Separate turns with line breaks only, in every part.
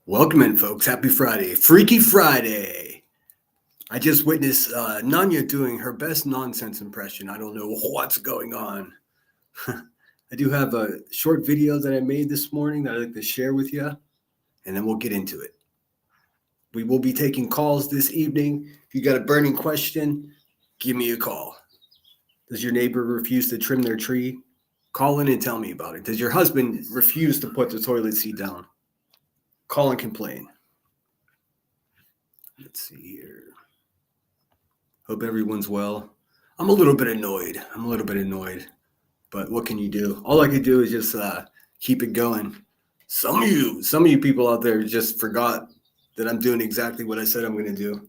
Welcome in, folks. Happy Friday. Freaky Friday. I just witnessed Nanya doing her best nonsense impression. I don't know what's going on. I do have a short video that I made this morning that I'd like to share with you, and then we'll get into it. We will be taking calls this evening. If you got a burning question, give me a call. Does your neighbor refuse to trim their tree? Call in and tell me about it. Does your husband refuse to put the toilet seat down? Call and complain. Let's see here. Hope everyone's well. I'm a little bit annoyed. But what can you do? All I can do is just keep it going. Some of you people out there just forgot that I'm doing exactly what I said I'm going to do.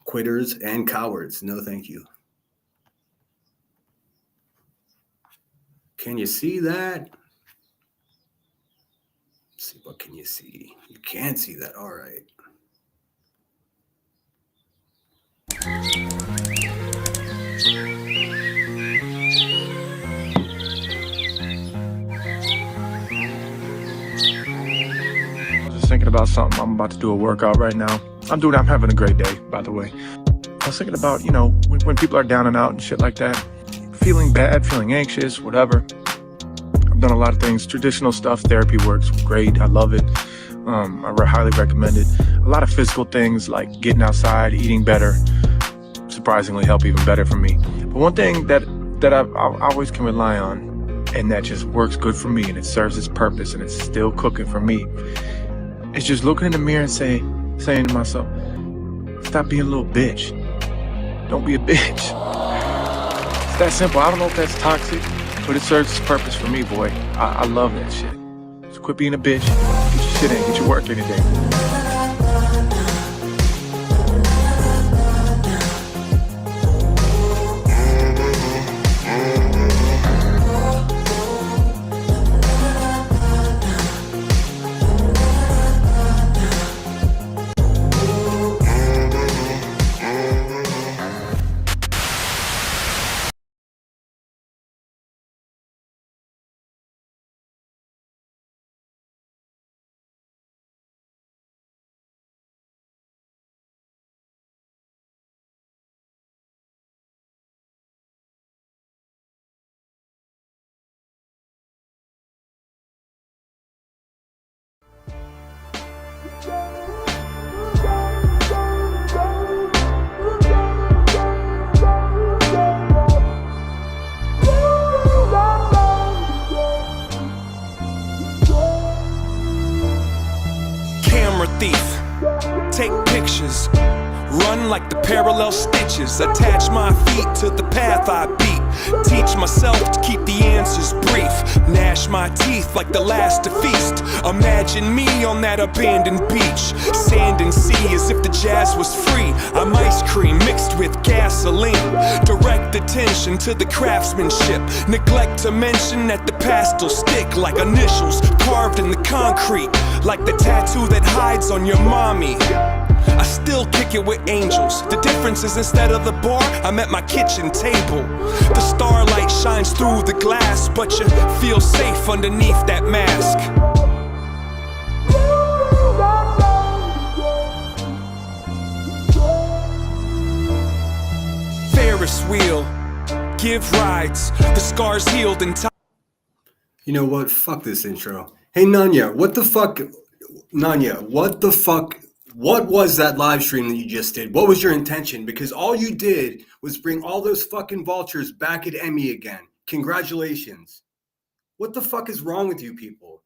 Quitters and cowards. No, thank you. Can you see that? Let's see, what can you see? You can't see that. All right.
Thinking about something. I'm about to do a workout right now. I'm having a great day, by the way. I was thinking about, when people are down and out and shit like that, feeling bad, feeling anxious, whatever. I've done a lot of things. Traditional stuff, therapy works great. I love it. I highly recommend it. A lot of physical things like getting outside, eating better, surprisingly help even better for me. But one thing that I always can rely on, and that just works good for me, and it serves its purpose, and it's still cooking for me, it's just looking in the mirror and saying to myself, stop being a little bitch. Don't be a bitch. It's that simple. I don't know if that's toxic, but it serves its purpose for me, boy. I love that shit. So quit being a bitch. Get your shit in. Get your work in today.
Camera thief, take pictures, run like the parallel stitches, attach my feet to the path I beat, teach myself to keep the answers brief, gnash my teeth like the last to feast, imagine me on that abandoned beach, sand and sea as if the jazz was free, I'm ice cream mixed with gasoline, direct attention to the craftsmanship, neglect to mention that the past will stick like initials carved in the concrete, like the tattoo that hides on your mommy. I still kick it with angels. The difference is instead of the bar, I'm at my kitchen table. The starlight shines through the glass, but you feel safe underneath that mask. Ferris wheel, give rides. The scars healed in time.
You know what? Fuck this intro. Hey, Nanya, what the fuck? Nanya, what the fuck? What was that live stream that you just did? What was your intention? Because all you did was bring all those fucking vultures back at Emmy again. Congratulations. What the fuck is wrong with you people?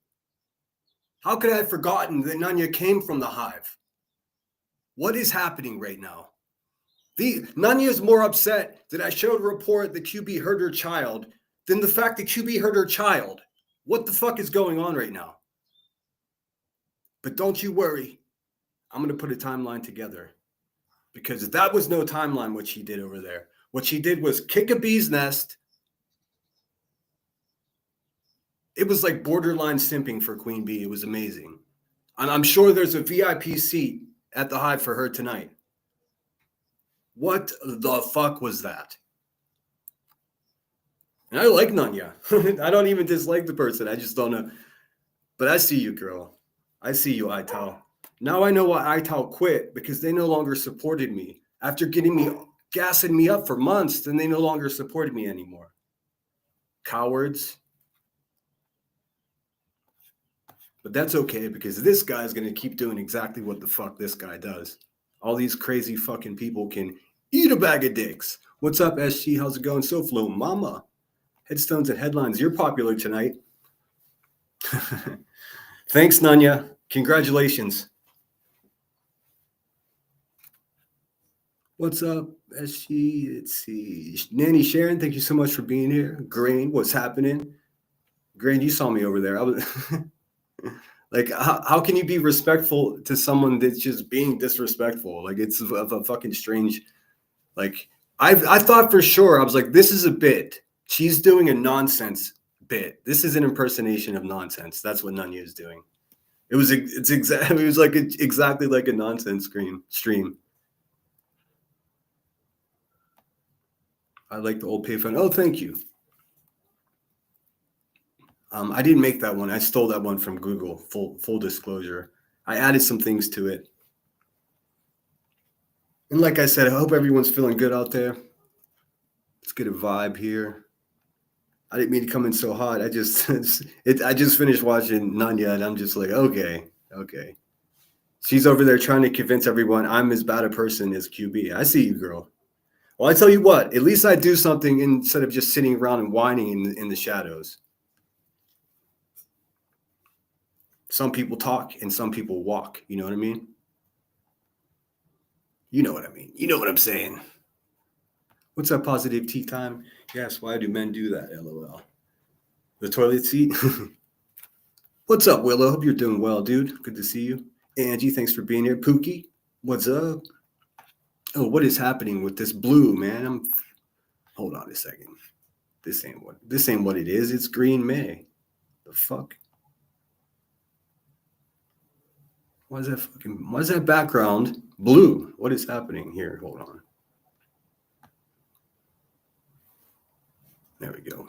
How could I have forgotten that Nanya came from the hive? What is happening right now? Nanya is more upset that I showed a report that QB hurt her child than the fact that QB hurt her child. What the fuck is going on right now? But don't you worry. I'm going to put a timeline together because that was no timeline what she did over there. What she did was kick a bee's nest. It was like borderline simping for Queen Bee. It was amazing. And I'm sure there's a VIP seat at the Hive for her tonight. What the fuck was that? And I like Nanya. I don't even dislike the person. I just don't know. But I see you, girl. I see you, Ital. Now I know why Ital quit, because they no longer supported me. After gassing me up for months, then they no longer supported me anymore. Cowards. But that's okay, because this guy's going to keep doing exactly what the fuck this guy does. All these crazy fucking people can eat a bag of dicks. What's up, SG? How's it going? SoFlo, mama. Headstones and headlines. You're popular tonight. Thanks, Nanya. Congratulations. What's up, SG? Let's see. Nanny Sharon, thank you so much for being here. Grain, what's happening? Grain, you saw me over there. I was like, how can you be respectful to someone that's just being disrespectful? Like, it's a fucking strange. Like, I thought for sure, I was like, this is a bit. She's doing a nonsense bit. This is an impersonation of nonsense. That's what Nanya is doing. It was like exactly like a nonsense stream. I like the old payphone. Oh, thank you. I didn't make that one. I stole that one from Google. Full disclosure. I added some things to it. And like I said, I hope everyone's feeling good out there. Let's get a vibe here. I didn't mean to come in so hot. I just finished watching Nanya, and I'm just like, okay. She's over there trying to convince everyone I'm as bad a person as QB. I see you, girl. Well, I tell you what, at least I do something instead of just sitting around and whining in the shadows. Some people talk and some people walk. You know what I mean? You know what I mean. You know what I'm saying. What's up, positive tea time? Yes, why do men do that? LOL. The toilet seat? What's up, Willow? Hope you're doing well, dude. Good to see you. Angie, thanks for being here. Pookie, what's up? Oh, what is happening with this blue, man? Hold on a second. This ain't what it is. It's Green May. The fuck? Why is that background blue? What is happening here? Hold on. There we go.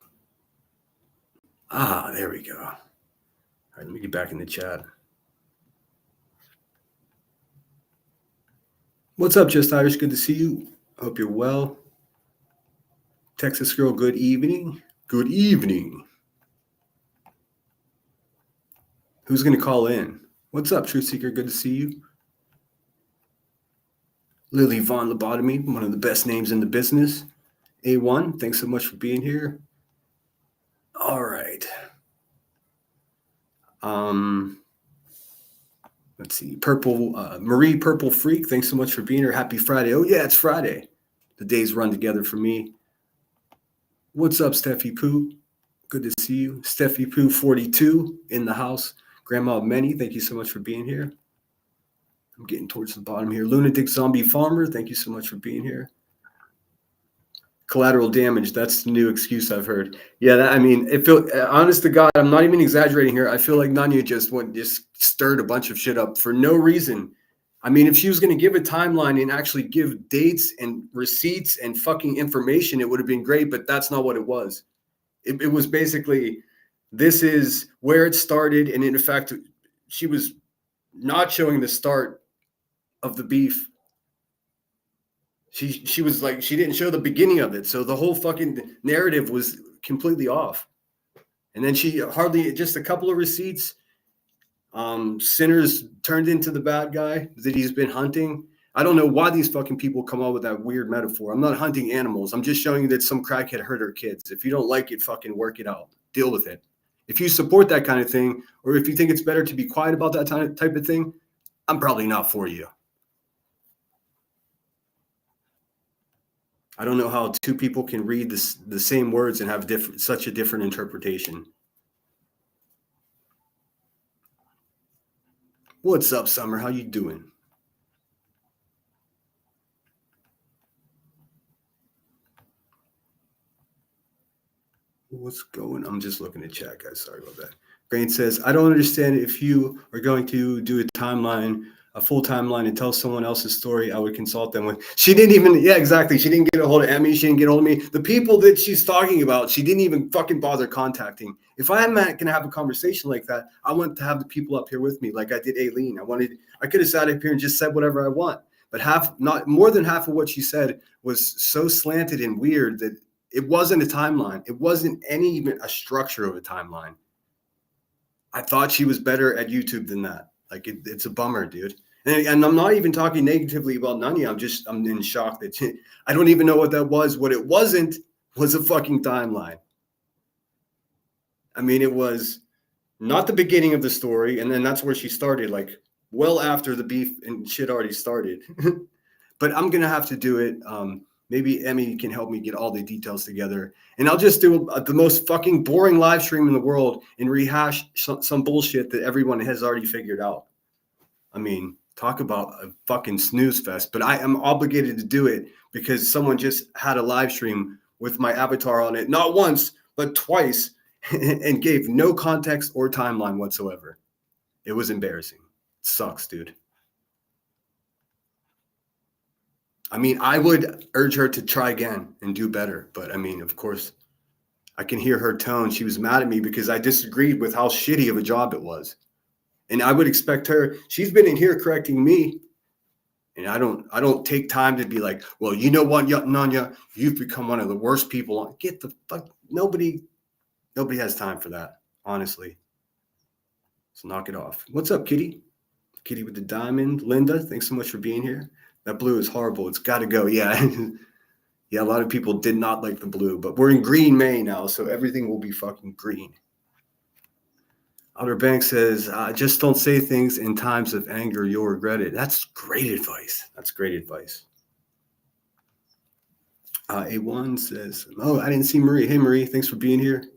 There we go. All right, let me get back in the chat. What's up, Just Irish? Good to see you. Hope you're well. Texas girl, good evening. Good evening. Who's going to call in? What's up, Truth Seeker? Good to see you. Lily Von Lobotomy, one of the best names in the business. A1, thanks so much for being here. All right. Let's see. Marie Purple Freak, thanks so much for being here. Happy Friday. Oh, yeah, it's Friday. The days run together for me. What's up, Steffi Poo? Good to see you. Steffi Poo 42 in the house. Grandma Many, thank you so much for being here. I'm getting towards the bottom here. Lunatic Zombie Farmer, thank you so much for being here. Collateral damage, that's the new excuse I've heard. Yeah, honest to God, I'm not even exaggerating here. I feel like Nanya just stirred a bunch of shit up for no reason. I mean, if she was going to give a timeline and actually give dates and receipts and fucking information, it would have been great, but that's not what it was. It was basically, this is where it started, and in fact, she was not showing the start of the beef. She was like, she didn't show the beginning of it. So the whole fucking narrative was completely off. And then she just a couple of receipts. Sinners turned into the bad guy that he's been hunting. I don't know why these fucking people come up with that weird metaphor. I'm not hunting animals. I'm just showing you that some crackhead hurt her kids. If you don't like it, fucking work it out. Deal with it. If you support that kind of thing, or if you think it's better to be quiet about that type of thing, I'm probably not for you. I don't know how two people can read the same words and have such a different interpretation. What's up, Summer? How you doing? What's going on? I'm just looking at chat, guys. Sorry about that. Grain says, I don't understand if you are going to do a timeline a full timeline and tell someone else's story, I would consult them with. She didn't even, yeah, exactly. She didn't get a hold of Emmy. She didn't get a hold of me. The people that she's talking about, she didn't even fucking bother contacting. If I'm not going to have a conversation like that, I want to have the people up here with me, like I did Aileen. I could have sat up here and just said whatever I want. But not more than half of what she said was so slanted and weird that it wasn't a timeline. It wasn't even a structure of a timeline. I thought she was better at YouTube than that. Like it's a bummer, dude. And I'm not even talking negatively about Nanya. I'm in shock that I don't even know what that was. What it wasn't was a fucking timeline. I mean, it was not the beginning of the story, and then that's where she started, like well after the beef and shit already started. But I'm gonna have to do it. Maybe Emmy can help me get all the details together, and I'll just do the most fucking boring live stream in the world and rehash some bullshit that everyone has already figured out. I mean, talk about a fucking snooze fest, but I am obligated to do it because someone just had a live stream with my avatar on it, not once, but twice, and gave no context or timeline whatsoever. It was embarrassing. It sucks, dude. I mean, I would urge her to try again and do better. But I mean, of course, I can hear her tone. She was mad at me because I disagreed with how shitty of a job it was. And I would expect her, she's been in here correcting me. And I don't take time to be like, well, you know what, Nanya, you've become one of the worst people on. Get the fuck, nobody has time for that, honestly. So knock it off. What's up, Kitty? Kitty with the diamond. Linda, thanks so much for being here. That blue is horrible. It's got to go. Yeah. Yeah, a lot of people did not like the blue, but we're in green May now, so everything will be fucking green. Outer Bank says, just don't say things in times of anger. You'll regret it. That's great advice. That's great advice. A1 says, oh, I didn't see Marie. Hey, Marie, thanks for being here.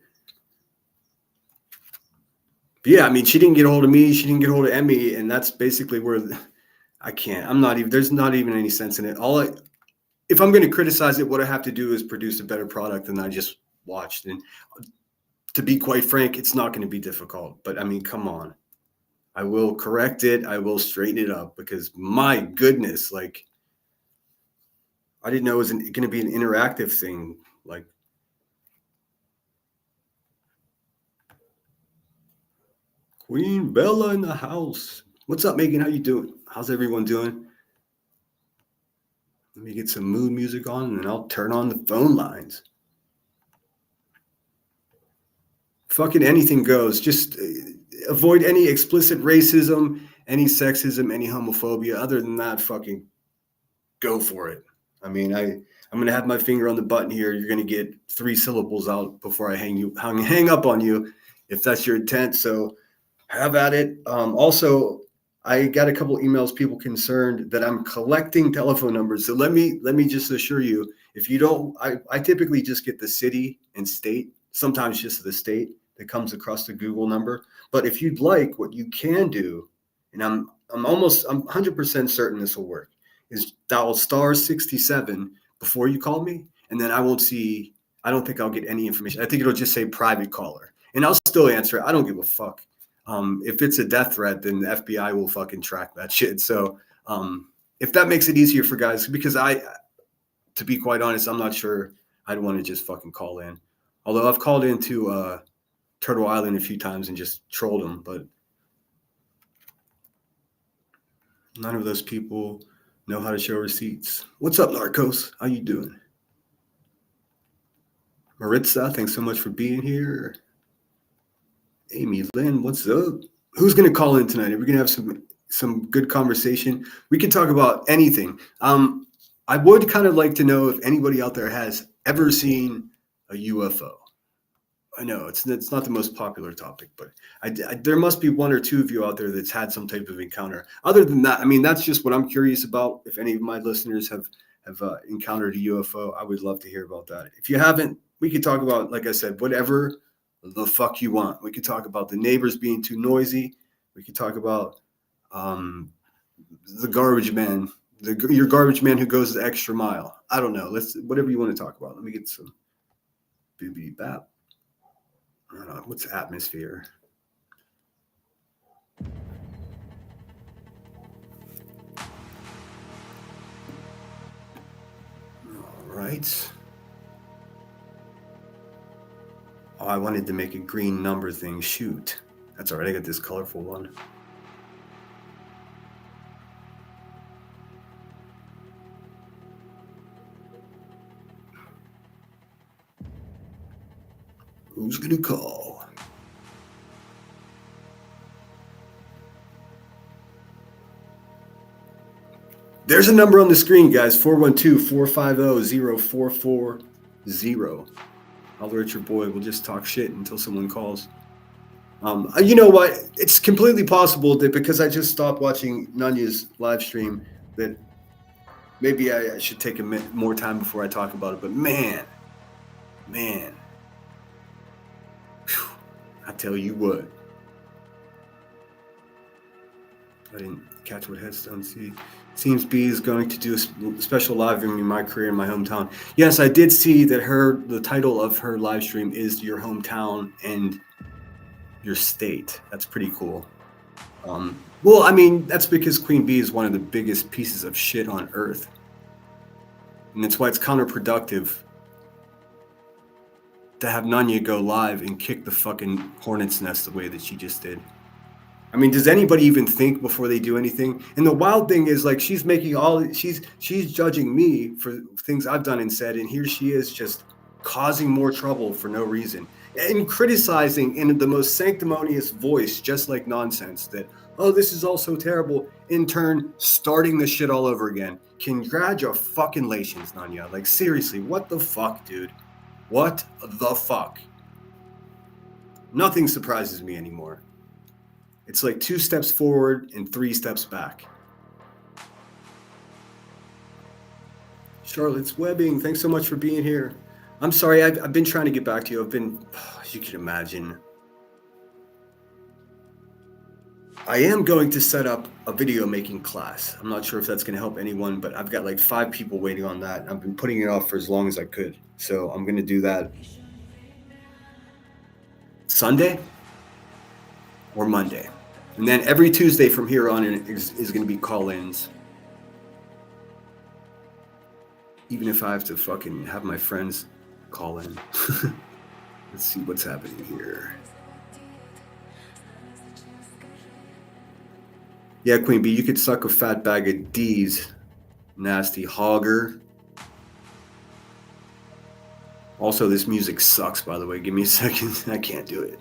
But yeah, I mean, she didn't get a hold of me. She didn't get a hold of Emmy, and that's basically where I can't. There's not even any sense in it. If I'm going to criticize it, what I have to do is produce a better product than I just watched. And to be quite frank, it's not going to be difficult. But I mean, come on. I will correct it. I will straighten it up because my goodness, like, I didn't know it was going to be an interactive thing. Like, Queen Bella in the house. What's up, Megan? How you doing? How's everyone doing? Let me get some mood music on, and then I'll turn on the phone lines. Fucking anything goes. Just avoid any explicit racism, any sexism, any homophobia. Other than that, fucking go for it. I mean, I'm going to have my finger on the button here. You're going to get 3 syllables out before I hang up on you, if that's your intent. So have at it. Also, I got a couple emails, people concerned that I'm collecting telephone numbers. So let me just assure you, if you don't, I typically just get the city and state, sometimes just the state that comes across the Google number. But if you'd like, what you can do, and I'm 100% certain this will work, is dial *67 before you call me, and then I don't think I'll get any information. I think it'll just say private caller, and I'll still answer it. I don't give a fuck. If it's a death threat, then the FBI will fucking track that shit. So if that makes it easier for guys, because to be quite honest, I'm not sure I'd want to just fucking call in. Although I've called into Turtle Island a few times and just trolled them, but none of those people know how to show receipts. What's up, Narcos? How you doing? Maritza, thanks so much for being here. Amy Lynn, what's up? Who's going to call in tonight? Are we going to have some good conversation? We can talk about anything. I would kind of like to know if anybody out there has ever seen a UFO. I know it's not the most popular topic, but there must be 1 or 2 of you out there that's had some type of encounter. Other than that, I mean, that's just what I'm curious about. If any of my listeners have encountered a UFO, I would love to hear about that. If you haven't, we could talk about, like I said, whatever the fuck you want. We could talk about the neighbors being too noisy. We could talk about the garbage man, your garbage man who goes the extra mile. I don't know. Whatever you want to talk about. Let me get some bibbidi bap. What's atmosphere? right. Oh, I wanted to make a green number thing. Shoot. That's all right. I got this colorful one. Who's gonna call? There's a number on the screen, guys. 412-450-0440. Holler at your boy. We'll just talk shit until someone calls. You know what? It's completely possible that because I just stopped watching Nanya's live stream, that maybe I should take more time before I talk about it. But man, whew, I tell you what. I didn't catch what Headstone see. Seems B is going to do a special live stream in my career in my hometown. Yes, I did see that the title of her live stream is Your Hometown and Your State. That's pretty cool. Well, I mean, that's because Queen Bee is one of the biggest pieces of shit on earth. And that's why it's counterproductive to have Nanya go live and kick the fucking hornet's nest the way that she just did. I mean, does anybody even think before they do anything? And the wild thing is, like, she's judging me for things I've done and said, and here she is just causing more trouble for no reason and criticizing in the most sanctimonious voice, just like nonsense, that, oh, this is all so terrible, in turn starting the shit all over again. Congratulations, Nanya. Like, seriously, what the fuck, dude? What the fuck? Nothing surprises me anymore. It's like 2 steps forward and 3 steps back. Charlotte's Webbing, thanks so much for being here. I'm sorry, I've been trying to get back to you. As you can imagine. I am going to set up a video making class. I'm not sure if that's going to help anyone, but I've got like 5 people waiting on that. I've been putting it off for as long as I could. So I'm going to do that Sunday or Monday. And then every Tuesday from here on is going to be call-ins. Even if I have to fucking have my friends call in. Let's see what's happening here. Yeah, Queen Bee, you could suck a fat bag of D's. Nasty hogger. Also, this music sucks, by the way. Give me a second. I can't do it.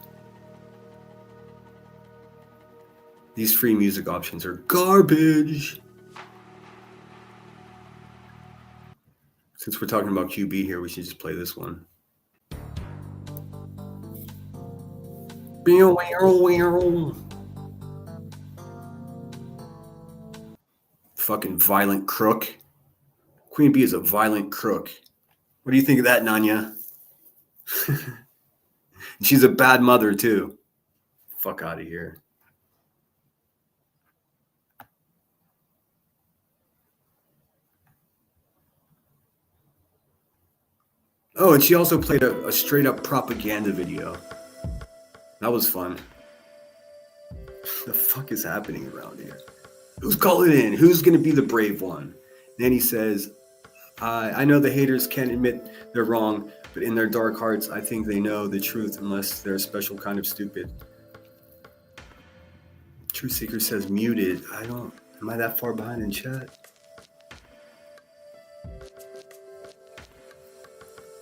These free music options are garbage. Since we're talking about QB here, we should just play this one. Fucking violent crook. Queen Bee is a violent crook. What do you think of that, Nanya? She's a bad mother, too. Fuck out of here. Oh, and she also played a straight-up propaganda video. That was fun. The fuck is happening around here? Who's calling in? Who's going to be the brave one? Then he says, I know the haters can't admit they're wrong, but in their dark hearts, I think they know the truth unless they're a special kind of stupid. Truth Seeker says muted. Am I that far behind in chat?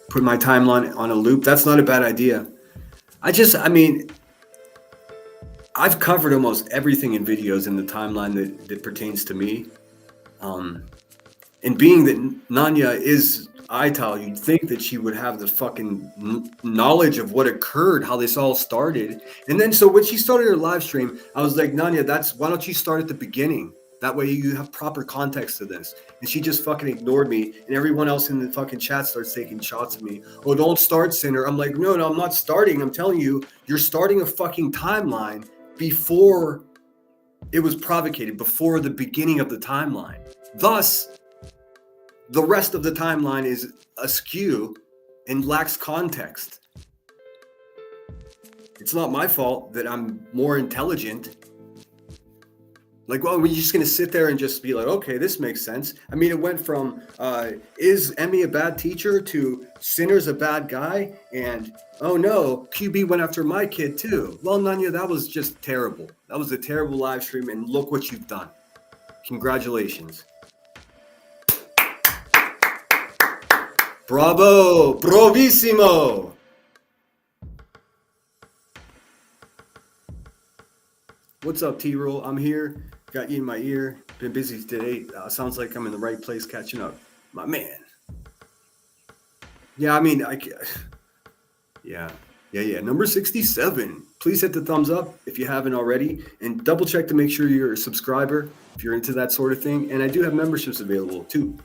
Put my timeline on a loop. That's not a bad idea. I've covered almost everything in videos in the timeline that pertains to me. And being that Nanya is ITAL, you'd think that she would have the fucking knowledge of what occurred, how this all started. And then, so when she started her live stream, I was like, Nanya, why don't you start at the beginning? That way you have proper context to this. And she just fucking ignored me. And everyone else in the fucking chat starts taking shots at me. Oh, don't start, Sinner. I'm like, no, I'm not starting. I'm telling you, you're starting a fucking timeline before it was provocated, before the beginning of the timeline. Thus, the rest of the timeline is askew and lacks context. It's not my fault that I'm more intelligent. Like, well, we're just going to sit there and just be like, okay, this makes sense. I mean, it went from, is Emmy a bad teacher to Sinner's a bad guy? And, oh no, QB went after my kid too. Well, Nanya, that was just terrible. That was a terrible live stream. And look what you've done. Congratulations. Bravo. Bravissimo. What's up, T-Roll? I'm here. Got you in my ear. Been busy today. Sounds like I'm in the right place catching up. My man. Yeah, I mean, yeah. Number 67. Please hit the thumbs up if you haven't already. And double check to make sure you're a subscriber if you're into that sort of thing. And I do have memberships available too.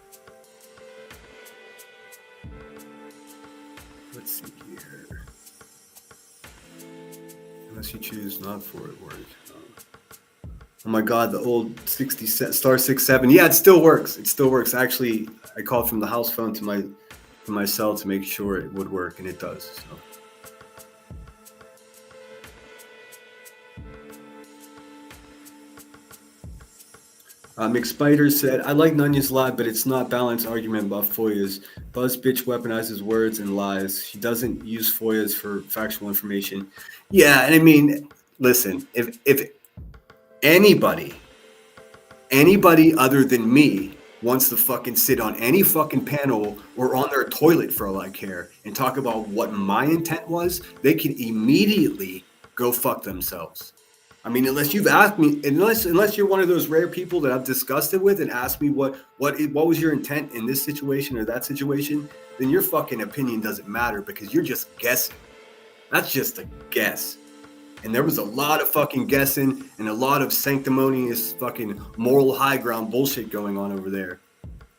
Let's see here. Unless you choose not for it work. Oh my God, the old 60 star 67. Yeah, it still works. It still works. Actually, I called from the house phone to my cell to make sure it would work, and it does. So. McSpider said, I like Nunya's live, but it's not balanced argument about Foyas. Buzz bitch weaponizes words and lies. She doesn't use Foyas for factual information. Yeah, and I mean, listen, if anybody other than me wants to fucking sit on any fucking panel or on their toilet for all I care and talk about what my intent was, they can immediately go fuck themselves. I mean, unless you've asked me, unless you're one of those rare people that I've discussed it with and asked me what was your intent in this situation or that situation, then your fucking opinion doesn't matter because you're just guessing. That's just a guess. And there was a lot of fucking guessing and a lot of sanctimonious fucking moral high ground bullshit going on over there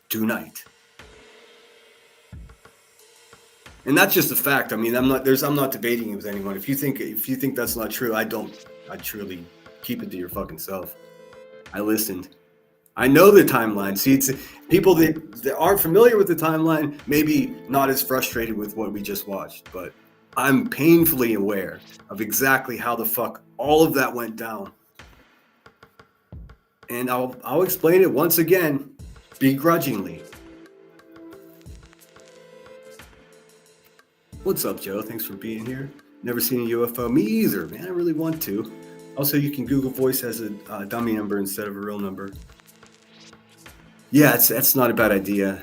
tonight. And that's just a fact. I mean, I'm not debating it with anyone. If you think that's not true, I truly keep it to your fucking self. I listened. I know the timeline. See, it's people that aren't familiar with the timeline, maybe not as frustrated with what we just watched, but I'm painfully aware of exactly how the fuck all of that went down. And I'll explain it once again, begrudgingly. What's up, Joe? Thanks for being here. Never seen a UFO. Me either, man. I really want to. Also, you can Google Voice as a dummy number instead of a real number. Yeah, that's not a bad idea.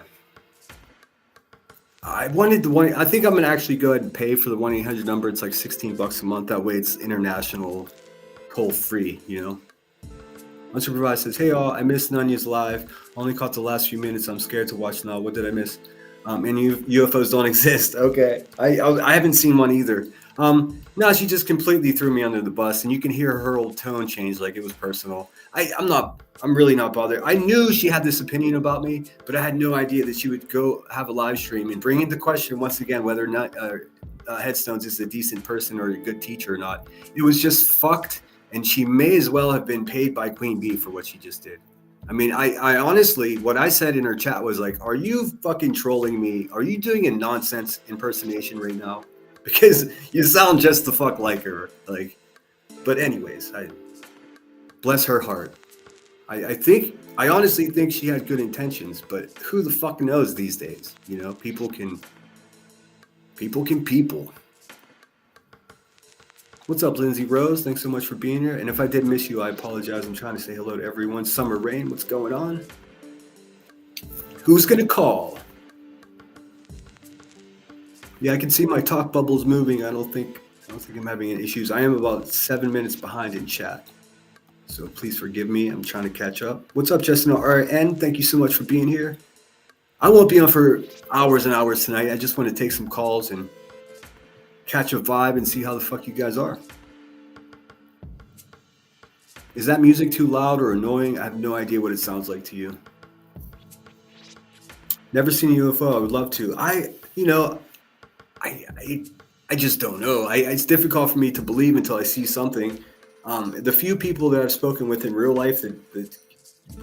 I think I'm gonna actually go ahead and pay for the 1-800 number. It's like $16 a month. That way, it's international, toll free. You know. One supervisor says, "Hey all, I missed Nunya's live. Only caught the last few minutes. I'm scared to watch now. What did I miss? And UFOs don't exist. Okay, I haven't seen one either. No, she just completely threw me under the bus, and you can hear her old tone change, like it was personal. I'm really not bothered. I knew she had this opinion about me, but I had no idea that she would go have a live stream and bring into question once again whether or not Headstones is a decent person or a good teacher or not. It was just fucked, and she may as well have been paid by Queen Bee for what she just did. I mean, I honestly, what I said in her chat was like, are you fucking trolling me? Are you doing a nonsense impersonation right now? Because you sound just the fuck like her. Like, but anyways, bless her heart. I honestly think she had good intentions, but who the fuck knows these days? You know, people can. What's up, Lindsay Rose? Thanks so much for being here. And if I did miss you, I apologize. I'm trying to say hello to everyone. Summer Rain, what's going on? Who's gonna call? Yeah, I can see my talk bubbles moving. I don't think I'm having any issues. I am about 7 minutes behind in chat. So please forgive me. I'm trying to catch up. What's up, Justin RN? Thank you so much for being here. I won't be on for hours and hours tonight. I just want to take some calls and catch a vibe and see how the fuck you guys are. Is that music too loud or annoying? I have no idea what it sounds like to you. Never seen a UFO. I would love to. I just don't know. It's difficult for me to believe until I see something. The few people that I've spoken with in real life that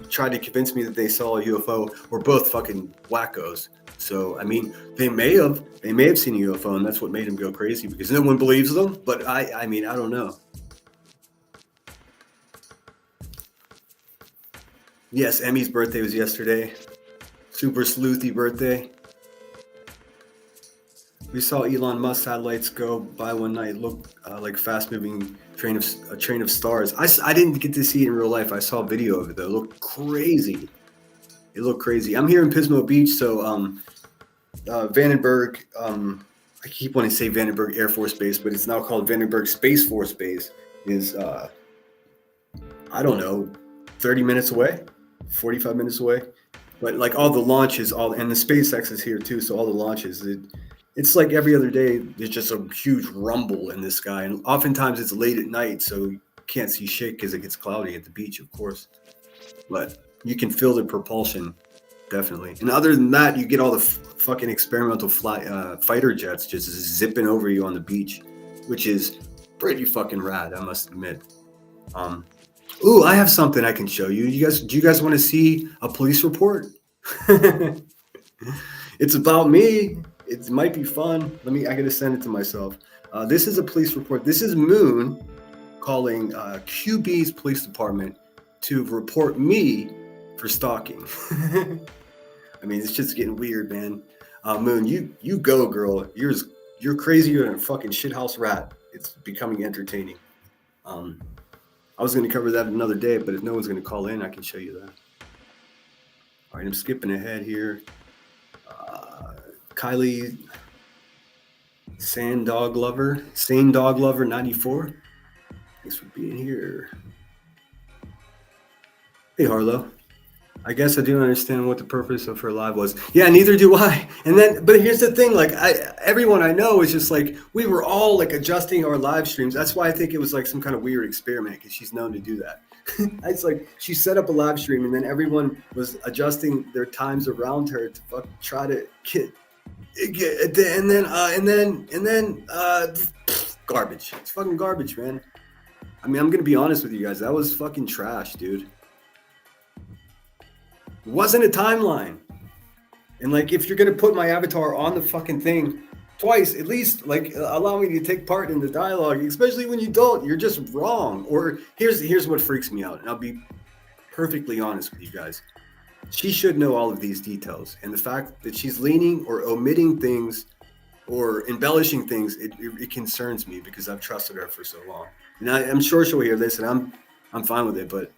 tried to convince me that they saw a UFO were both fucking wackos. So, I mean, they may have seen a UFO, and that's what made them go crazy because no one believes them. But I mean, I don't know. Yes, Emmy's birthday was yesterday. Super sleuthy birthday. We saw Elon Musk satellites go by one night. Look like fast-moving train of stars. I didn't get to see it in real life. I saw a video of it though. It looked crazy. It looked crazy. I'm here in Pismo Beach, so Vandenberg. I keep wanting to say Vandenberg Air Force Base, but it's now called Vandenberg Space Force Base. Is I don't know, 30 minutes away, 45 minutes away. But like all the launches, and the SpaceX is here too. So all the launches, it's like every other day. There's just a huge rumble in the sky, and oftentimes it's late at night, so you can't see shit because it gets cloudy at the beach, of course. But you can feel the propulsion, definitely. And other than that, you get all the fucking experimental fighter jets just zipping over you on the beach, which is pretty fucking rad, I must admit. Ooh, I have something I can show you. Do you guys want to see a police report? It's about me. It might be fun. I gotta send it to myself. This is a police report. This is Moon calling QB's police department to report me for stalking. I mean, it's just getting weird, man. Moon, you go, girl. You're crazier than a fucking shithouse rat. It's becoming entertaining. I was going to cover that another day, but if no one's going to call in, I can show you that. All right, I'm skipping ahead here. Kylie Sane Dog Lover 94. Thanks for being here. Hey, Harlow. I guess I do understand what the purpose of her live was. Yeah, neither do I. But here's the thing, like everyone I know is just like, we were all like adjusting our live streams. That's why I think it was like some kind of weird experiment, because she's known to do that. It's like she set up a live stream and then everyone was adjusting their times around her to try to get garbage. It's fucking garbage, man. I mean, I'm gonna be honest with you guys. That was fucking trash, dude. It wasn't a timeline. And like, if you're gonna put my avatar on the fucking thing twice, at least like allow me to take part in the dialogue, especially when you don't. You're just wrong. Or here's what freaks me out, and I'll be perfectly honest with you guys. She should know all of these details, and the fact that she's leaning or omitting things or embellishing things, it concerns me, because I've trusted her for so long. And I'm sure she'll hear this, and I'm fine with it, but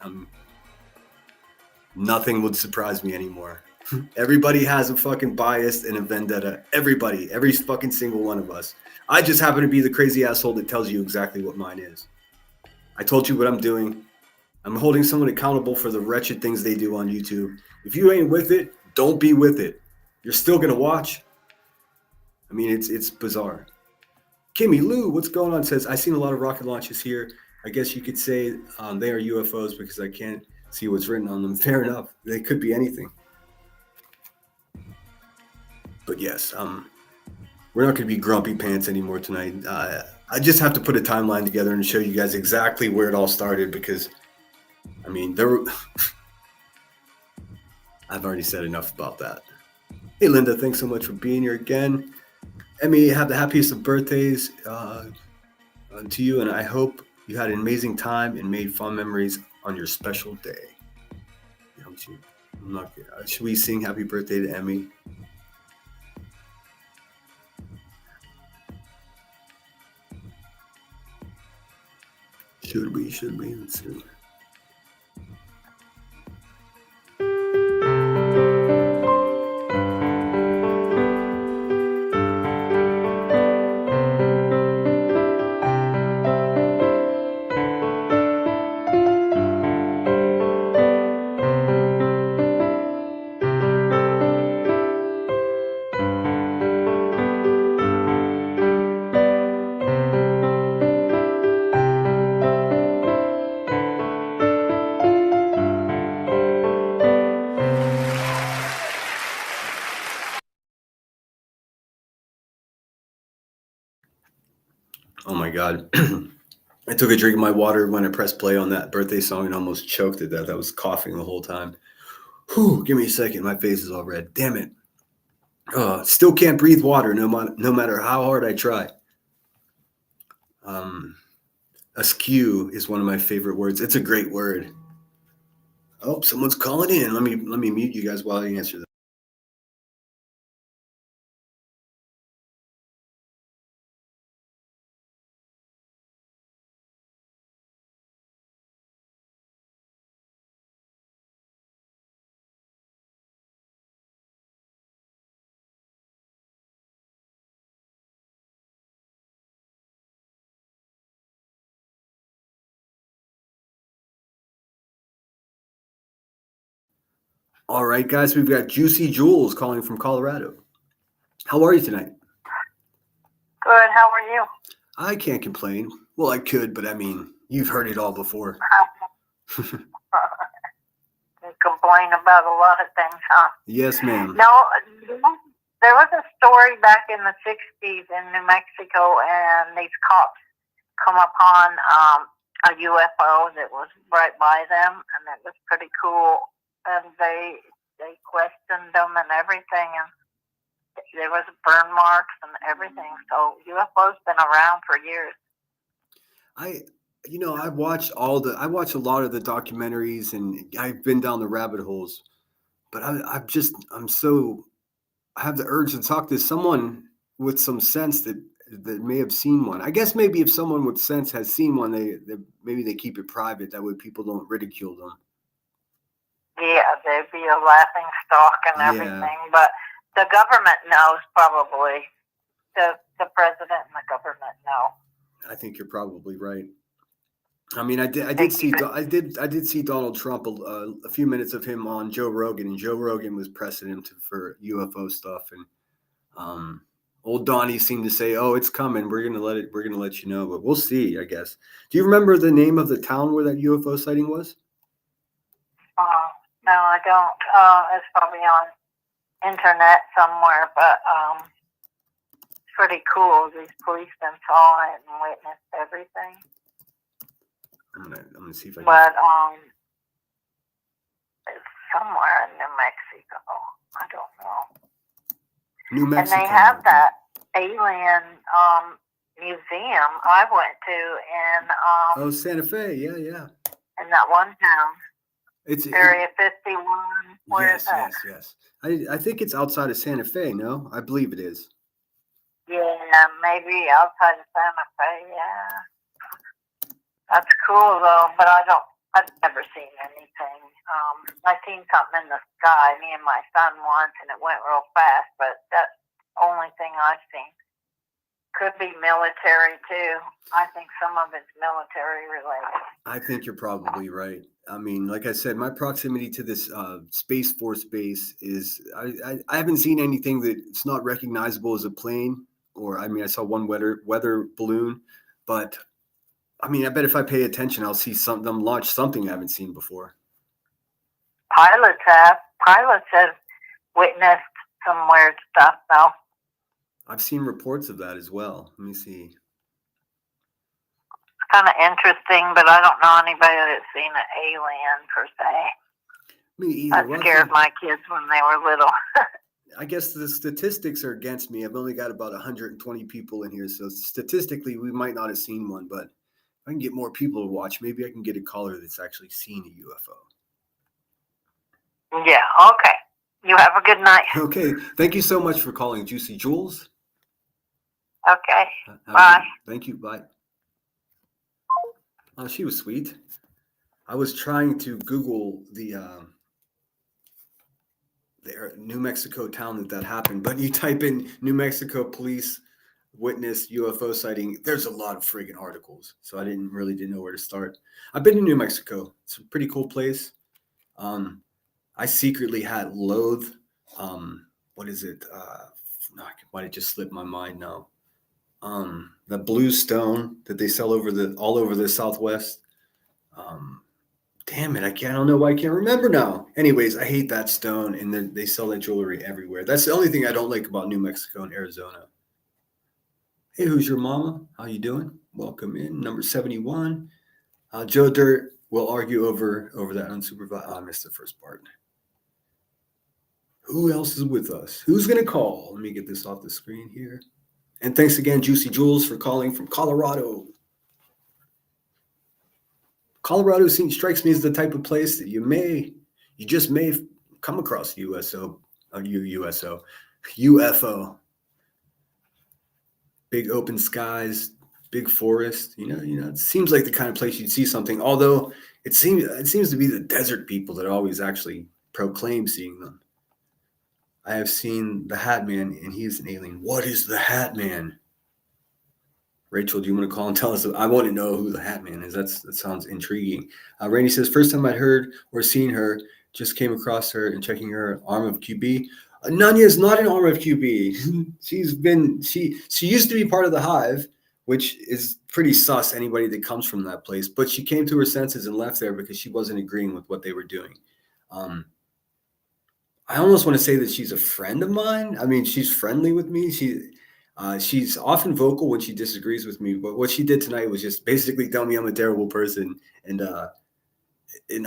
nothing would surprise me anymore. Everybody has a fucking bias and a vendetta. Everybody, every fucking single one of us. I just happen to be the crazy asshole that tells you exactly what mine is. I told you what I'm doing. I'm holding someone accountable for the wretched things they do on YouTube. If you ain't with it, don't be with it. You're still gonna watch. I mean, it's bizarre. Kimmy Lou, what's going on? Says, I've seen a lot of rocket launches here. I guess you could say they are UFOs because I can't see what's written on them. Fair enough. They could be anything. But yes, we're not going to be grumpy pants anymore tonight. I just have to put a timeline together and show you guys exactly where it all started, because, I mean, I've already said enough about that. Hey, Linda, thanks so much for being here again. Emmy, have the happiest of birthdays to you, and I hope you had an amazing time and made fun memories on your special day. Should we sing happy birthday to Emmy? Should we? Let's see. Oh my God. I took a drink of my water when I pressed play on that birthday song and almost choked to death. I was coughing the whole time. Whew, give me a second. My face is all red. Damn it. Still can't breathe water no matter how hard I try. Askew is one of my favorite words. It's a great word. Oh, someone's calling in. Let me mute you guys while I answer that. All right, guys, we've got Juicy Jules calling from Colorado. How are you tonight?
Good. How are you?
I can't complain. Well, I could, but I mean, you've heard it all before.
You complain about a lot of things, huh?
Yes, ma'am.
No, there was a story back in the 60s in New Mexico, and these cops come upon a UFO that was right by them, and it was pretty cool. And they questioned them and everything, and there was burn marks and everything. So UFO's been around for years.
I watch a lot of the documentaries, and I've been down the rabbit holes, but I have the urge to talk to someone with some sense that may have seen one. I guess maybe if someone with sense has seen one, maybe they keep it private. That way people don't ridicule them.
Yeah, there'd be a laughing stock and everything, but the government knows probably. The president and the government know.
I think you're probably right. I mean, I did see Donald Trump a few minutes of him on Joe Rogan, and Joe Rogan was pressing him for UFO stuff, and old Donnie seemed to say, "Oh, it's coming. We're gonna let you know, but we'll see, I guess." Do you remember the name of the town where that UFO sighting was?
No, I don't. It's probably on internet somewhere, but it's pretty cool. These policemen saw it and witnessed everything.
I'm gonna see if I can.
But it's somewhere in New Mexico. I don't know.
New Mexico.
And they have that alien museum I went to in
Santa Fe. Yeah.
in that one town.
It's
Area 51. Where is that?
Yes. I think it's outside of Santa Fe. No, I believe it is.
Yeah, maybe outside of Santa Fe. Yeah, that's cool though. But I've never seen anything. I seen something in the sky, me and my son once, and it went real fast. But that's the only thing I've seen. Could be military too. I think some of it's military related.
I think you're probably right. I mean, like I said, my proximity to this Space Force base is I haven't seen anything that it's not recognizable as a plane, or I mean, I saw one weather balloon, but I mean, I bet if I pay attention, I'll see them launch something I haven't seen before.
Pilots have witnessed some weird stuff though.
I've seen reports of that as well. Let me see.
It's kind of interesting, but I don't know anybody that's seen an alien per se.
Me either.
That scared my kids when they were little.
I guess the statistics are against me. I've only got about 120 people in here, so statistically, we might not have seen one. But if I can get more people to watch, maybe I can get a caller that's actually seen a UFO.
Yeah. Okay. You have a good night.
Okay. Thank you so much for calling, Juicy Jules.
Okay. Bye.
Thank you. Bye. Oh, she was sweet. I was trying to Google the New Mexico town that happened, but you type in New Mexico police witness UFO sighting. There's a lot of friggin' articles, so I didn't know where to start. I've been to New Mexico. It's a pretty cool place. I secretly had loathe. What is it? Why did it just slip my mind now? The blue stone that they sell all over the Southwest. Damn it, I don't know why I can't remember now. Anyways, I hate that stone, and then they sell that jewelry everywhere. That's the only thing I don't like about New Mexico and Arizona. Hey, who's your mama? How you doing? Welcome in. Number 71. Joe Dirt will argue over that unsupervised. I missed the first part. Who else is with us? Who's going to call? Let me get this off the screen here. And thanks again, Juicy Jules, for calling from Colorado. Colorado strikes me as the type of place that you just may come across UFO. Big open skies, big forest. It seems like the kind of place you'd see something. Although it seems to be the desert people that always actually proclaim seeing them. I have seen the Hatman, and he is an alien. What is the Hatman? Rachel, do you want to call and tell us? I want to know who the Hatman is. That sounds intriguing. Randy says, first time I'd heard or seen her, just came across her and checking her arm of QB. Nanya is not an arm of QB. She used to be part of the Hive, which is pretty sus, anybody that comes from that place. But she came to her senses and left there because she wasn't agreeing with what they were doing. I almost want to say that she's a friend of mine. I mean, she's friendly with me. She's often vocal when she disagrees with me, but what she did tonight was just basically tell me I'm a terrible person. And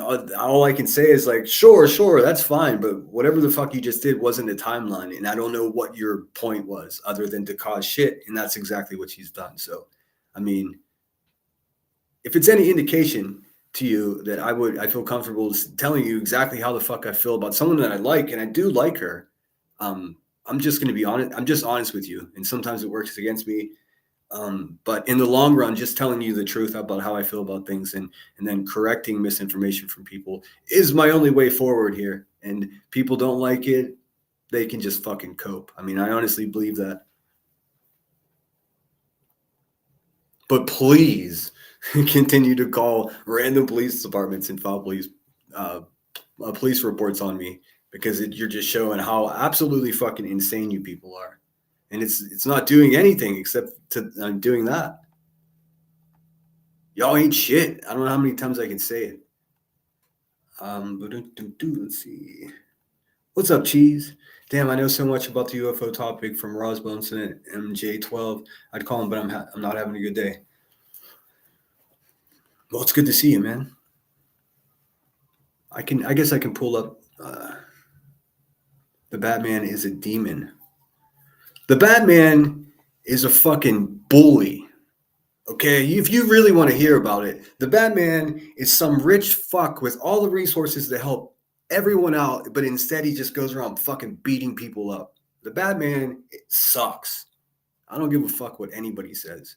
all I can say is like, sure, that's fine. But whatever the fuck you just did wasn't a timeline. And I don't know what your point was other than to cause shit. And that's exactly what she's done. So, I mean, if it's any indication to you that I feel comfortable telling you exactly how the fuck I feel about someone that I like, and I do like her, I'm just going to be honest. I'm just honest with you. And sometimes it works against me. But in the long run, just telling you the truth about how I feel about things and then correcting misinformation from people is my only way forward here. And people don't like it. They can just fucking cope. I mean, I honestly believe that. But please continue to call random police departments and file police reports on me, because you're just showing how absolutely fucking insane you people are. And it's not doing anything except doing that. Y'all ain't shit. I don't know how many times I can say it. Let's see. What's up, Cheese? Damn, I know so much about the UFO topic from Ross Bunsen at MJ12. I'd call him, but I'm not having a good day. Well, it's good to see you, man. I guess I can pull up. The Batman is a demon. The Batman is a fucking bully. Okay, if you really want to hear about it, the Batman is some rich fuck with all the resources to help everyone out, but instead he just goes around fucking beating people up. The Batman, it sucks. I don't give a fuck what anybody says.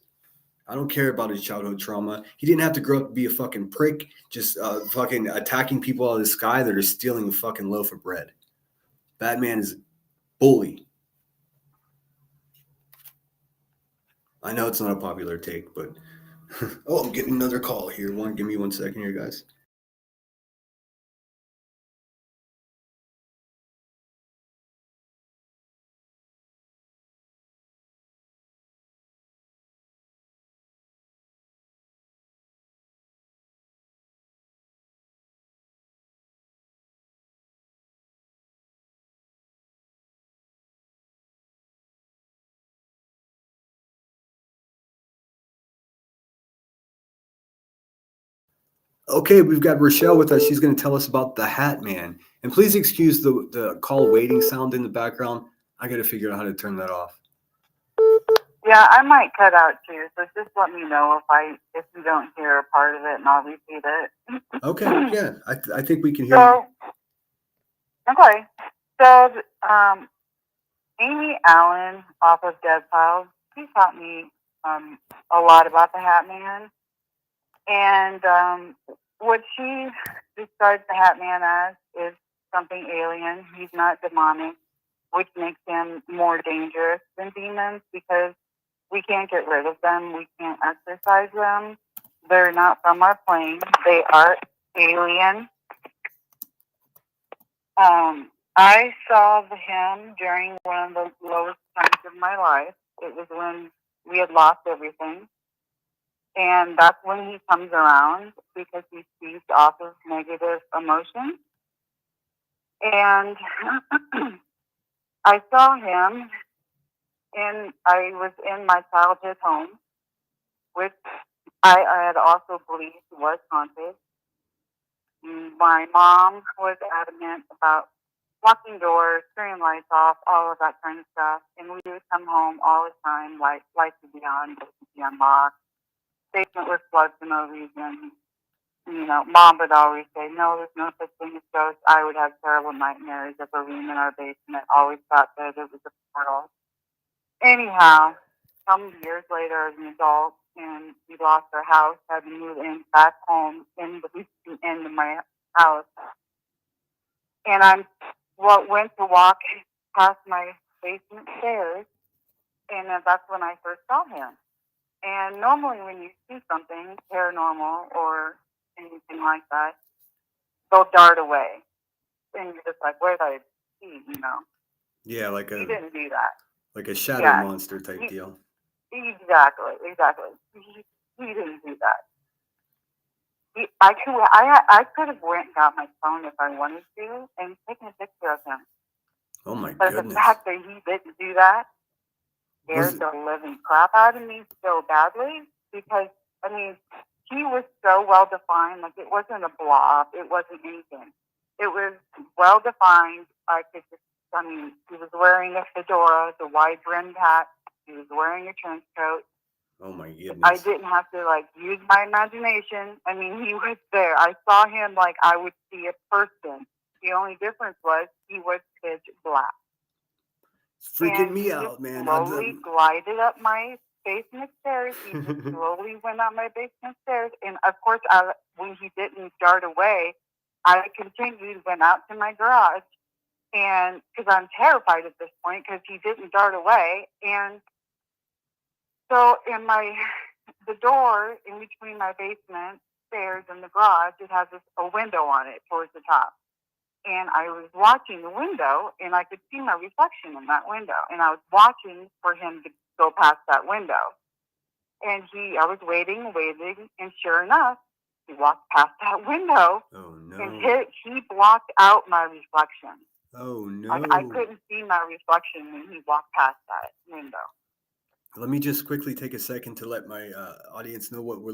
I don't care about his childhood trauma. He didn't have to grow up to be a fucking prick, just fucking attacking people out of the sky that are stealing a fucking loaf of bread. Batman is a bully. I know it's not a popular take, but oh, I'm getting another call here. Give me 1 second here, guys. Okay, we've got Rochelle with us. She's going to tell us about the Hat Man. And please excuse the call waiting sound in the background. I got to figure out how to turn that off.
Yeah, I might cut out too, so just let me know if you don't hear a part of it, and I'll repeat it.
Okay, yeah, I think we can hear
you. Okay, so Amy Allen off of Dead Files, she taught me a lot about the Hat Man, and what she describes the Hat Man as is something alien. He's not demonic, which makes him more dangerous than demons because we can't get rid of them. We can't exorcise them. They're not from our plane. They are alien. I saw him during one of the lowest times of my life. It was when we had lost everything. And that's when he comes around because he feeds off of negative emotions. And I saw him, and I was in my childhood home, which I had also believed was haunted. My mom was adamant about locking doors, turning lights off, all of that kind of stuff. And we would come home all the time, lights would be on, doors would be unlocked. Basement was flooded for no reason.
Mom would always say, no, there's no such thing as ghosts. I would have terrible nightmares of a room in our basement. Always thought that it was a portal. Anyhow, some years later, as an adult, and we lost our house, had to move back home in the end of my house. And went to walk past my basement stairs, and that's when I first saw him. And normally when you see something paranormal or anything like that, they'll dart away. And you're just like, where did I see,
Yeah, like
He
a
didn't do that.
like a shadow
Yeah.
monster type deal.
Exactly. He didn't do that. I could have went and got my phone if I wanted to and taken a picture of him.
Oh my
But
goodness.
the fact that he didn't do that scared the living crap out of me so badly because, he was so well defined. Like, it wasn't a blob. It wasn't anything. It was well defined. He was wearing a fedora, the wide brimmed hat. He was wearing a trench coat.
Oh my goodness.
I didn't have to use my imagination. He was there. I saw him like I would see a person. The only difference was he was pitch black.
It's freaking
and
me
he
out, man.
Slowly glided up my basement stairs. He just slowly went up my basement stairs, and of course, when he didn't dart away, I continued, went out to my garage, and because I'm terrified at this point because he didn't dart away, and so the door in between my basement stairs and the garage, it has a window on it towards the top. And I was watching the window, and I could see my reflection in that window. And I was watching for him to go past that window. And I was waiting, and sure enough, he walked past that window.
Oh no.
And he blocked out my reflection.
Oh no.
I couldn't see my reflection when he walked past that window.
Let me just quickly take a second to let my audience know what we're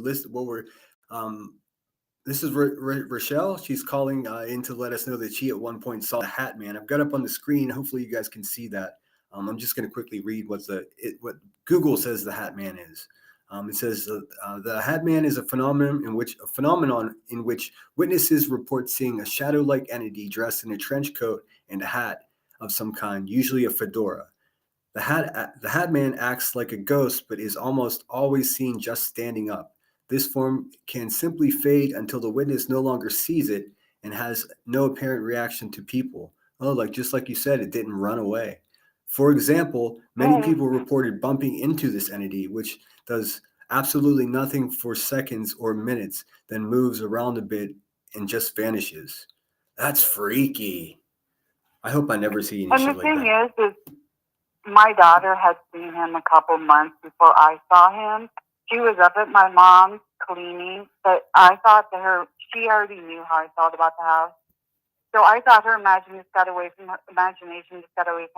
this is Rochelle. She's calling in to let us know that she at one point saw the Hatman. I've got up on the screen. Hopefully you guys can see that. I'm just going to quickly read what Google says the Hatman is. It says the Hatman is a phenomenon in which witnesses report seeing a shadow-like entity dressed in a trench coat and a hat of some kind, usually a fedora. The Hatman acts like a ghost, but is almost always seen just standing up. This form can simply fade until the witness no longer sees it and has no apparent reaction to people. Oh, just like you said, it didn't run away. For example, many people reported bumping into this entity, which does absolutely nothing for seconds or minutes, then moves around a bit and just vanishes. That's freaky. I hope I never see any shit like that.
And the thing is my daughter had seen him a couple months before I saw him. She was up at my mom's cleaning, but I thought that she already knew how I felt about the house. So I thought her imagination just got away from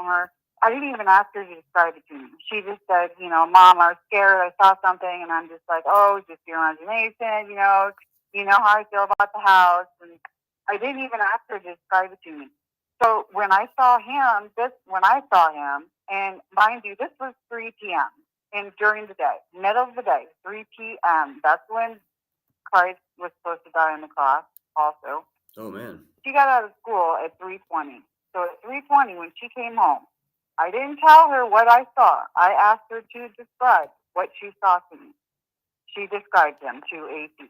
her. I didn't even ask her to describe it to me. She just said, Mom, I was scared. I saw something, and I'm just like, oh, just your imagination, you know how I feel about the house. And I didn't even ask her to describe it to me. So when I saw him, and mind you, this was 3 p.m. and during the day, middle of the day, 3 p.m. That's when Christ was supposed to die on the cross also.
Oh, man.
She got out of school at 3:20. So at 3:20, when she came home, I didn't tell her what I saw. I asked her to describe what she saw to me. She described him to AC.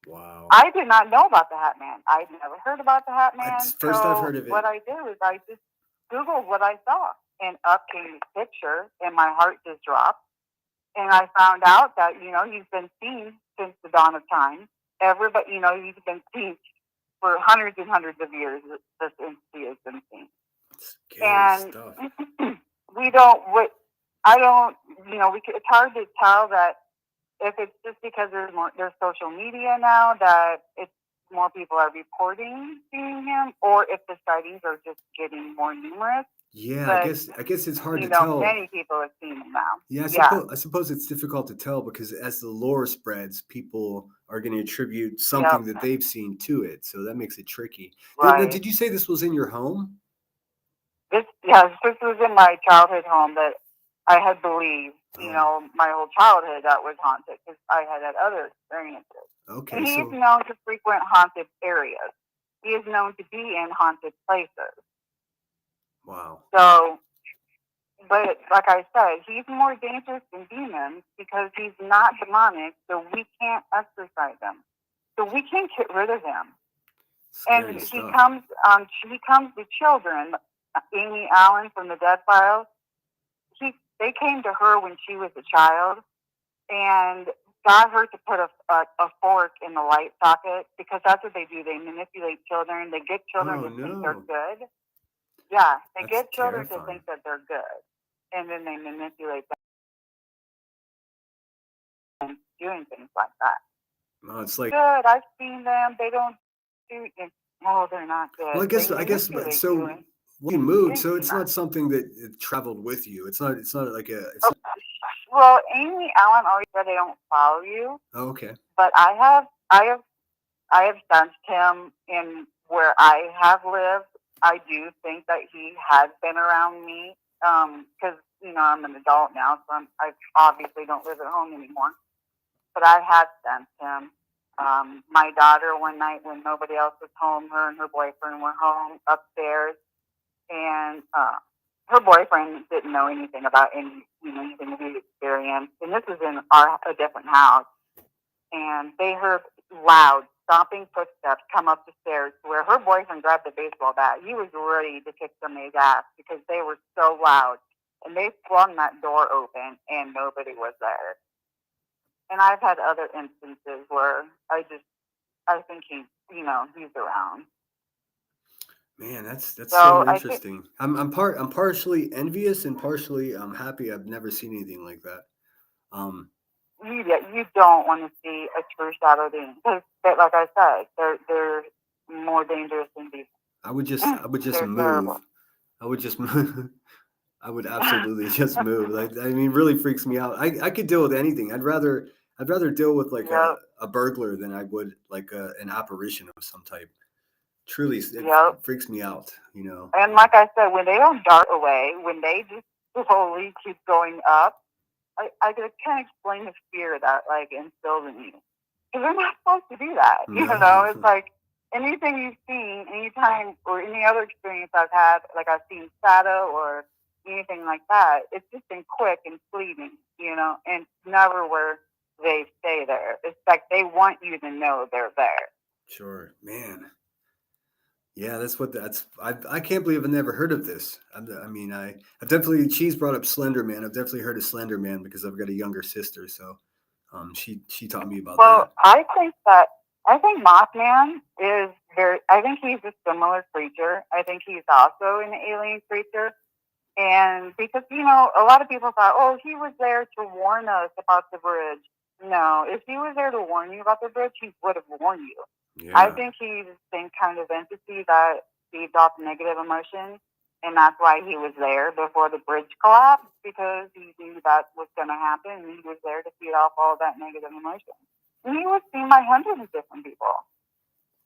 Wow.
I did not know about the Hatman. I'd never heard about the Hatman.
First I've heard of it.
What I did was I just Googled what I saw, and up came this picture, and my heart just dropped. And I found out that, he's been seen since the dawn of time. Everybody, he's been seen for hundreds and hundreds of years. This entity has been seen.
Scary stuff.
It's hard to tell that if it's just because there's social media now that it's more people are reporting seeing him, or if the sightings are just getting more numerous.
Yeah,
but,
I guess it's hard to tell.
Many people have seen him now.
Yeah, I suppose it's difficult to tell because as the lore spreads, people are going to attribute something that they've seen to it. So that makes it tricky.
Right.
Now, did you say this was in your home?
This was in my childhood home that I had believed you
Oh,
know, my whole childhood that was haunted because I had other experiences.
okay.
And he is
So,
known to frequent haunted areas. He is known to be in haunted places.
wow.
So, but like I said, he's more dangerous than demons because he's not demonic, so we can't exorcise him. So we can't get rid of him.
Scary
And
stuff.
he comes to children. Amy Allen from the Dead Files. They came to her when she was a child, and got her to put a fork in the light socket because that's what they do. They manipulate children. They get children
Oh
to think they're
no,
good. Yeah, they
that's
get children to
terrifying.
think that they're good, and then they manipulate them and doing things like that.
Oh, it's like,
Good. I've seen them. They don't do. No, they're not good.
well,
They
I guess,
manipulate
so
you. And
when you moved,
you
so
seen
it's
that.
not something that it traveled with you. It's not like it's
Oh, well, Amy Allen always said they don't follow you,
oh, okay.
but I have sensed him in where I have lived. I do think that he has been around me because you know I'm an adult now, so I obviously don't live at home anymore. But I have sensed him. My daughter one night when nobody else was home, her and her boyfriend were home upstairs, and her boyfriend didn't know anything about anything we experienced. And this was in a different house, and they heard loud stomping footsteps come up the stairs to where her boyfriend grabbed the baseball bat. He was ready to kick somebody's ass because they were so loud. And they flung that door open and nobody was there. And I've had other instances where I think he's around.
Man, that's
So
so
I think,
interesting. I'm partially envious and partially happy. I've never seen anything like that.
you don't want to see a true shadow demon because, like I said, they're more dangerous than these.
I would just
They're
move.
terrible.
I would just move. I would absolutely just move. Like, I mean, really freaks me out. I could deal with anything. I'd rather deal with like
Yep.
a burglar than I would like an apparition of some type. Truly, it
Yep.
freaks me out. You know.
And like I said, when they don't dart away, when they just slowly keep going up, I can't explain the fear that like instilled in you. Because they're not supposed to do that. You know,
No.
it's like anything you've seen, anytime or any other experience I've had, like I've seen shadow or anything like that, it's just been quick and fleeting, and never where they stay there. It's like they want you to know they're there.
Sure, man. Yeah, I can't believe I've never heard of this. I've definitely, she's brought up Slender Man. I've definitely heard of Slender Man because I've got a younger sister, so she taught me about
Well,
that.
I think Mothman is very. I think he's a similar creature. I think he's also an alien creature, and because a lot of people thought, oh, he was there to warn us about the bridge. No, if he was there to warn you about the bridge, he would have warned you.
Yeah.
I think he's the same kind of entity that feeds off negative emotions, and that's why he was there before the bridge collapsed, because he knew that was going to happen, and he was there to feed off all that negative emotion. And he was seen by hundreds of different people.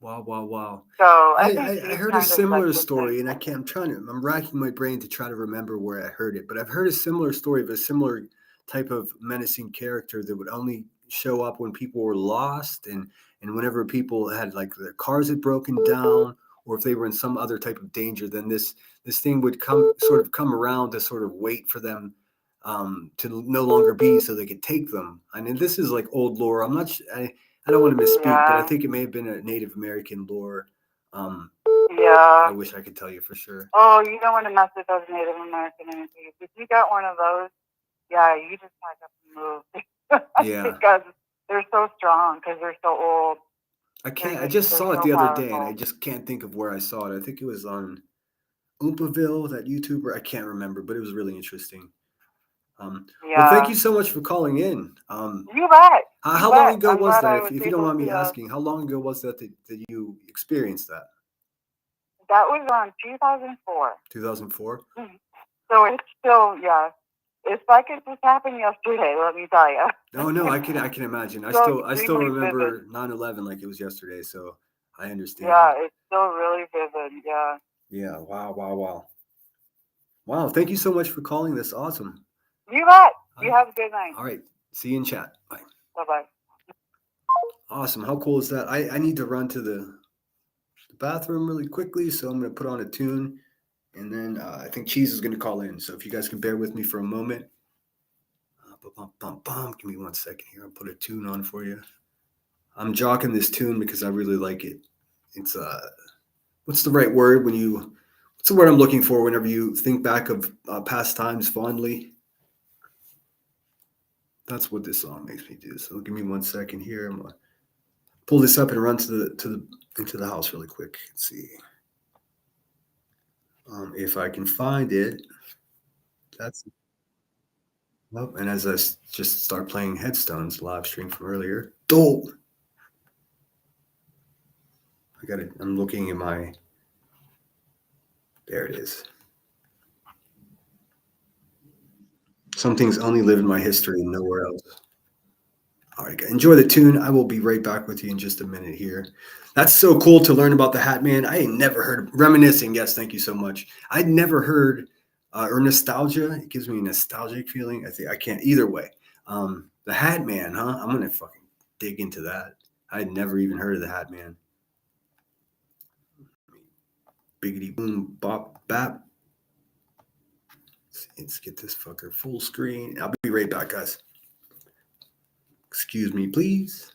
Wow.
So I
heard a similar story, and I'm racking my brain to try to remember where I heard it, but I've heard a similar story of a similar type of menacing character that would only show up when people were lost and whenever people had like their cars had broken down or if they were in some other type of danger, then this thing would come around to sort of wait for them to no longer be so they could take them. I mean, this is like old lore. I'm not I don't want to misspeak, but I think it may have been a Native American lore.
Yeah.
I wish I could tell you for sure.
Oh, you don't want to mess with those Native American entities. If you got one of those, yeah, you just have to move.
Yeah.
Because they're so strong, because they're so old.
I just saw it the other day, and I just can't think of where I saw it. I think it was on Oompaville, that YouTuber. I can't remember, but it was really interesting. Well, thank you so much for calling in.
You bet.
How long ago was that? If you don't mind me asking, how long ago was that you experienced that?
That was on 2004.
2004?
So it's still, yeah. It's like it just happened yesterday, let me tell you.
No, I can imagine. I still remember 9/11 like it was yesterday, so I understand.
Yeah, it's still really vivid, yeah.
Yeah, wow. Wow, thank you so much for calling. That's awesome.
You bet. You have a good night.
All right. See you in chat. Bye.
Bye-bye.
Awesome. How cool is that? I need to run to the bathroom really quickly, so I'm going to put on a tune, and then I think Cheese is going to call in. So if you guys can bear with me for a moment. Give me 1 second here. I'll put a tune on for you. I'm jocking this tune because I really like it. It's what's the right word what's the word I'm looking for whenever you think back of past times fondly? That's what this song makes me do. So give me 1 second here. I'm gonna pull this up and run into the house really quick. Let's see if I can find it. That's well, and as I just start playing Headstones live stream from earlier. Oh, I got it. I'm looking at my. There it is. Some things only live in my history and nowhere else. All right, guys, enjoy the tune. I will be right back with you in just a minute here. That's so cool to learn about the Hatman. I ain't never heard reminiscing. Yes, thank you so much. I'd never heard or nostalgia. It gives me a nostalgic feeling. I can't either way. The Hatman, huh? I'm gonna fucking dig into that. I'd never even heard of the Hatman. Biggity boom bop bap. Let's get this fucker full screen. I'll be right back, guys. Excuse me, please.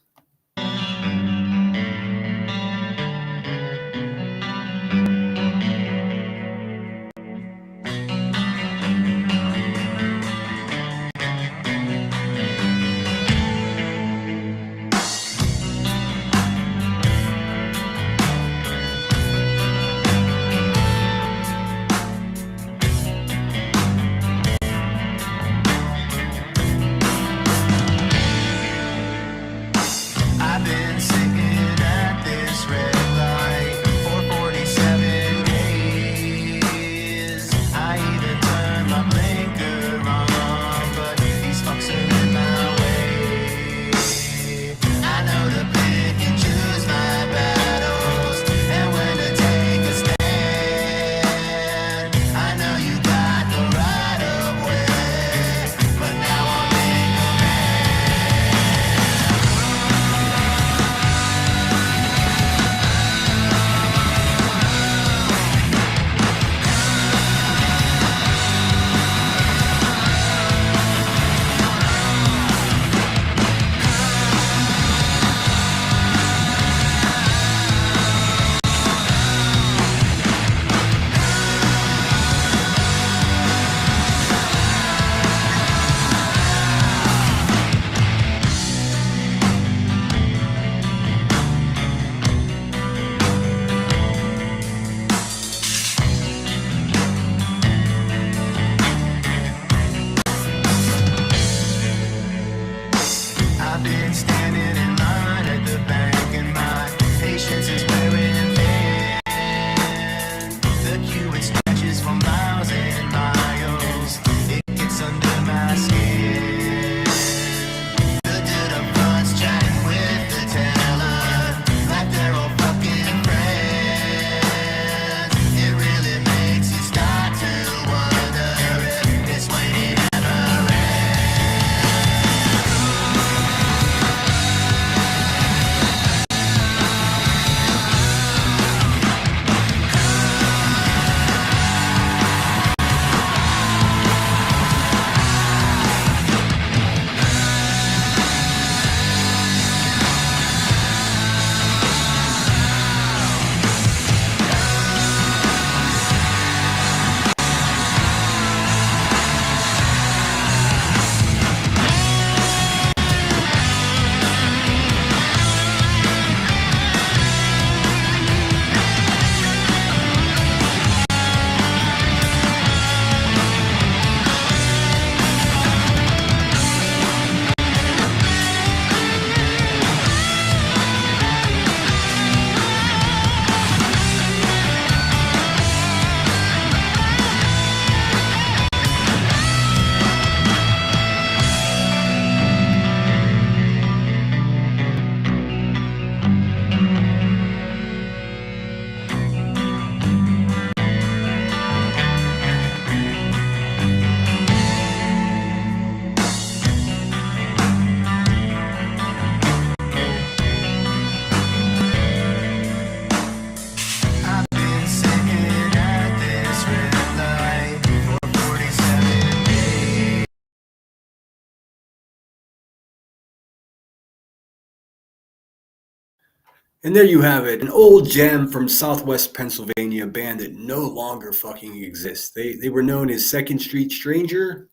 And there you have it, an old gem from Southwest Pennsylvania, a band that no longer fucking exists. They were known as Second Street Stranger.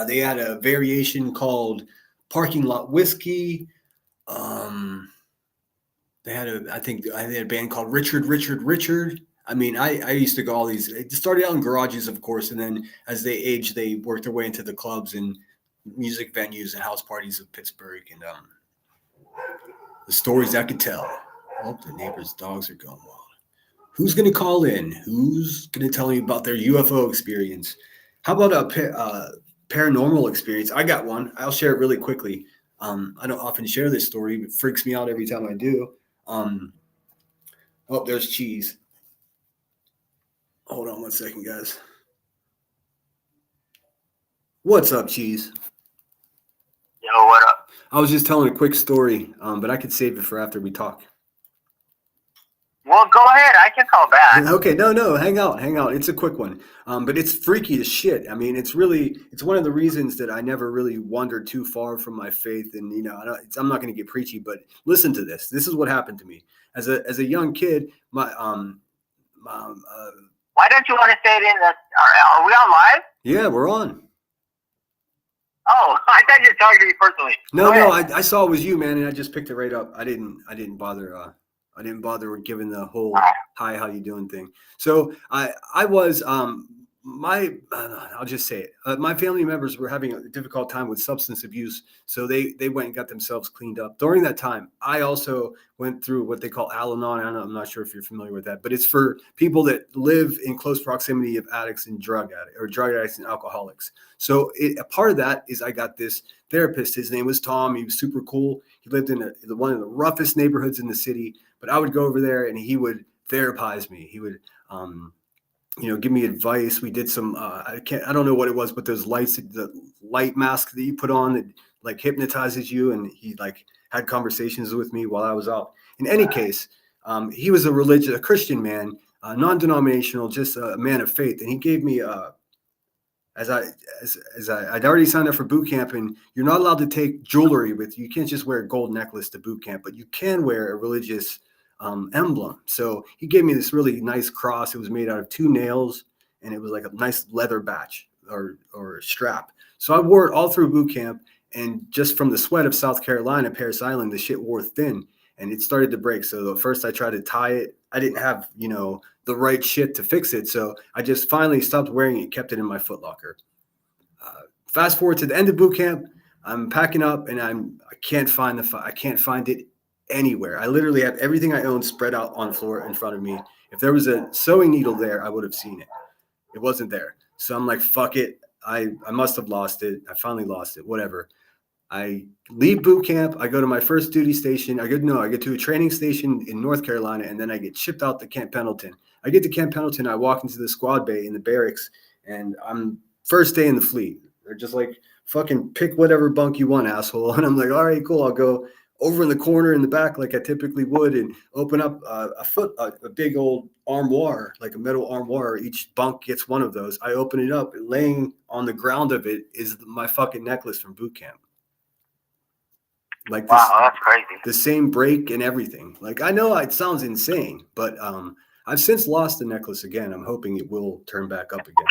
They had a variation called Parking Lot Whiskey. Um, they had I had a band called Richard. I mean, I used to go all these. It started out in garages, of course, and then as they aged, they worked their way into the clubs and music venues and house parties of Pittsburgh. And the stories I could tell. Oh, the neighbors' dogs are going wild. Who's going to call in? Who's going to tell me about their UFO experience? How about a paranormal experience? I got one. I'll share it really quickly. I don't often share this story. It freaks me out every time I do. Oh, there's Cheese. Hold on one second, guys. What's up, Cheese?
Yo, what up?
I was just telling a quick story, but I could save it for after we talk.
Well, go ahead. I can call back.
Okay, no, hang out. It's a quick one, but it's freaky as shit. I mean, it's one of the reasons that I never really wandered too far from my faith. And I'm not going to get preachy, but listen to this. This is what happened to me as a young kid.
Why don't you want to say it in the? Are we on live?
Yeah, we're on.
Oh, I thought you were talking to me personally.
No, I saw it was you, man, and I just picked it right up. I didn't bother. I didn't bother with giving the whole "hi, how you doing" thing. So I was I'll just say it. My family members were having a difficult time with substance abuse, so they went and got themselves cleaned up. During that time, I also went through what they call Al-Anon. I'm not sure if you're familiar with that, but it's for people that live in close proximity of addicts and drug addicts and alcoholics. So a part of that is I got this therapist. His name was Tom. He was super cool. He lived in one of the roughest neighborhoods in the city. But I would go over there and he would therapize me. He would, give me advice. We did some, I don't know what it was, but those the light mask that you put on that like hypnotizes you. And he like had conversations with me while I was out. In any case, he was a Christian man, non-denominational, just a man of faith. And he gave me, I'd already signed up for boot camp, and you're not allowed to take jewelry with you. You can't just wear a gold necklace to boot camp, but you can wear a religious emblem. So he gave me this really nice cross. It was made out of 2 nails, and it was like a nice leather batch or strap. So I wore it all through boot camp, and just from the sweat of South Carolina, Parris Island, the shit wore thin, and it started to break. So at first I tried to tie it. I didn't have, the right shit to fix it. So I just finally stopped wearing it, kept it in my footlocker. Fast forward to the end of boot camp, I'm packing up and I can't find it anywhere. I literally have everything I own spread out on the floor in front of me. If there was a sewing needle there, I would have seen it. It wasn't there. So I'm like, fuck it. I must have lost it. I finally lost it. Whatever. I leave boot camp. I go to my first duty station. I get to a training station in North Carolina, and then I get shipped out to Camp Pendleton. I get to Camp Pendleton. I walk into the squad bay in the barracks, and I'm first day in the fleet. They're just like, fucking pick whatever bunk you want, asshole. And I'm like, all right, cool. I'll go over in the corner in the back like I typically would and open up a big old armoire, like a metal armoire. Each bunk gets one of those. I open it up, and laying on the ground of it is my fucking necklace from boot camp. Like this,
wow, that's crazy.
The same break and everything. Like, I know it sounds insane, but I've since lost the necklace again. I'm hoping it will turn back up again.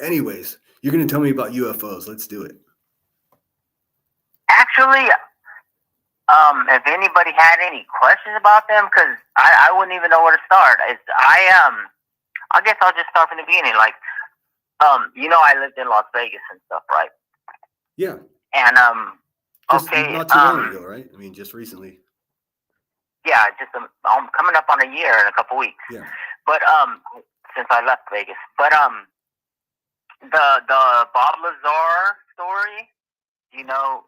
Anyways, you're going to tell me about UFOs. Let's do it.
Actually, if anybody had any questions about them, because I wouldn't even know where to start. I guess I'll just start from the beginning. Like, I lived in Las Vegas and stuff, right?
Yeah.
And
Just
okay,
not too long ago, right? I mean, just recently.
Yeah, I'm coming up on a year in a couple weeks.
Yeah.
But since I left Vegas, but the Bob Lazar story. Do you know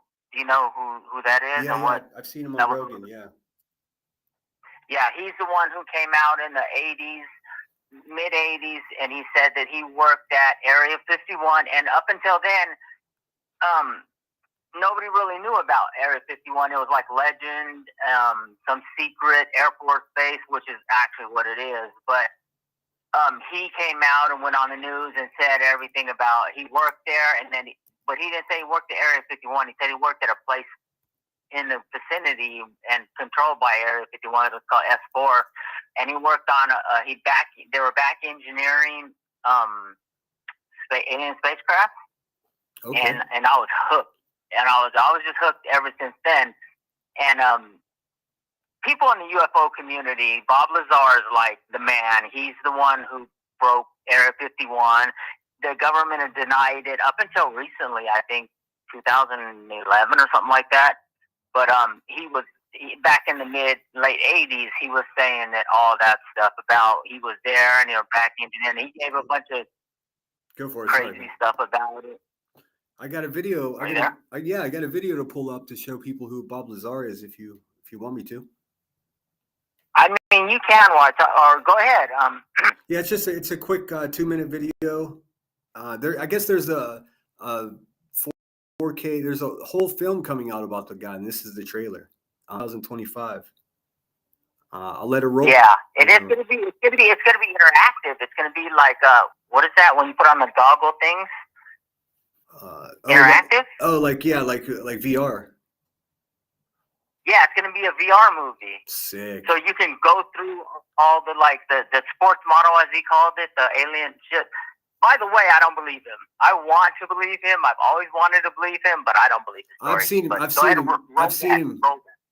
who that is?
Yeah,
and what?
I've seen him on Rogan. Yeah.
Yeah, he's the one who came out in the mid 80s, and he said that he worked at Area 51, and up until then, nobody really knew about Area 51. It was like legend, some secret Air Force base, which is actually what it is. But he came out and went on the news and said everything about he worked there, but he didn't say he worked at Area 51. He said he worked at a place in the vicinity and controlled by Area 51. It was called S4, and he worked on they were back engineering alien spacecraft,
Okay.
and I was hooked, and I was just hooked ever since then. And people in the UFO community, Bob Lazar is like the man. He's the one who broke Area 51. The government had denied it up until recently, I think 2011 or something like that. But back in the late 80s, he was saying that all that stuff about he was there and they were back engineering. He gave a bunch of crazy stuff about it.
I got a video.
Are you there?
I got a video to pull up to show people who Bob Lazar is. If you want me to.
I mean, you can watch or go ahead.
Yeah, it's a quick 2-minute video. I guess there's a 4K. There's a whole film coming out about the guy, and this is the trailer. 2025. I'll let it roll.
Yeah, it's gonna be interactive. It's gonna be like what is that when you put on the goggle things? Interactive?
Like VR.
Yeah, it's gonna be a VR movie.
Sick.
So you can go through all the sports model, as he called it, the alien shit. By the way, I don't believe him. I want to believe him. I've always wanted to believe him, but I don't believe his story.
I've seen him.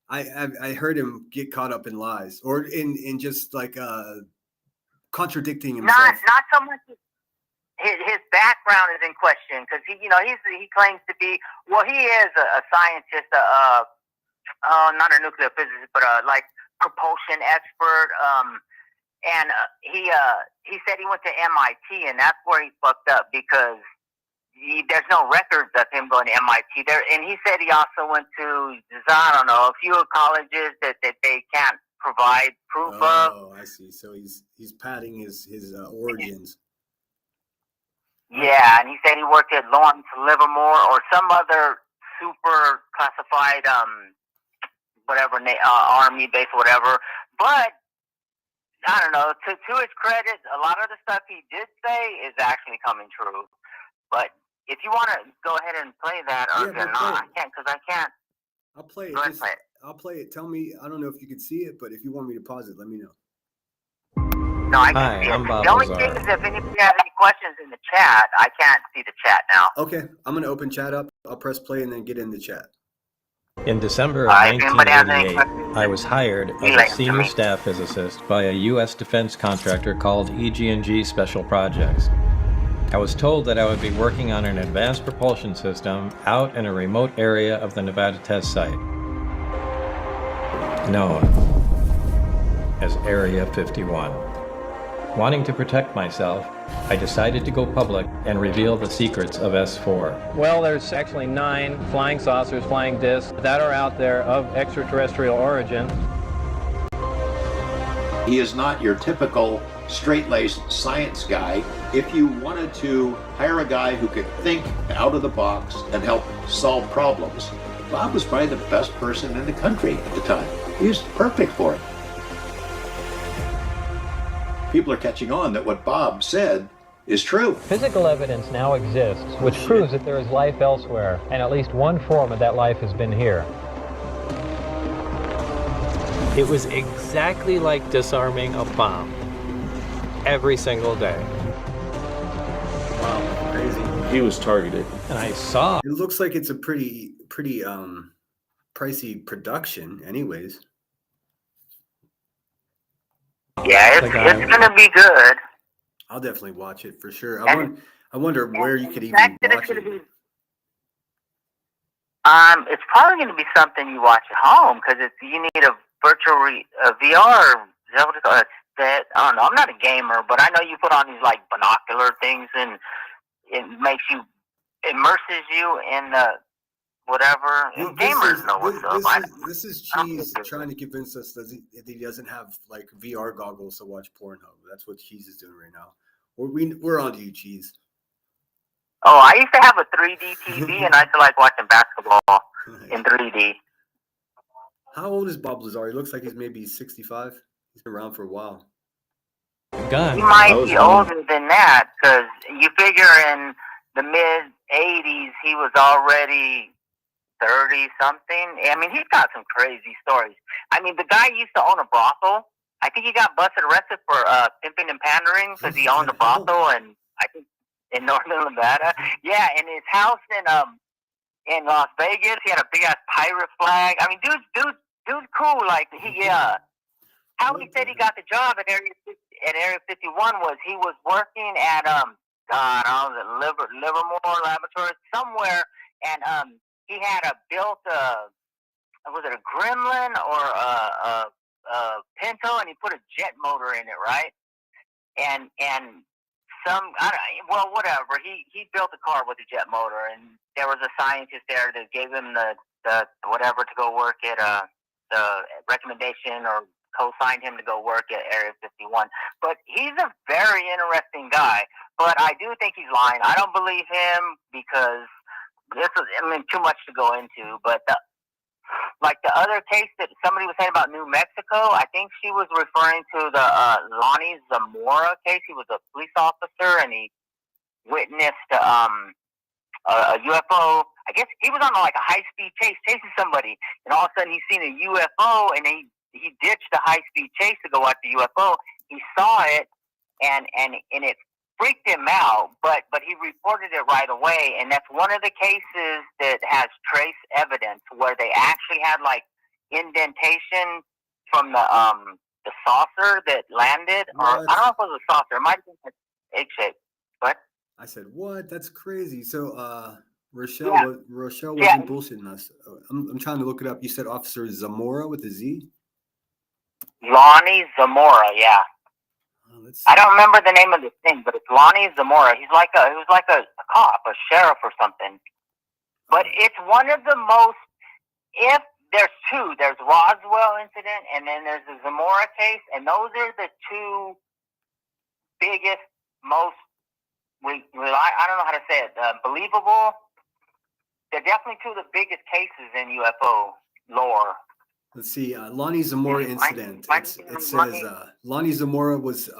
I heard him get caught up in lies or in just like contradicting himself.
Not so much. His background is in question because he claims to be. Well, he is a scientist. Not a nuclear physicist, but like propulsion expert. And he said he went to MIT, and that's where he fucked up because there's no records of him going to MIT there. And he said he also went to a few colleges that they can't provide proof of.
Oh, I see. So he's padding his origins.
Yeah, and he said he worked at Lawrence Livermore or some other super classified army base or whatever. But I don't know. To his credit, a lot of the stuff he did say is actually coming true. But if you want to go ahead and play that, or not, I can't because I can't.
I'll play it.
Go ahead, play it.
I'll play it. Tell me. I don't know if you can see it, but if you want me to pause it, let me know.
No, I can see it.
I'm Bob
The only
Lazar.
thing is, if anybody has any questions in the chat, I can't see the chat now.
Okay, I'm gonna open chat up. I'll press play and then get in the chat.
In December of
If anybody has any
1988,
questions,
I was hired as
relay
a
them to
senior
me.
staff physicist by a U.S. defense contractor called EG&G Special Projects. I was told that I would be working on an advanced propulsion system out in a remote area of the Nevada test site, known as Area 51. Wanting to protect myself, I decided to go public and reveal the secrets of S4.
Well, there's actually 9 flying saucers, flying discs that are out there of extraterrestrial origin.
He is not your typical straight-laced science guy. If you wanted to hire a guy who could think out of the box and help solve problems, Bob was probably the best person in the country at the time. He was perfect for it. People are catching on that what Bob said is true.
Physical evidence now exists which proves that there is life elsewhere, and at least one form of that life has been here.
It was exactly like disarming a bomb. Every single day.
Wow, crazy.
He was targeted.
And I saw.
It looks like it's a pretty pricey production, anyways.
Yeah, it's gonna be good.
I'll definitely watch it for sure. I wonder where you could even watch it.
It's probably going to be something you watch at home because you need a virtual VR. Is that what it's called? I don't know. I'm not a gamer, but I know you put on these like binocular things and it immerses you in the whatever. And gamers know what's up.
This is Cheese trying to convince us that he doesn't have like VR goggles to watch Pornhub. That's what Cheese is doing right now. We're on to you, Cheese.
Oh, I used to have a 3D TV and I used to like watching basketball in 3D.
How old is Bob Lazar? He looks like he's maybe 65. He's been around for a while.
Gun.
He might be older than that because you figure in the mid 80s he was already 30-something. I mean, he's got some crazy stories. I mean, the guy used to own a brothel. I think he got arrested for pimping and pandering because he owned a brothel, and I think in northern Nevada. Yeah, and his house in Las Vegas, he had a big ass pirate flag. I mean, dude's cool. Like how he said he got the job at Area 51 was he was working at I don't know, Livermore Laboratories somewhere, and he had built was it a Gremlin or a Pinto, and he put a jet motor in it, right? And whatever. He built a car with a jet motor, and there was a scientist there that gave him the whatever to go work at the recommendation or co-signed him to go work at Area 51. But he's a very interesting guy. But I do think he's lying. I don't believe him because too much to go into. But like the other case that somebody was saying about New Mexico, I think she was referring to the Lonnie Zamora case. He was a police officer, and he witnessed a UFO. I guess he was on like a high-speed chase, chasing somebody, and all of a sudden he's seen a UFO, and he ditched the high-speed chase to go at the UFO. He saw it, and it freaked him out, but he reported it right away, and that's one of the cases that has trace evidence where they actually had like indentation from the saucer that landed, or I don't know if it was a saucer, it might have been an egg shape. What?
I said, what? That's crazy. So Rochelle wasn't bullshitting us. I'm trying to look it up. You said Officer Zamora with a Z?
Lonnie Zamora, yeah. I don't remember the name of the thing, but it's Lonnie Zamora. He was like a cop, a sheriff or something. But it's one of the most, if there's two, there's Roswell incident and then there's the Zamora case, and those are the two biggest, most, I don't know how to say it, believable. They're definitely two of the biggest cases in UFO lore.
Let's see, Lonnie Zamora incident. It says Lonnie Zamora was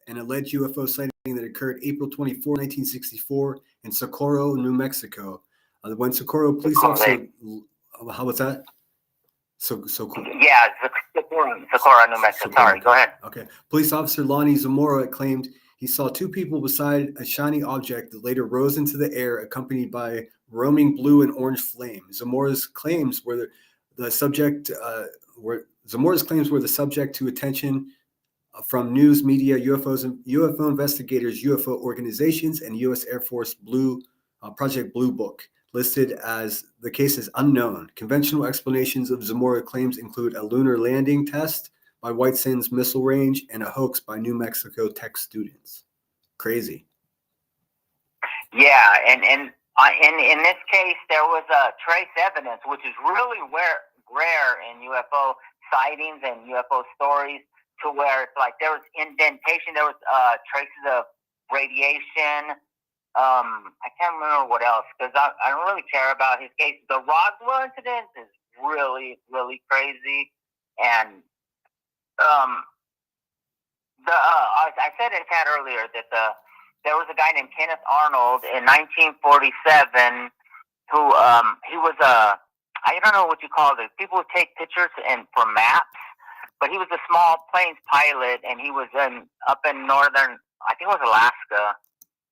an alleged UFO sighting that occurred April 24, 1964 in Socorro, New Mexico. When Socorro police officer, how was that?
Yeah, Socorro, New Mexico. Sorry, go ahead.
Okay. Police officer Lonnie Zamora claimed he saw two people beside a shiny object that later rose into the air, accompanied by roaming blue and orange flame. Zamora's claims were the subject to attention from news media, UFO investigators, UFO organizations, and U.S. Air Force Project Blue Book, listed as the case is unknown. Conventional explanations of Zamora claims include a lunar landing test by White Sands Missile Range and a hoax by New Mexico Tech students. Crazy.
Yeah, and in this case, there was trace evidence, which is really rare in UFO sightings and UFO stories, to where it's like there was indentation, there was traces of radiation. I can't remember what else because I don't really care about his case. The Roswell incident is really, really crazy, and I said in chat earlier that there was a guy named Kenneth Arnold in 1947 who he was I don't know what you call it. People would take pictures for maps, but he was a small planes pilot, and he was up in northern, I think it was Alaska.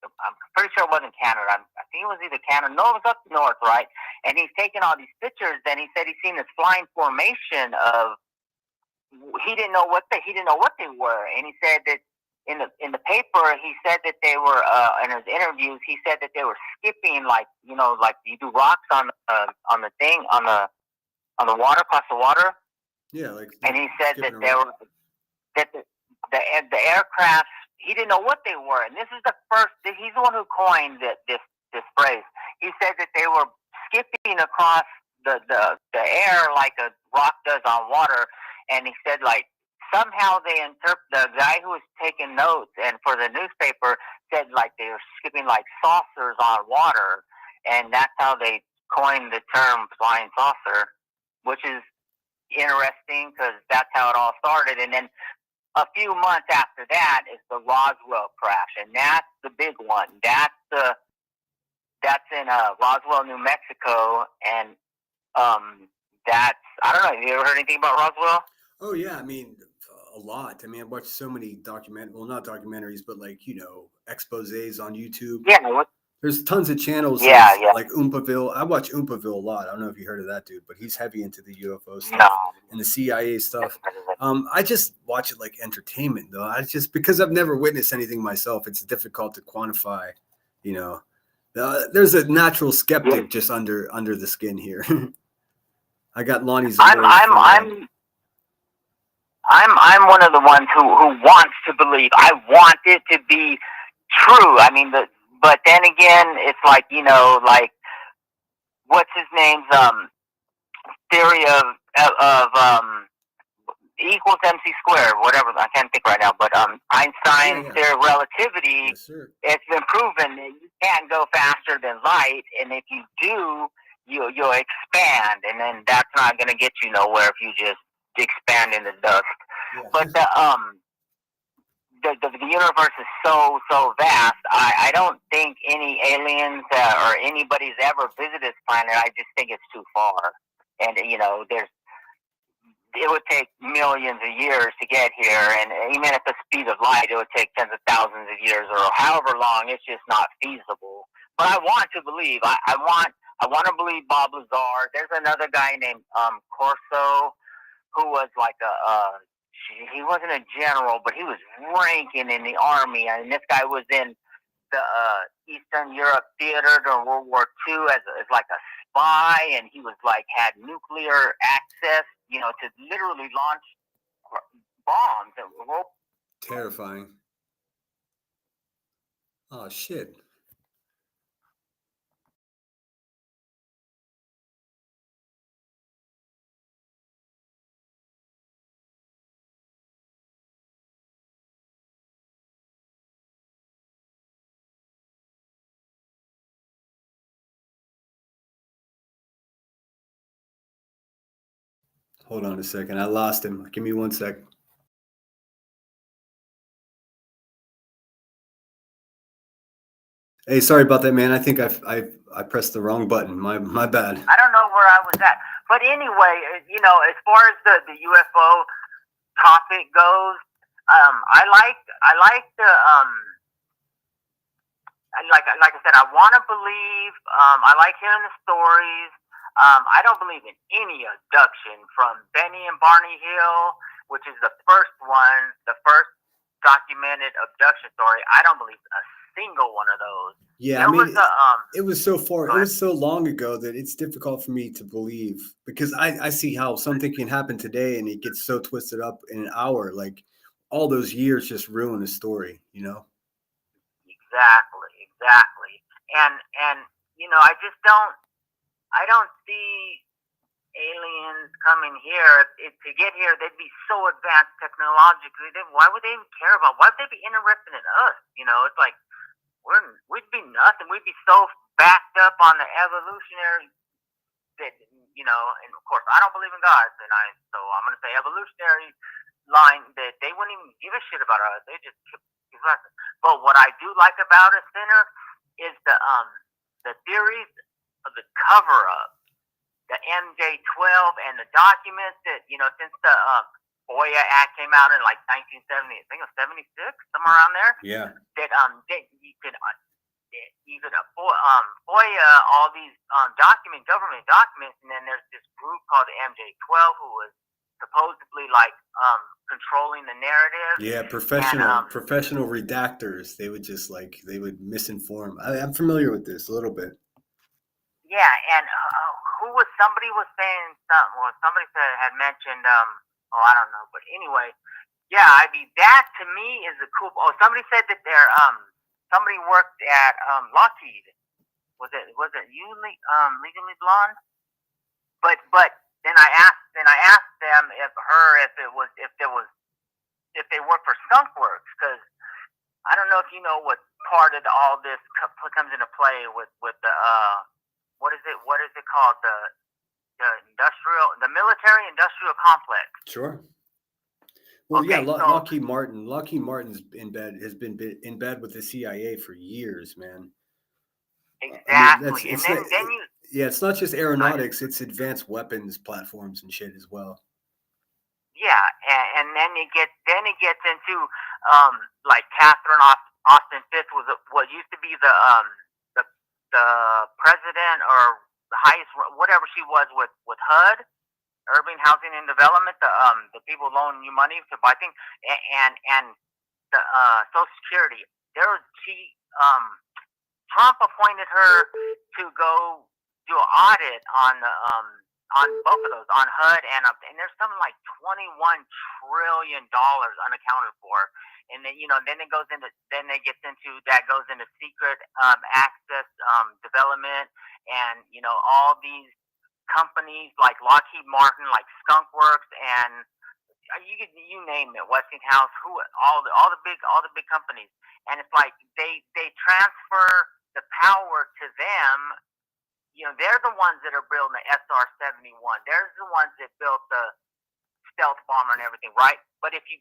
I'm pretty sure it wasn't Canada. I think it was either Canada. No, it was up north, right? And he's taking all these pictures. Then he said he's seen this flying formation of. He didn't know what they were, and he said that in the paper he said that they were in his interviews he said that they were skipping like you do rocks on the thing on the water, across the water.
Yeah, like.
And he said that they were that the aircraft. He didn't know what they were, and this is the first. He's the one who coined this phrase. He said that they were skipping across the air like a rock does on water, and he said like somehow they the guy who was taking notes and for the newspaper said like they were skipping like saucers on water, and that's how they coined the term flying saucer, which is interesting because that's how it all started. And then a few months after that is the Roswell crash, and that's the big one. That's in Roswell, New Mexico, and That's, I don't know. Have you ever heard anything about Roswell?
Oh yeah, I mean a lot. I mean, I've watched so many not documentaries, but like exposés on YouTube.
Yeah. What?
There's tons of channels
Yeah, yeah.
like Oompaville. I watch Oompaville a lot. I don't know if you heard of that dude, but he's heavy into the UFO stuff
No.
and the CIA stuff. I just watch it like entertainment, though. I just because I've never witnessed anything myself, it's difficult to quantify. You know, there's a natural skeptic just under the skin here. I got Lonnie's.
I'm one of the ones who wants to believe. I want it to be true. I mean, but then again, it's like, like what's his name's theory of equals MC squared, whatever. I can't think right now, but Einstein's theory of relativity.
Yes, sir.
It's been proven that you can't go faster than light, and if you do, you'll expand, and then that's not going to get you nowhere if you just expand in the dust.
Yeah.
But the universe is so vast. I don't think any aliens or anybody's ever visited this planet. I just think it's too far, and it would take millions of years to get here, and even at the speed of light, it would take tens of thousands of years or however long. It's just not feasible. But I want to believe. I want to believe Bob Lazar. There's another guy named Corso, who was like he wasn't a general, but he was ranking in the army. And this guy was in the Eastern Europe theater during World War II as like a spy, and he was like had nuclear access, to literally launch bombs.
Terrifying. Oh shit. Hold on a second. I lost him. Give me 1 second. Hey, sorry about that, man. I think I pressed the wrong button. My bad.
I don't know where I was at, but anyway, as far as the UFO topic goes, I like the like I said, I want to believe. I like hearing the stories. I don't believe in any abduction from Benny and Barney Hill, which is the first documented abduction story. I don't believe a single one of those.
Yeah, it was so far. It was so long ago that it's difficult for me to believe because I see how something can happen today and it gets so twisted up in an hour. Like all those years just ruin a story,
Exactly. And I don't see aliens coming here. If to get here, they'd be so advanced technologically. Why would they even care about? Why would they be interested in us? It's like we'd be nothing. We'd be so backed up on the evolutionary that And of course, I don't believe in God, so I'm going to say evolutionary line that they wouldn't even give a shit about us. They just keep us. But what I do like about a sinner is the theories of the cover up, the MJ-12 and the documents that since the FOIA Act came out in like 1970, I think it was 76, somewhere around there.
Yeah.
That you could even FOIA all these government documents, and then there's this group called the MJ-12 who was supposedly like controlling the narrative.
Yeah, professional redactors. They would just misinform. I'm familiar with this a little bit.
Yeah, and somebody was saying something. Well, somebody had mentioned. I don't know, but anyway, yeah. That to me is a cool. Oh, somebody said that somebody worked at Lockheed. Was it you, Legally Blonde? But then I asked them if they work for Skunk Works, because I don't know if you know what part of all this comes into play with the what is it called, the military industrial complex.
Sure. Well,
okay,
yeah, Lockheed Martin's has been in bed with the CIA for years, man.
Exactly. And then
Yeah, it's not just aeronautics; it's advanced weapons platforms and shit as well.
Yeah, and then it gets into like Catherine Austin Fitz was what used to be the the president or the highest whatever she was with HUD, Urban Housing and Development, the people loaning you money to buy things, and the Social Security. Trump appointed her to go do an audit on both of those, on HUD and there's something like $21 trillion unaccounted for, and then then it goes into secret access development, and all these companies like Lockheed Martin, like Skunk Works, and you name it, Westinghouse, all the big companies, and it's like they transfer the power to them. They're the ones that are building the SR-71. They're the ones that built the stealth bomber and everything, right? But if you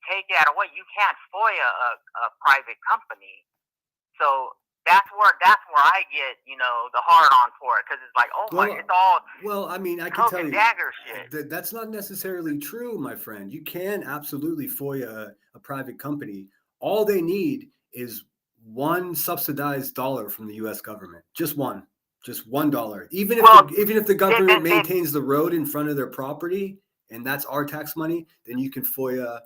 take that away, you can't FOIA a private company. So that's where I get the hard on for it, because it's like, it's all.
Well, I mean, I can tell you
dagger shit.
that's not necessarily true, my friend. You can absolutely FOIA a private company. All they need is one subsidized dollar from the U.S. government, just $1. Even if the government maintains the road in front of their property, and that's our tax money, then you can FOIA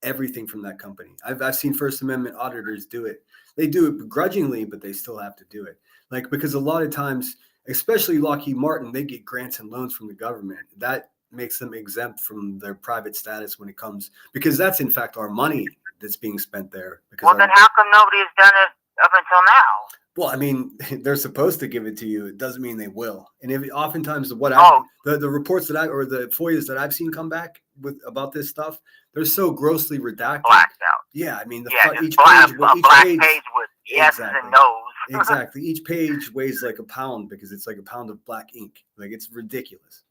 everything from that company. I've seen First Amendment auditors do it. They do it begrudgingly, but they still have to do it. Like, because a lot of times, especially Lockheed Martin, they get grants and loans from the government. That makes them exempt from their private status when it comes, because that's in fact our money that's being spent there.
Well, then how come nobody has done it up until now?
Well, I mean, they're supposed to give it to you. It doesn't mean they will. And oftentimes the reports or the FOIAs that I've seen come back about this stuff, they're so grossly redacted.
Blacked out.
Yeah, I mean,
each page with yeses and nos.
Exactly. Each page weighs like a pound, because it's like a pound of black ink. Like, it's ridiculous.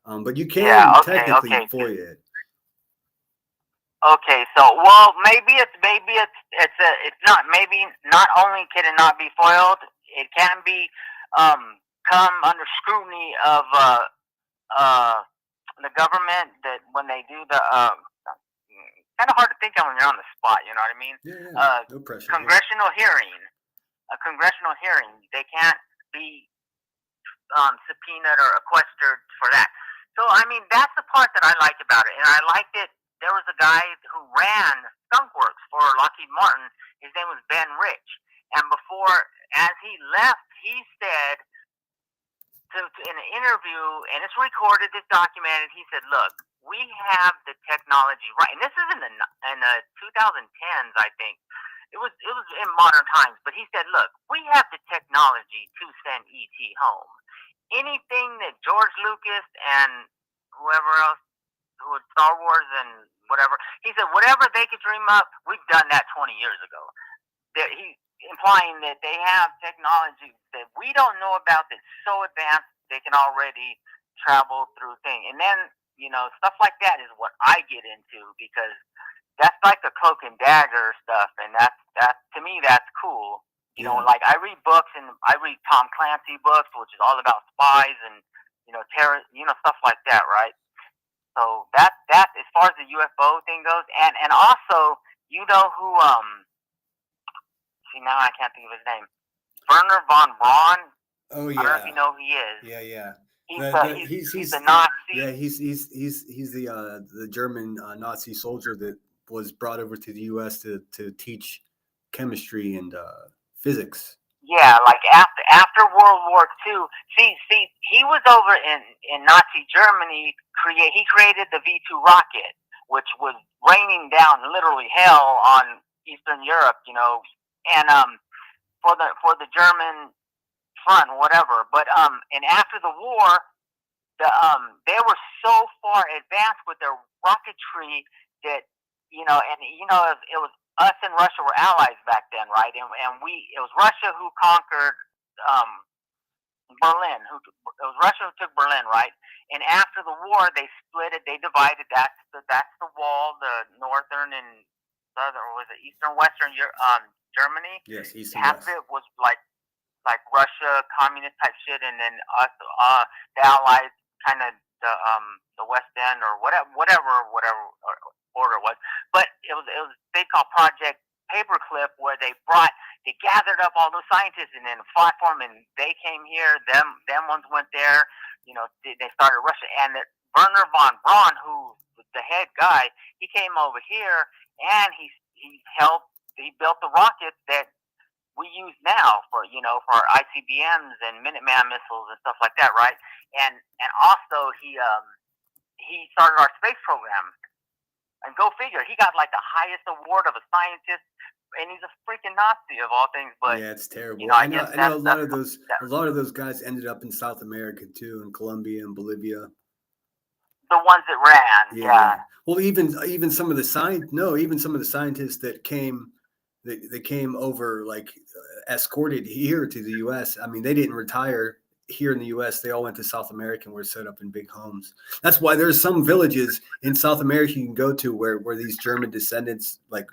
But you can technically FOIA it.
Okay, so maybe not only can it not be foiled, it can be come under scrutiny of the government, that when they do the kind of hard to think of when you're on the spot, you know what I mean?
Yeah, no pressure.
Congressional hearing, they can't be subpoenaed or sequestered for that. So I mean, that's the part that I like about it, and I liked it. There was a guy who ran Skunk Works for Lockheed Martin. His name was Ben Rich. And as he left, he said in an interview, and it's recorded, it's documented, he said, look, we have the technology, right? And this is in the 2010s, I think. It was in modern times. But he said, look, we have the technology to send E.T. home. Anything that George Lucas and whoever else, who had Star Wars and whatever, he said whatever they could dream up, we've done that 20 years ago. He's implying that they have technology that we don't know about that's so advanced they can already travel through things. And then, stuff like that is what I get into, because that's like the cloak and dagger stuff, and that to me, that's cool. Like I read books, and I read Tom Clancy books, which is all about spies and terror, stuff like that, right? So that as far as the UFO thing goes, and also who see, now I can't think of his name, Werner von Braun.
Oh yeah,
I don't know if you know who he is.
Yeah.
He's a Nazi.
Yeah, he's the German Nazi soldier that was brought over to the U.S. to teach chemistry and physics.
Yeah, like after World War II. See, he was over in Nazi Germany. He created the V2 rocket, which was raining down literally hell on Eastern Europe, and for the German front, whatever. But and after the war, they were so far advanced with their rocketry that it was us and Russia were allies back then, right? And it was Russia who conquered Berlin. It was Russia who took Berlin, right? And after the war, they split it. They divided. That's the wall, the northern and southern, or was it eastern, western Germany?
Yes, east and
half
west.
of it was like like Russia, communist type shit, and then us, the Allies, kind of the West End or whatever order it was. But it was they called Project Paperclip, where they gathered up all those scientists and then fought for them, and they came here. Them ones went there. They started Russia, and Werner von Braun, who was the head guy, he came over here and he built the rockets that we use now for our ICBMs and Minuteman missiles and stuff like that, right? And also he started our space program. And go figure, he got like the highest award of a scientist, and he's a freaking Nazi of all things. But
yeah, it's terrible.
I
know a lot of those guys ended up in South America too, in Colombia and Bolivia.
The ones that ran, yeah.
Well, even some of the scientists that came over, like escorted here to the U.S. I mean, they didn't retire here in the U.S. They all went to South America and were set up in big homes. That's why there's some villages in South America you can go to where these German descendants like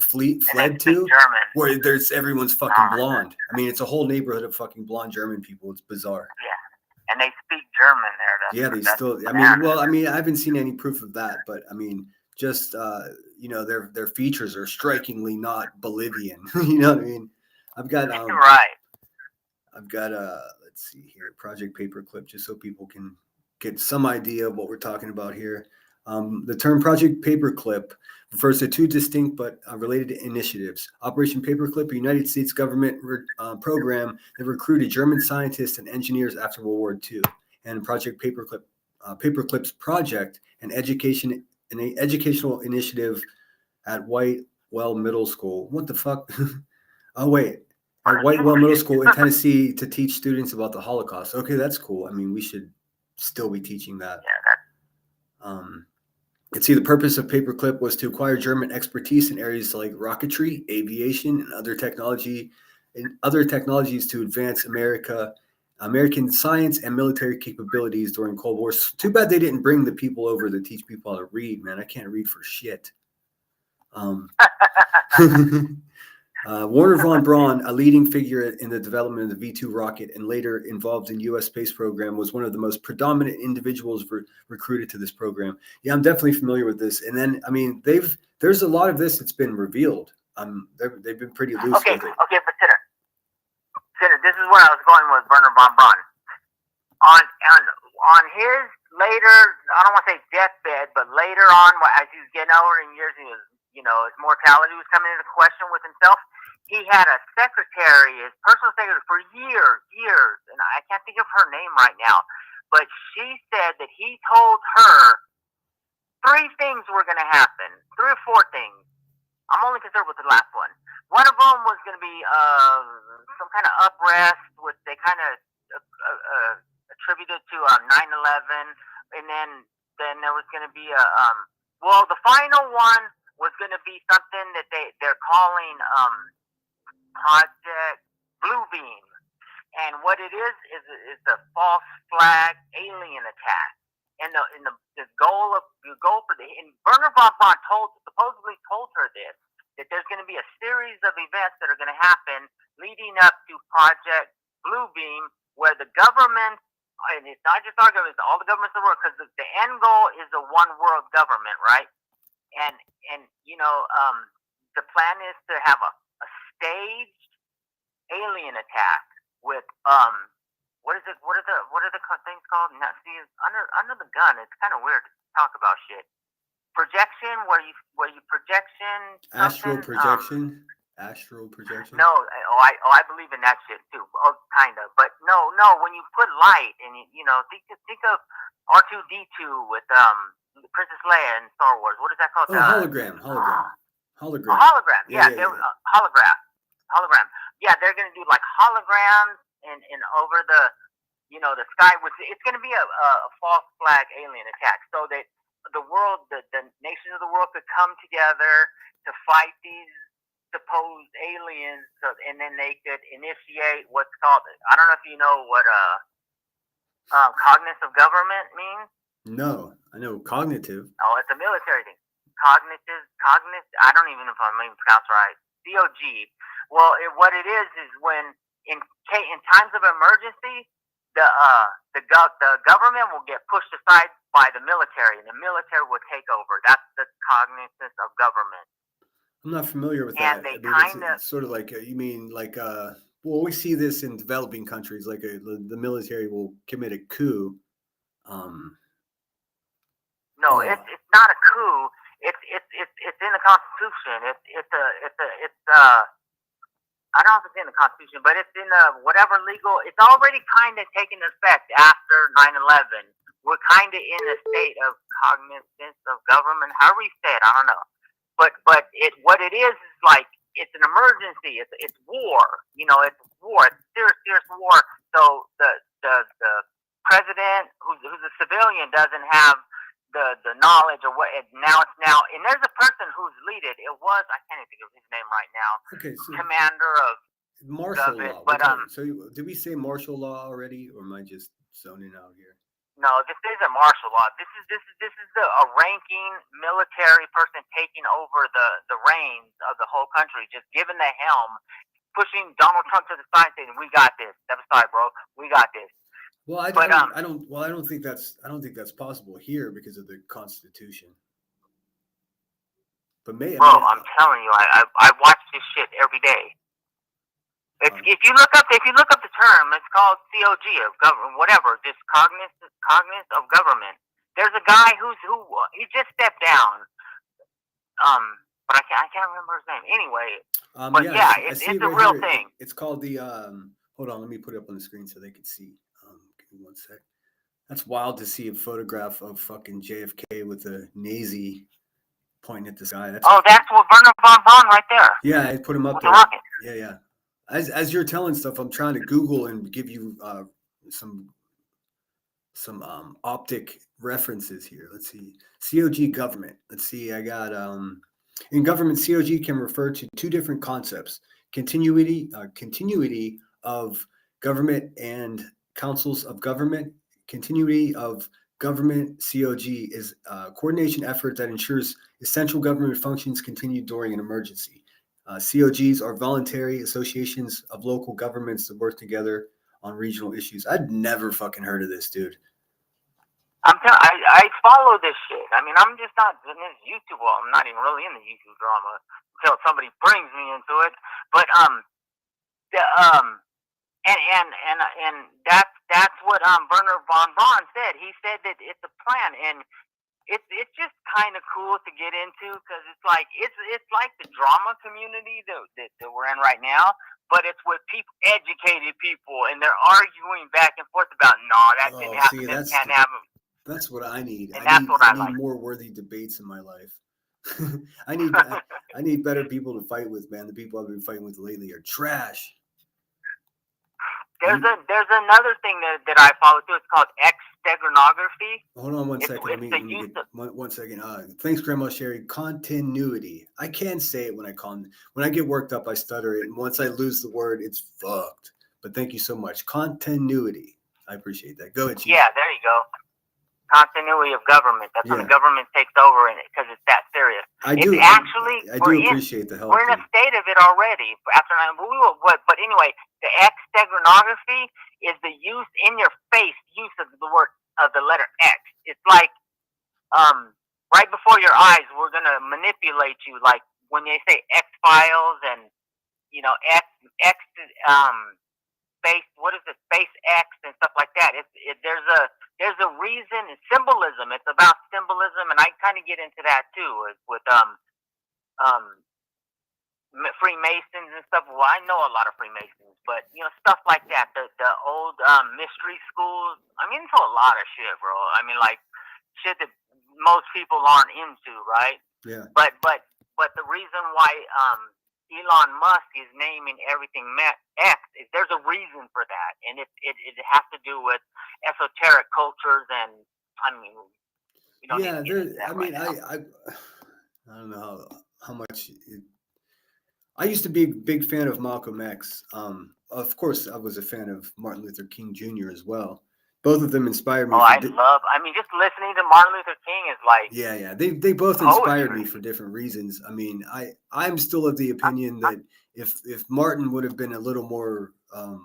fled to,
German.
where everyone's fucking blonde. I mean, it's a whole neighborhood of fucking blonde German people. It's bizarre.
Yeah, and they speak German there.
They still. I mean, I haven't seen any proof of that, but I mean, just their features are strikingly not Bolivian. You know what I mean? I've got
right.
I've got let's see here, Project Paperclip, just so people can get some idea of what we're talking about here. The term Project Paperclip refers to two distinct but related initiatives. Operation Paperclip, a United States government program that recruited German scientists and engineers after World War II, and Project Paperclip, Paperclip's project, an educational initiative at Whitewell Middle School. What the fuck? Oh wait. At Whitewell Middle School in Tennessee to teach students about the Holocaust. Okay, that's cool. I mean, we should still be teaching that.
Yeah,
Let's see, the purpose of Paperclip was to acquire German expertise in areas like rocketry, aviation, and other technologies to advance American science and military capabilities during Cold War. Too bad they didn't bring the people over to teach people how to read, man. I can't read for shit. Werner von Braun, a leading figure in the development of the V-2 rocket and later involved in U.S. space program, was one of the most predominant individuals recruited to this program. Yeah, I'm definitely familiar with this. And then, I mean, there's a lot of this that's been revealed. They've been pretty loose with it.
Okay, but Sinner, this is where I was going with Werner von Braun. On his later, I don't want to say deathbed, but later on, as he was getting older in years, he was, his mortality was coming into question with himself. He had a secretary, his personal secretary, for years, and I can't think of her name right now, but she said that he told her 3 things were going to happen, 3 or 4 things. I'm only concerned with the last one. One of them was going to be some kind of uprest, which they kind of attributed to 9/11, and then there was going to be the final one was going to be something that they're calling Project Bluebeam, and what it is a false flag alien attack, and the goal for and Werner von Braun supposedly told her this, that there's going to be a series of events that are going to happen leading up to Project Bluebeam, where the government, and it's not just our government, it's all the governments of the world, because the end goal is a one world government, right? And the plan is to have a staged alien attack with what are the things called? Now, see, under the gun, it's kind of weird to talk about shit. Projection, where you projection
astral projection.
No, I believe in that shit too. Oh, kind of, but no. When you put light, and think of R2-D2 with Princess Leia in Star Wars. What is that called?
Hologram.
Hologram. Yeah. Hologram. Yeah, they're gonna do like holograms and over the the sky. It's gonna be a false flag alien attack, so that the world, the nations of the world could come together to fight these supposed aliens, and then they could initiate what's called, I don't know if you know what cognitive government means.
No, I know cognitive.
Oh, it's a military thing. Cognitive. I don't even know if I'm even pronounced right. COG. Well, what it is when in times of emergency, the government will get pushed aside by the military, and the military will take over. That's the cognizance of government.
I'm not familiar with
And
that.
they
I mean,
kind of,
it's sort of like you mean like well, we see this in developing countries, like the military will commit a coup.
no, it's not a coup. It's in the Constitution. I don't know if it's in the Constitution, but it's in whatever legal. It's already kind of taken effect after 9/11. We're kind of in a state of cognizance of government. However you say it, I don't know. But what it is like it's an emergency. It's war. You know, it's war. It's serious war. So the president, who's a civilian, doesn't have the knowledge of what. Now, and there's a person who's leaded. It was, I can't even think of his name right now.
Okay, so
Commander of
martial
it,
law.
but
So did we say martial law already, or am I just zoning out here?
no, this isn't martial law. This is a ranking military person taking over the reins of the whole country, just giving the helm, pushing Donald Trump to the side, saying, "We got this. Step aside, bro. We got this."
Well, I
But,
don't think that's possible here because of the Constitution. But
bro, I'm telling you, I watch this shit every day. If you look up the term, it's called COG of government, whatever, just cognizance of government. There's a guy who he just stepped down. But I can't remember his name. Anyway, but it's a real thing.
It's called the hold on, let me put it up on the screen so they can see. Give me one sec. That's wild to see a photograph of fucking JFK with a Nazi pointing at this guy. That's
what Werner von Braun right there.
Yeah, I put him up
With
there.
the rocket.
Yeah. As you're telling stuff, I'm trying to Google and give you some optic references here. Let's see. COG government. Let's see. I got in government, COG can refer to two different concepts: continuity of government and councils of government. Continuity of government, COG, is a coordination effort that ensures essential government functions continue during an emergency. COGs are voluntary associations of local governments that work together on regional issues. I'd never fucking heard of this, dude.
I follow this shit. I mean, I'm just not in this YouTube. Well, I'm not even really in the YouTube drama until somebody brings me into it. But and that's what Werner von Braun said. He said that it's a plan, and it's just kind of cool to get into because it's like the drama community that we're in right now. But it's with educated people, and they're arguing back and forth about that didn't happen. This can't happen.
That's what I need.
And
I
like.
need more worthy debates in my life. I need better people to fight with, man. The people I've been fighting with lately are trash.
There's another thing that I follow too. It's called extegonography.
Hold on one second. One second. Thanks, Grandma Sherry. Continuity. I can't say it when I get worked up. I stutter it, and once I lose the word, it's fucked. But thank you so much. Continuity. I appreciate that. Go ahead, Chief.
Yeah, there you go. Continuity of government. That's when the government takes over, and because it's that serious.
I do appreciate the help.
We're in a state of it already. But anyway, the extegonography is the use in your face use of the word of the letter X. It's like right before your eyes, we're gonna manipulate you. Like when they say X Files and X space. What is it? Space X and stuff like that. There's a reason. It's symbolism. It's about symbolism, and I kind of get into that too with Freemasons and stuff. Well, I know a lot of Freemasons, but stuff like that. The old mystery schools. I'm into a lot of shit, bro. I mean, like shit that most people aren't into, right?
Yeah.
But the reason why Elon Musk is naming everything X is there's a reason for that, and it has to do with esoteric cultures, and I mean,
I don't know how much. I used to be a big fan of Malcolm X. Of course, I was a fan of Martin Luther King Jr. as well. Both of them inspired me.
I mean, just listening to Martin Luther King is like...
Yeah. They both inspired me for different reasons. I mean, I'm still of the opinion that if Martin would have been a little more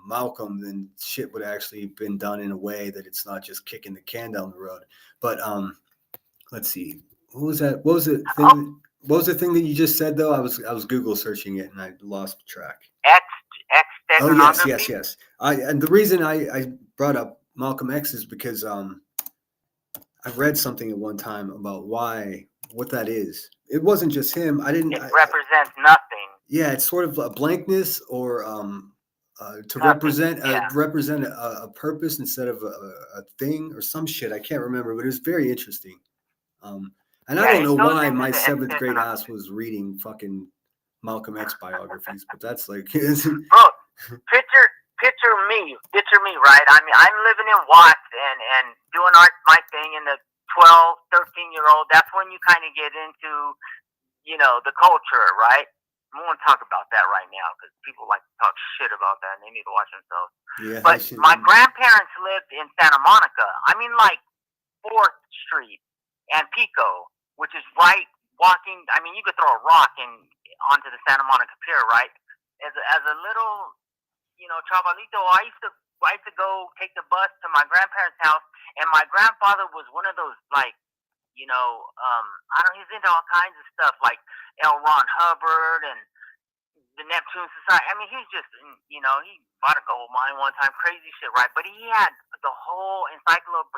Malcolm, then shit would actually been done in a way that it's not just kicking the can down the road. But let's see, what was that? What was it thing? What was the thing that you just said though? I was Google searching it and I lost track.
X
Oh yes,
stenography.
yes, yes. And the reason I brought up Malcolm X is because I read something at one time about what that is. It wasn't just him.
It represents nothing.
Yeah, it's sort of a blankness or to
Nothing.
represent a purpose instead of a thing or some shit. I can't remember, but it was very interesting. And I don't know why my seventh grade ass was reading fucking Malcolm X biographies, but that's like,
bro. Picture me, right? I mean, I'm living in Watts and doing my thing, and the 12, 13-year-old. That's when you kind of get into, the culture, right? I don't want to talk about that right now because people like to talk shit about that and they need to watch themselves.
Yeah,
but my grandparents lived in Santa Monica. I mean, like 4th Street and Pico, which is right walking. I mean, you could throw a rock onto the Santa Monica Pier, right? As a little, chavalito, I used to go take the bus to my grandparents' house, and my grandfather was one of those like, I don't know, he's into all kinds of stuff like L. Ron Hubbard and the Neptune Society. I mean, he's just, he bought a gold mine one time, crazy shit, right? But he had the whole Encyclopedia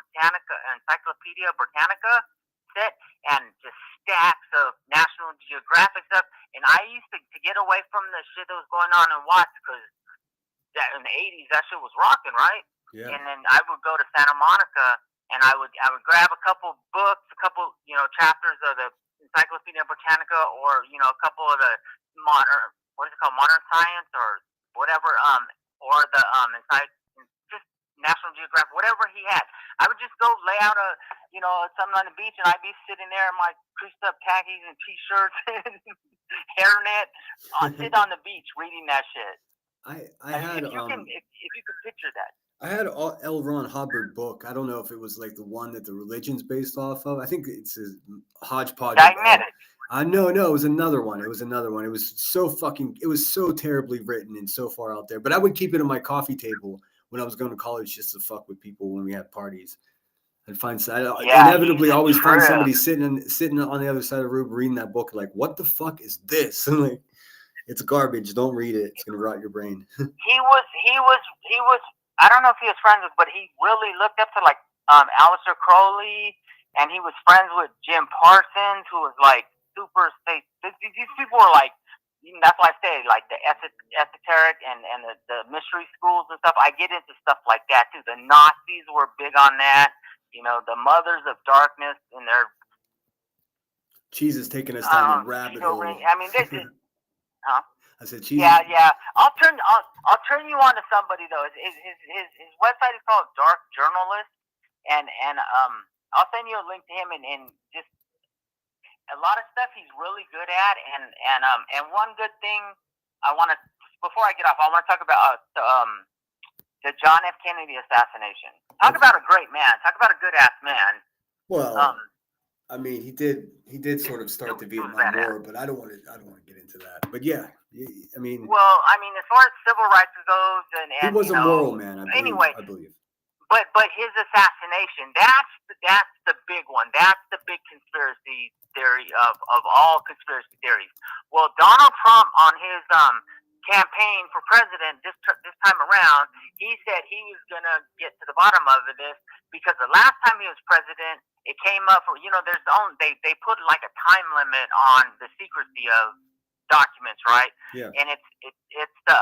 Britannica set and just stacks of National Geographic stuff. And I used to get away from the shit that was going on in Watts because in the 80s, that shit was rocking, right?
Yeah.
And then I would go to Santa Monica and I would grab a couple books, a couple, chapters of the Encyclopedia Britannica or, a couple of the modern science or whatever, or the, just National Geographic, whatever he had. I would just go lay out something on the beach and I'd be sitting there in my creased up khakis and t-shirts and hairnet, sit on the beach reading that shit.
I had,
if you could picture that.
I had L. Ron Hubbard book. I don't know if it was like the one that the religion's based off of. I think it's a hodgepodge.
Dianetic.
No, it was another one. It was so terribly written and so far out there. But I would keep it on my coffee table when I was going to college just to fuck with people when we had parties. I'd inevitably always find somebody sitting on the other side of the room reading that book like, what the fuck is this? And like, it's garbage. Don't read it. It's gonna rot your brain.
He was. I don't know if he was friends with, but he really looked up to like Aleister Crowley, and he was friends with Jim Parsons, who was like super. These people were like, that's why I say like the esoteric and the mystery schools and stuff. I get into stuff like that too. The Nazis were big on that. The Mothers of Darkness and their.
Jesus taking us down the rabbit hole.
I mean, this is. Huh?
I said, Jesus.
Yeah. I'll turn you on to somebody though. His website is called Dark Journalist, and I'll send you a link to him and just a lot of stuff he's really good at, and one good thing before I get off, I want to talk about the John F. Kennedy assassination. Talk about a great man. Talk about a good ass man.
Well, I mean, he did sort of start the Vietnam War, but I don't want to get into that. But yeah, I mean.
Well, I mean, as far as civil rights goes, and
he was a moral man. I believe.
But his assassination, that's the big one. That's the big conspiracy theory of all conspiracy theories. Well, Donald Trump on his campaign for president this time around, he said he was gonna get to the bottom of this because the last time he was president, it came up for they put like a time limit on the secrecy of documents, right?
Yeah.
And it's the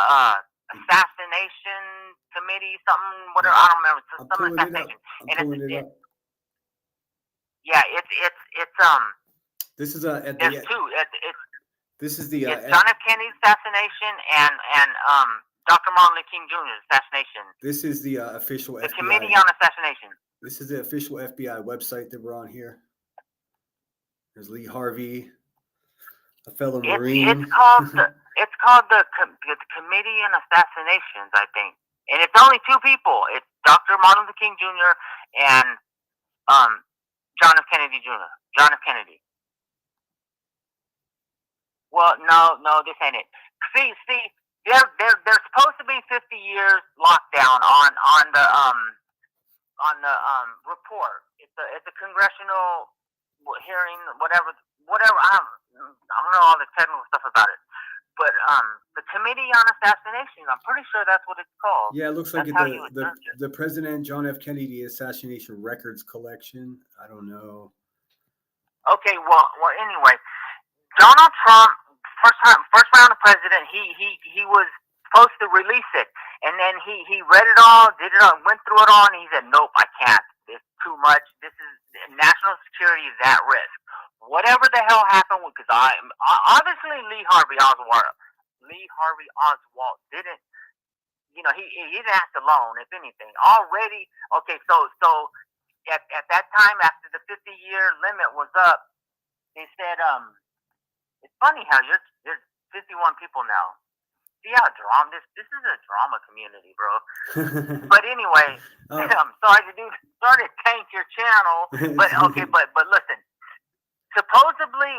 assassination committee, something, whatever, I don't remember. It's some assassination.
This is
there's two.
This is the
it's John F. Kennedy's assassination and Dr. Martin Luther King Jr.'s assassination.
This is the official
the
FBI.
Committee on Assassination.
This is the official FBI website that we're on here. There's Lee Harvey, a fellow Marine.
It's called the Committee on Assassinations, I think, and it's only two people. It's Dr. Martin Luther King Jr. and John F. Kennedy Jr. John F. Kennedy. Well, no, this ain't it. See, There's supposed to be 50 years lockdown on the report. It's a congressional hearing, whatever. I don't know all the technical stuff about it, but the Committee on Assassinations. I'm pretty sure that's what it's called.
Yeah, it looks like
That's how you would search it.
the President John F. Kennedy Assassination Records Collection. I don't know.
Okay, well, anyway, Donald Trump, first round of president, he was supposed to release it, and then he read it all, did it all, went through it all, and he said, "Nope, I can't. It's too much. This is national security is at risk." Whatever the hell happened, because obviously Lee Harvey Oswald didn't. You know, he didn't act alone. If anything, already okay. So at that time, after the 50-year limit was up, they said, it's funny how there's 51 people now. See how drama this is a drama community, bro. But anyway, I'm sorry to tank your channel, but okay, but listen. Supposedly,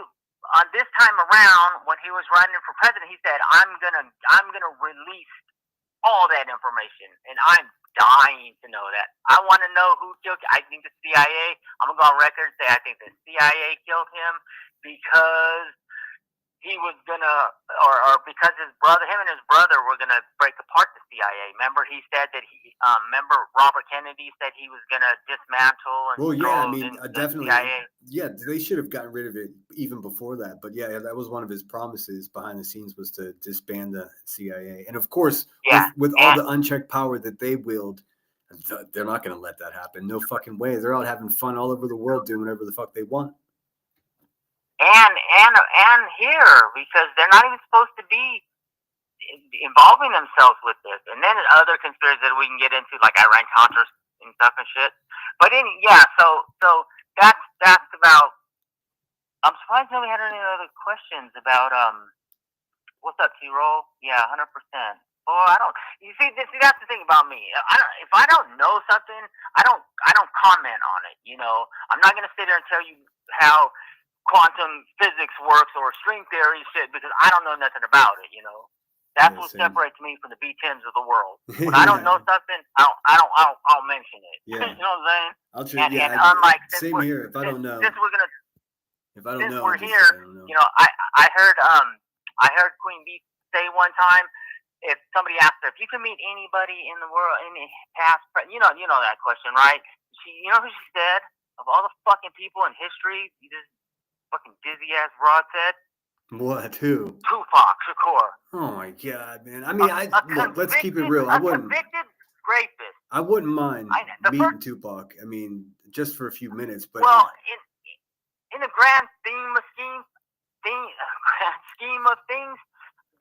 on this time around, when he was running for president, he said, "I'm gonna release all that information," and I'm dying to know that. I want to know who killed. I think the CIA. I'm gonna go on record and say I think the CIA killed him because he was gonna, or because him and his brother were gonna break apart the CIA. Remember, he said that remember Robert Kennedy said he was gonna dismantle and.
Well, yeah, I mean,
the
definitely.
CIA.
Yeah, they should have gotten rid of it even before that. But yeah, that was one of his promises behind the scenes was to disband the CIA. And of course, with all the unchecked power that they wield, they're not going to let that happen. No fucking way. They're out having fun all over the world doing whatever the fuck they want.
And here, because they're not even supposed to be involving themselves with this. And then other conspiracies that we can get into, like Iran Contras and stuff and shit. But so that's about. I'm surprised nobody had any other questions about what's up, T-Roll? Yeah, 100%. Oh, I don't. You see, that's the thing about me. If I don't know something, I don't comment on it. You know, I'm not gonna sit there and tell you how quantum physics works or string theory shit because I don't know nothing about it. You know, that's what separates me from the B10s of the world. When I don't know something, I'll mention it.
Yeah.
You know what I'm saying?
I'll try.
And unlike
same here. If I don't know,
since we're here,
I don't know.
you know, I heard Queen Bee say one time, if somebody asked her if you could meet anybody in the world, any past, you know that question, right? You know who she said? Of all the fucking people in history, this fucking dizzy ass broad said.
What? Who?
Tupac Shakur.
Oh my god, man! I mean, look, let's keep it real. I wouldn't.
Convicted rapist.
I wouldn't mind meeting Tupac. I mean, just for a few minutes, but
well, in the grand scheme of things,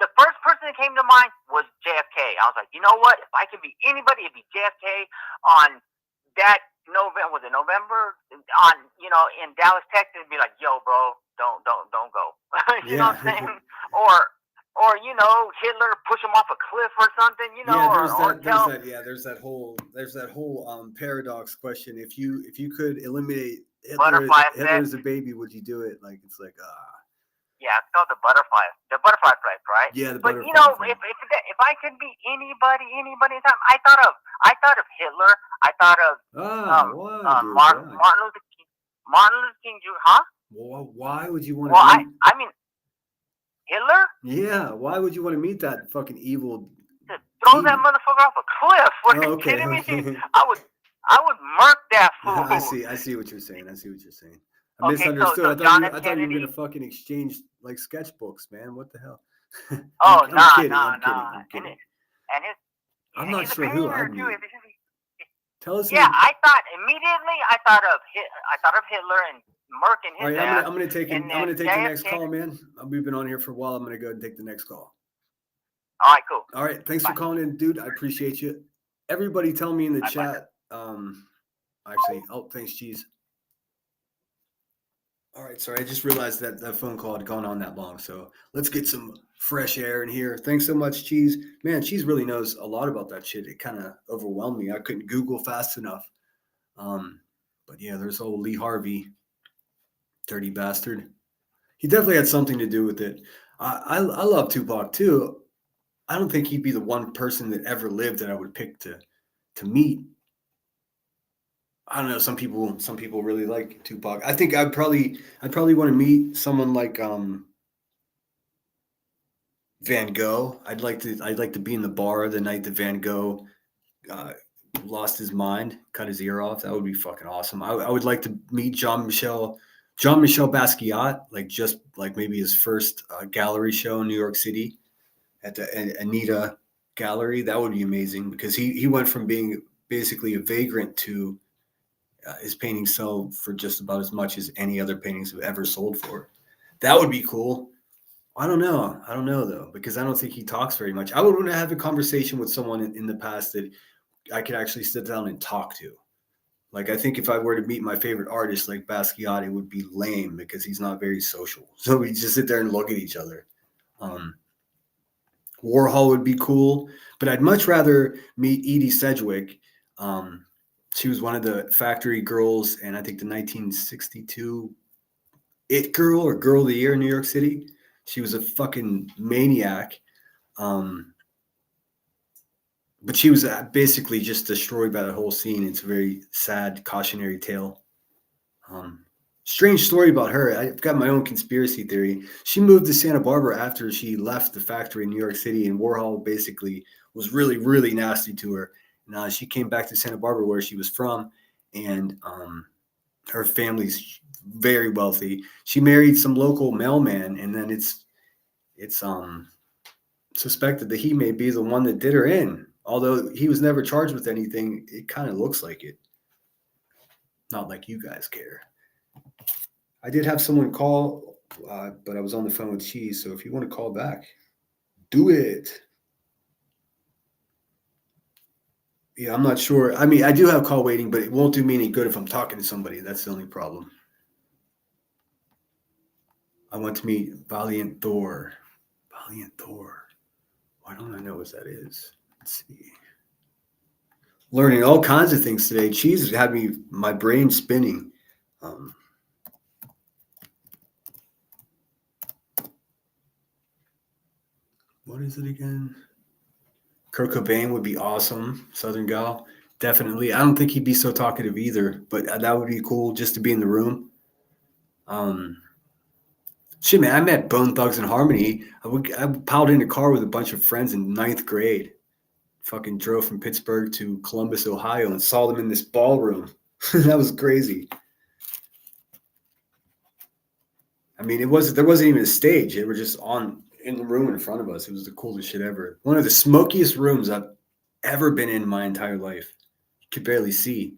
the first person that came to mind was JFK. I was like, you know what? If I could be anybody, it'd be JFK on that November. Was it November? On in Dallas, Texas, it'd be like, yo, bro, don't go. You know what I'm saying? Or Hitler push him off a cliff or something.
There's that whole paradox question. If you could eliminate Hitler as a baby, would you do it? Like it's like
Yeah, it's called the butterfly effect, right?
Yeah,
but if I could be anybody time, I thought of Hitler. I thought of Martin Luther King Jr. Huh?
Well, why would you want to?
Well, I mean, Hitler.
Yeah, why would you want to meet that fucking evil?
To throw that motherfucker off a cliff? What are you kidding me? I would murk that fool.
I see what you're saying. I misunderstood.
So
I thought you were gonna fucking exchange like sketchbooks, man. What the hell?
Oh,
I'm kidding. I'm not sure who I mean. Tell us.
Yeah, I thought of Hitler and murking his ass.
I'm gonna take the next call, man. We've been on here for a while. I'm gonna go ahead and take the next call.
All right, cool.
All right, thanks for calling in, dude. I appreciate you. Everybody, tell me in the chat. Thanks, Cheese. All right, sorry, I just realized that phone call had gone on that long. So let's get some fresh air in here. Thanks so much, Cheese. Man, Cheese really knows a lot about that shit. It kind of overwhelmed me. I couldn't Google fast enough. But yeah, there's old Lee Harvey, dirty bastard. He definitely had something to do with it. I love Tupac too. I don't think he'd be the one person that ever lived that I would pick to meet. I don't know. Some people really like Tupac. I think I'd probably want to meet someone like Van Gogh. I'd like to be in the bar the night that Van Gogh lost his mind, cut his ear off. That would be fucking awesome. I would like to meet Jean-Michel Basquiat, just maybe his first gallery show in New York City at the Anita Gallery. That would be amazing because he went from being basically a vagrant to his paintings sell for just about as much as any other paintings have ever sold for. That would be cool. I don't know though, because I don't think he talks very much. I would want to have a conversation with someone in the past that I could actually sit down and talk to. Like, I think if I were to meet my favorite artist like Basquiat, it would be lame because he's not very social. So we just sit there and look at each other. Warhol would be cool, but I'd much rather meet Edie Sedgwick. She was one of the factory girls, and I think the 1962 It Girl or Girl of the Year in New York City. She was a fucking maniac. But she was basically just destroyed by the whole scene. It's a very sad, cautionary tale. Strange story about her. I've got my own conspiracy theory. She moved to Santa Barbara after she left the factory in New York City, and Warhol basically was really, really nasty to her. And she came back to Santa Barbara, where she was from, and her family's very wealthy. She married some local mailman, and then it's suspected that he may be the one that did her in. Although he was never charged with anything, it kind of looks like it. Not like you guys care. I did have someone call, but I was on the phone with Cheese, so if you want to call back, do it. Yeah, I'm not sure. I mean, I do have call waiting, but it won't do me any good if I'm talking to somebody. That's the only problem. I want to meet Valiant Thor. Valiant Thor. Why don't I know what that is? Let's see. Learning all kinds of things today. Cheese had my brain spinning. What is it again? Kurt Cobain would be awesome. Southern gal. Definitely. I don't think he'd be so talkative either, but that would be cool just to be in the room. Shit, man, I met Bone Thugs and Harmony. I piled in a car with a bunch of friends in 9th grade. Fucking drove from Pittsburgh to Columbus, Ohio, and saw them in this ballroom. That was crazy. I mean, there wasn't even a stage. They were just in the room in front of us. It was the coolest shit ever. One of the smokiest rooms I've ever been in my entire life. You could barely see.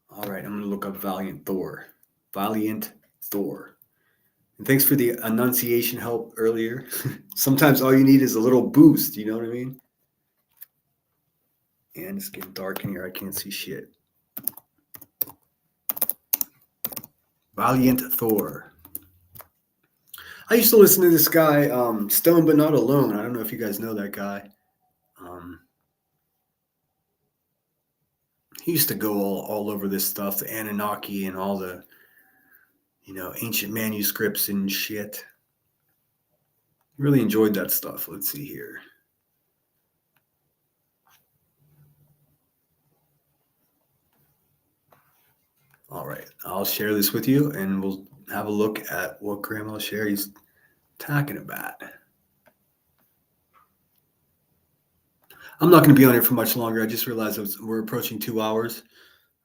All right, I'm going to look up Valiant Thor. Valiant Thor. And thanks for the enunciation help earlier. Sometimes all you need is a little boost. You know what I mean? And it's getting dark in here. I can't see shit. Valiant Thor. I used to listen to this guy, Stone But Not Alone. I don't know if you guys know that guy. He used to go all over this stuff, the Anunnaki and all the, ancient manuscripts and shit. Really enjoyed that stuff. Let's see here. All right, I'll share this with you, and we'll have a look at what Grandma Sherry's talking about. I'm not going to be on here for much longer. I just realized we're approaching 2 hours.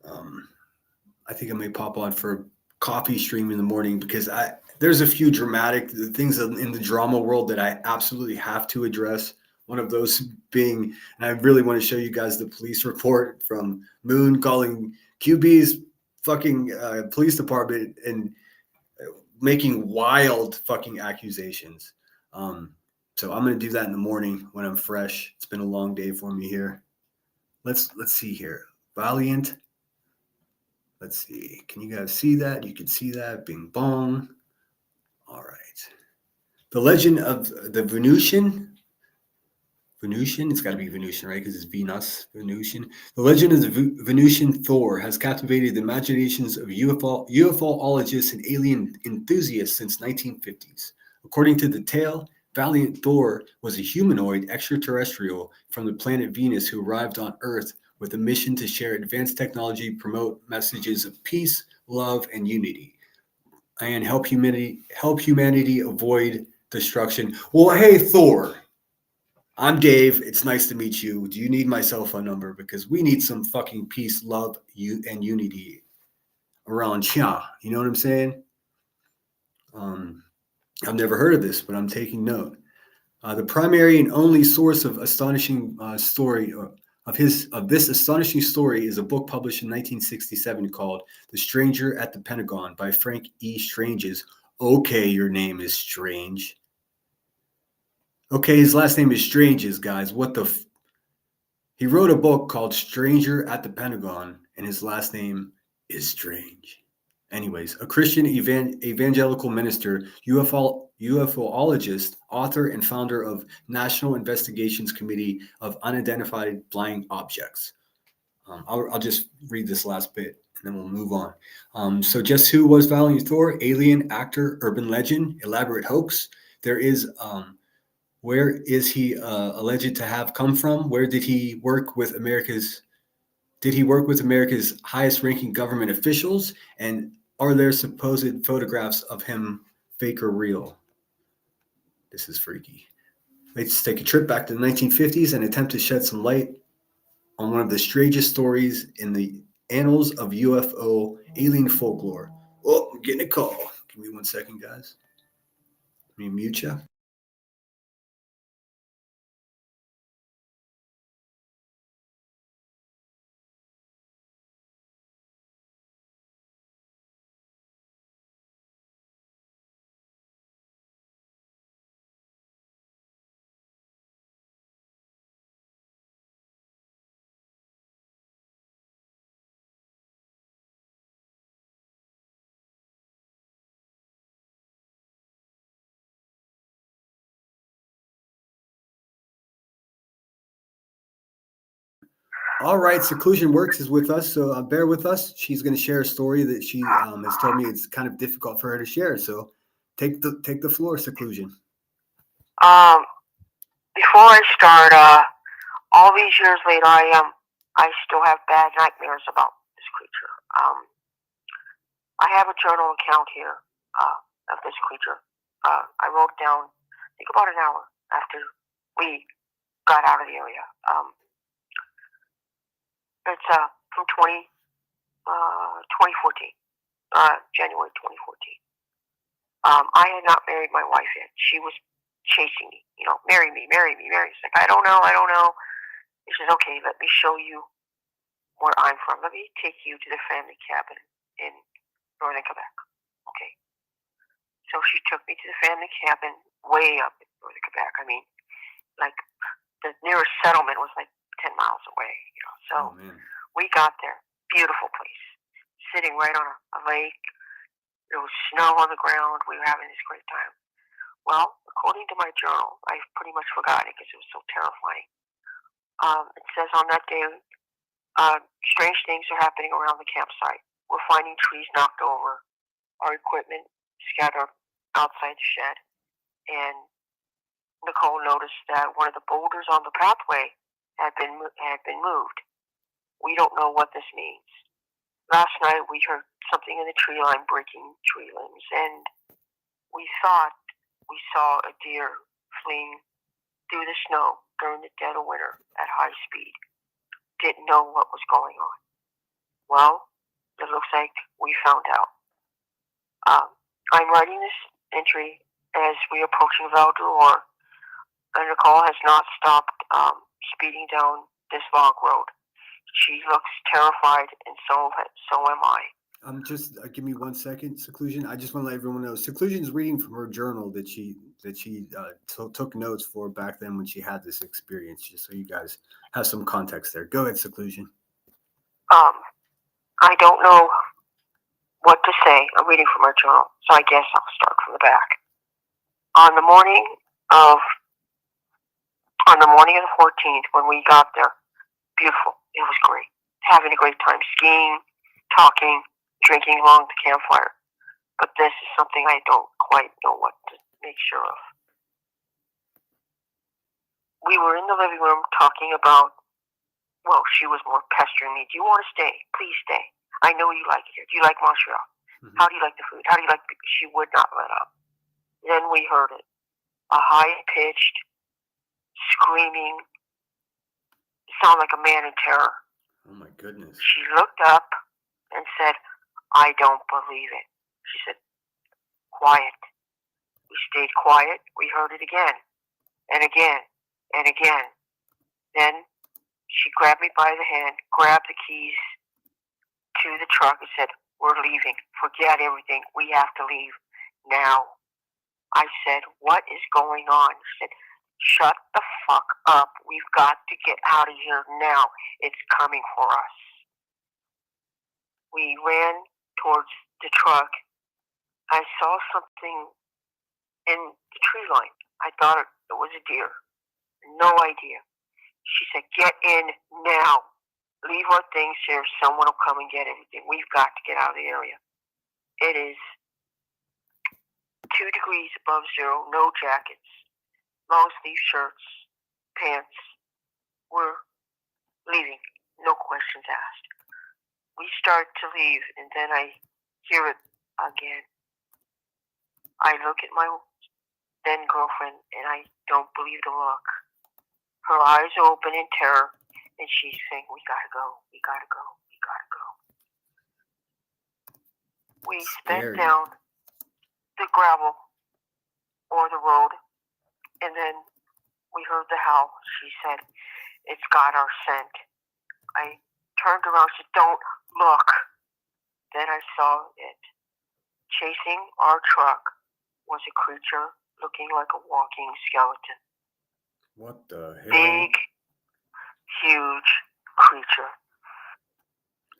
I think I may pop on for a coffee stream in the morning because there's a few dramatic things in the drama world that I absolutely have to address. One of those being, and I really want to show you guys the police report from Moon calling QB's fucking police department and making wild fucking accusations. So I'm going to do that in the morning when I'm fresh. It's been a long day for me here. Let's see here. Valiant. Let's see. Can you guys see that? You can see that. Bing bong. All right. The Legend of the Venusian. Venusian? It's got to be Venusian, right? Because it's Venus. Venusian. The Legend of the Venusian Thor has captivated the imaginations of UFOologists and alien enthusiasts since 1950s. According to the tale, Valiant Thor was a humanoid extraterrestrial from the planet Venus who arrived on Earth with a mission to share advanced technology, promote messages of peace, love, and unity, and help humanity avoid destruction. Well, hey, Thor. I'm Dave. It's nice to meet you. Do you need my cell phone number? Because we need some fucking peace, love, and unity around here. You know what I'm saying? I've never heard of this, but I'm taking note. The primary and only source of astonishing story of this astonishing story is a book published in 1967 called "The Stranger at the Pentagon" by Frank E. Stranges. Okay, your name is Strange. Okay, his last name is Stranges, guys. What the? He wrote a book called "Stranger at the Pentagon," and his last name is Strange. Anyways, a Christian evangelical minister, UFOologist, author, and founder of National Investigations Committee of Unidentified Flying Objects. I'll just read this last bit, and then we'll move on. So just who was Valiant Thor? Alien, actor, urban legend, elaborate hoax. There is, where is he alleged to have come from? Where did he work with America's highest-ranking government officials? And are there supposed photographs of him fake or real? This is freaky. Let's take a trip back to the 1950s and attempt to shed some light on one of the strangest stories in the annals of UFO alien folklore. Oh, I'm getting a call. Give me 1 second, guys. Let me mute you. All right, Seclusion Works is with us, so bear with us. She's going to share a story that she has told me it's kind of difficult for her to share. So take the floor, Seclusion.
Before I start, all these years later, I still have bad nightmares about this creature. I have a journal account here of this creature. I wrote it down, I think about an hour after we got out of the area. It's from 2014, January 2014. I had not married my wife yet. She was chasing me, marry me, marry me, marry me. She's like, I don't know. He says, okay, let me show you where I'm from. Let me take you to the family cabin in northern Quebec. Okay. So she took me to the family cabin way up in northern Quebec. I mean, like the nearest settlement was like 10 miles away, So we got there. Beautiful place. Sitting right on a lake. There was snow on the ground. We were having this great time. Well, according to my journal, I pretty much forgot it because it was so terrifying. It says on that day, strange things are happening around the campsite. We're finding trees knocked over, our equipment scattered outside the shed, and Nicole noticed that one of the boulders on the pathway had been moved. We don't know what this means. Last night we heard something in the tree line breaking tree limbs, and we thought we saw a deer fleeing through the snow during the dead of winter at high speed. Didn't know what was going on. Well, it looks like we found out. I'm writing this entry as we approaching Val d'Or, and Nicole has not stopped speeding down this log road. She looks terrified, and so am I.
Just give me 1 second, Seclusion. I just want to let everyone know Seclusion's reading from her journal that she took notes for back then when she had this experience, just so you guys have some context there. Go ahead, Seclusion.
I don't know what to say. I'm reading from her journal, so I guess I'll start from the back. On the morning of the 14th, when we got there, beautiful. It was great. Having a great time skiing, talking, drinking along the campfire. But this is something I don't quite know what to make sure of. we were in the living room talking about, well, she was more pestering me. Do you want to stay? Please stay. I know you like it here. Do you like Montreal?
Mhm.
How do you like the food? How do you like the... She would not let up. Then we heard it. A high-pitched, screaming, sound like a man in terror.
Oh my goodness.
She looked up and said, I don't believe it. She said, quiet. We stayed quiet. We heard it again and again and again. Then she grabbed me by the hand, grabbed the keys to the truck and said, we're leaving. Forget everything. We have to leave now. I said, what is going on? She said, shut the fuck up. We've got to get out of here now. It's coming for us. We ran towards the truck. I saw something in the tree line. I thought it was a deer. No idea. She said, get in now. Leave our things here. Someone will come and get everything. We've got to get out of the area. It is 2 degrees above zero, no jackets, long sleeve shirts, pants. We're leaving. No questions asked. We start to leave, and then I hear it again. I look at my then girlfriend, and I don't believe the look. Her eyes open in terror, and she's saying, we gotta go, we gotta go, we gotta go. We sped
Scary.
down the gravel or the road, and then we heard the howl. She said, it's got our scent. I turned around and said, don't look. Then I saw it. Chasing our truck was a creature looking like a walking skeleton.
What the hell?
Big, huge creature.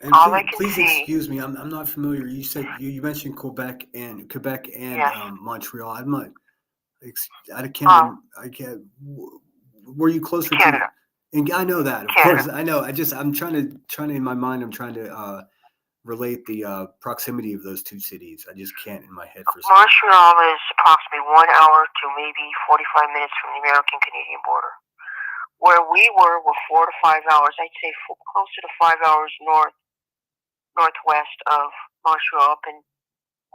And
all I
please,
can see-
excuse me. I'm not familiar. You said you mentioned Quebec and
Yes.
Montreal. I'm not. I can't. I can't. Were you closer
Canada.
to? And I know that, of
Canada.
course. I know. I'm trying to in my mind. I'm trying to relate the proximity of those two cities. I just can't in my head for some.
Montreal is approximately 1 hour to maybe 45 minutes from the American-Canadian border. Where we were 4 to 5 hours, I'd say closer to 5 hours northwest of Montreal, and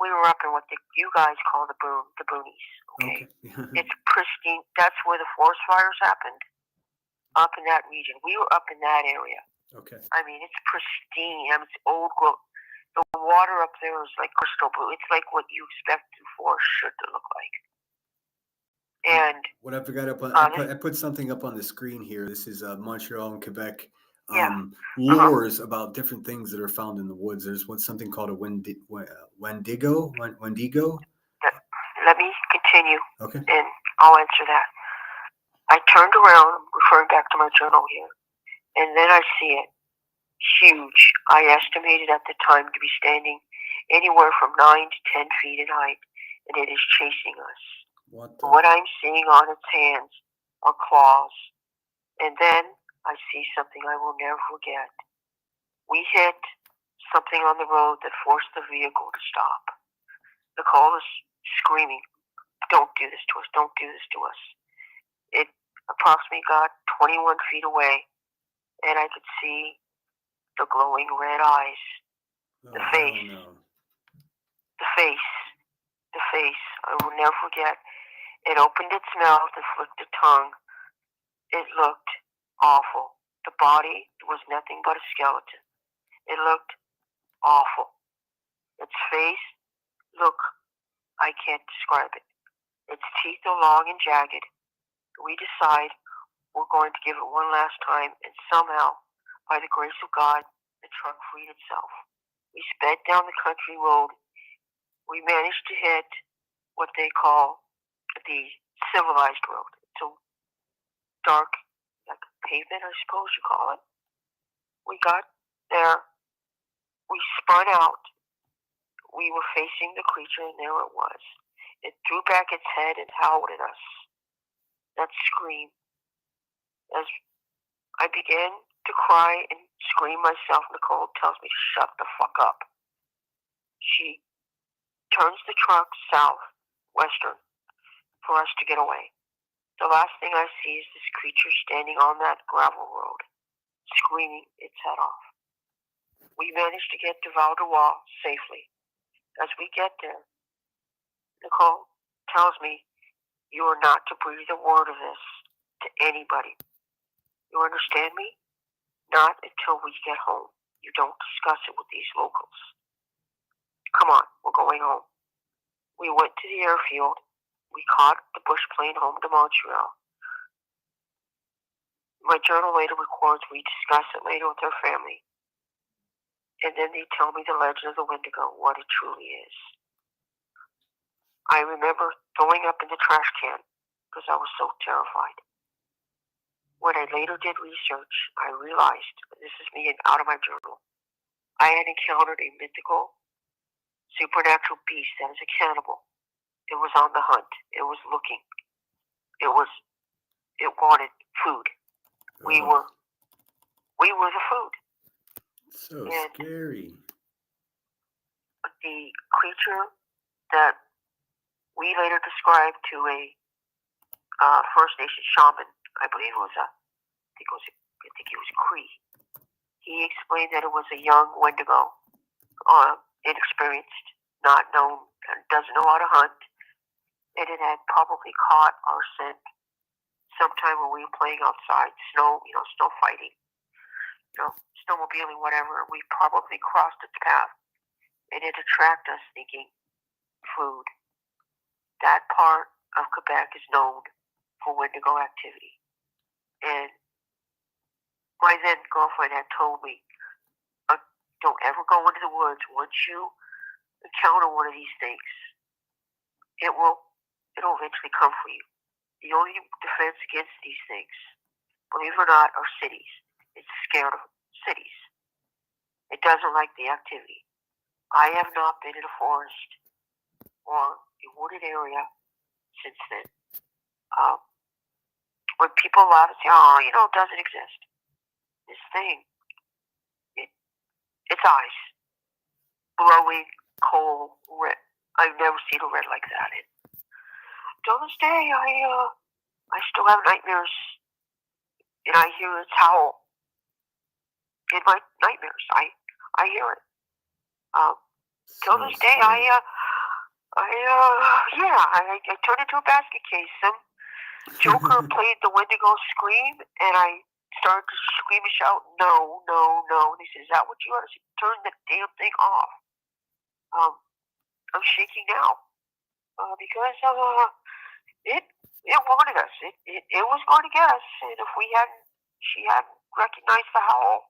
we were up in what you guys call the boonies. Okay. It's pristine. That's where the forest fires happened, up in that region. We were up in that area.
Okay.
I mean, it's pristine. I mean, it's old growth. The water up there is like crystal blue. It's like what you expect the forest should to look like. And
what I forgot up on, I put something up on the screen here. This is Montreal and Quebec. Lores about different things that are found in the woods. There's something called a Wendigo. Wendigo.
Let me continue.
Okay.
And I'll answer that. I turned around, referring back to my journal here, and then I see it. Huge. I estimated at the time to be standing anywhere from 9 to 10 feet in height, and it is chasing us. What I'm seeing on its hands are claws. And then I see something I will never forget. We hit something on the road that forced the vehicle to stop. Nicole is screaming, don't do this to us, don't do this to us. It approximately got 21 feet away, and I could see the glowing red eyes, the face, the face. I will never forget. It opened its mouth and flicked a tongue. It looked awful. The body was nothing but a skeleton. It looked awful. Its face, look, I can't describe it. Its teeth are long and jagged. We decide we're going to give it one last time, and somehow, by the grace of God, the truck freed itself. We sped down the country road. We managed to hit what they call the civilized road. It's a dark, like pavement, I suppose you call it. We got there. We spun out. We were facing the creature, and there it was. It threw back its head and howled at us. That scream. As I began to cry and scream myself, Nicole tells me to shut the fuck up. She turns the truck southwestern for us to get away.
The last thing I see is this creature standing on that gravel road, screaming its head off. We manage to get to Val-de-Roi safely. As we get there, Nicole tells me, you are not to breathe a word of this to anybody. You understand me? Not until we get home. You don't discuss it with these locals. Come on, we're going home. We went to the airfield. We caught the bush plane home to Montreal. My journal later records we discuss it later with our family. And then they tell me the legend of the Wendigo, what it truly is. I remember throwing up in the trash can because I was so terrified. When I later did research, I realized, this is me out of my journal, I had encountered a mythical, supernatural beast that is a cannibal. It was on the hunt. It was looking. It wanted food. We were the food.
So
and
scary.
The creature that we later described to a First Nation shaman, I believe it was I think he was Cree. He explained that it was a young Wendigo, inexperienced, not known, doesn't know how to hunt, and it had probably caught our scent sometime when we were playing outside, snow fighting, snowmobiling, whatever. We probably crossed its path, and it attracted us thinking food. That part of Quebec is known for Wendigo activity. And my then girlfriend had told me, don't ever go into the woods. Once you encounter one of these things, it'll eventually come for you. The only defense against these things, believe it or not, are cities. It's scared of cities. It doesn't like the activity. I have not been in a forest or a wooded area since then. When people laugh and say, it doesn't exist. This thing, its eyes, glowing, coal, red. I've never seen a red like that. And to this day, I still have nightmares, and I hear its howl in my nightmares. I hear it. Till this day, I turned into a basket case. Some joker played the Wendigo scream, and I started to scream and shout, no, no, no. And he said, is that what you want? I said, turn the damn thing off. I'm shaking now because it wanted us. It was going to get us, and if she hadn't recognized the howl,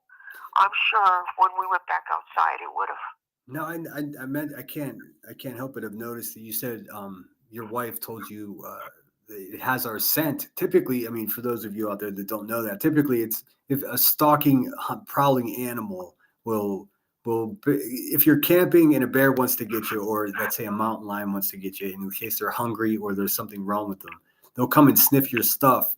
I'm sure when we went back outside, it would have.
No, I meant I can't help but have noticed that you said your wife told you it has our scent. Typically, I mean, for those of you out there that don't know that, typically it's if a stalking, prowling animal will if you're camping and a bear wants to get you, or let's say a mountain lion wants to get you, in case they're hungry or there's something wrong with them, they'll come and sniff your stuff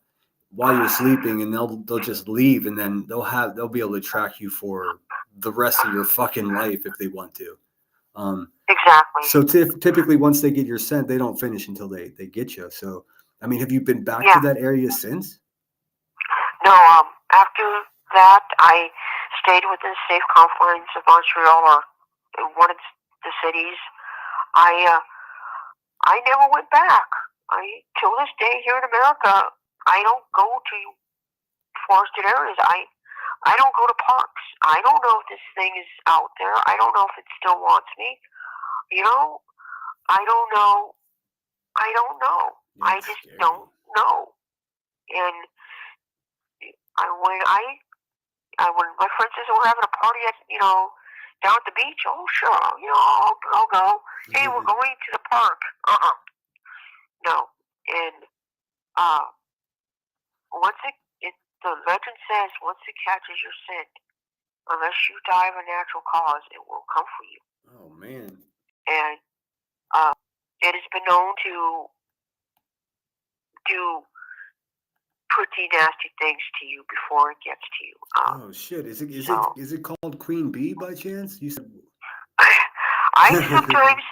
while you're sleeping, and they'll just leave, and then they'll be able to track you for the rest of your fucking life if they want to.
Exactly.
So typically, once they get your scent, they don't finish until they get you. So, I mean, have you been back to that area since?
No. After that, I stayed within safe confines of Montreal or one of the cities. I never went back. Till this day here in America, I don't go to forested areas. I don't go to parks. I don't know if this thing is out there. I don't know if it still wants me. I don't know. I just don't know. And when my friend says we're having a party at down at the beach, oh sure, I'll go. Hey, we're going to the park. No. And the legend says once it catches your scent, unless you die of a natural cause, it will come for you.
Oh man.
And it has been known to do pretty nasty things to you before it gets to you.
Oh shit! Is it called Queen Bee by chance? You said.
I sometimes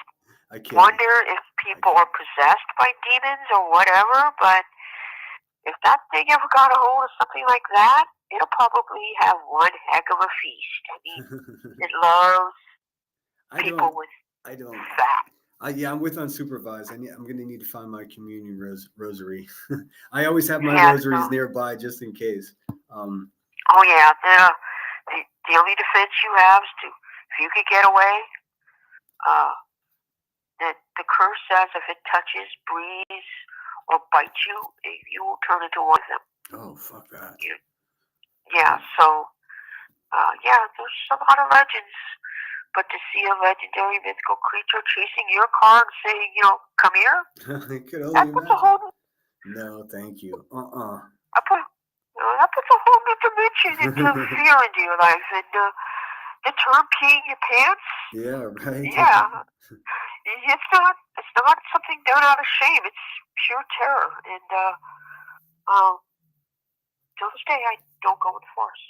wonder if people are possessed by demons or whatever, but If that thing ever got a hold of something like that, it'll probably have one heck of a feast. I mean, it loves people with
I don't.
fat.
Yeah, I'm with unsupervised. I'm going to need to find my communion rosary. I always have my
Yeah,
rosaries
so-
nearby just in case.
Oh yeah, the only defense you have is to, if you could get away, the curse says if it touches, breathes, or bites you, you will turn into one of them.
Oh, fuck that.
Yeah, so, there's a lot of legends. But to see a legendary mythical creature chasing your car and saying, come here,
I could only
that puts a
imagine.
whole
No, thank you.
that puts a whole new dimension into fear into your life. And the term peeing your pants,
Yeah, right.
yeah, it's not something done out of shame. It's pure terror. And till this day, I don't go in the forest.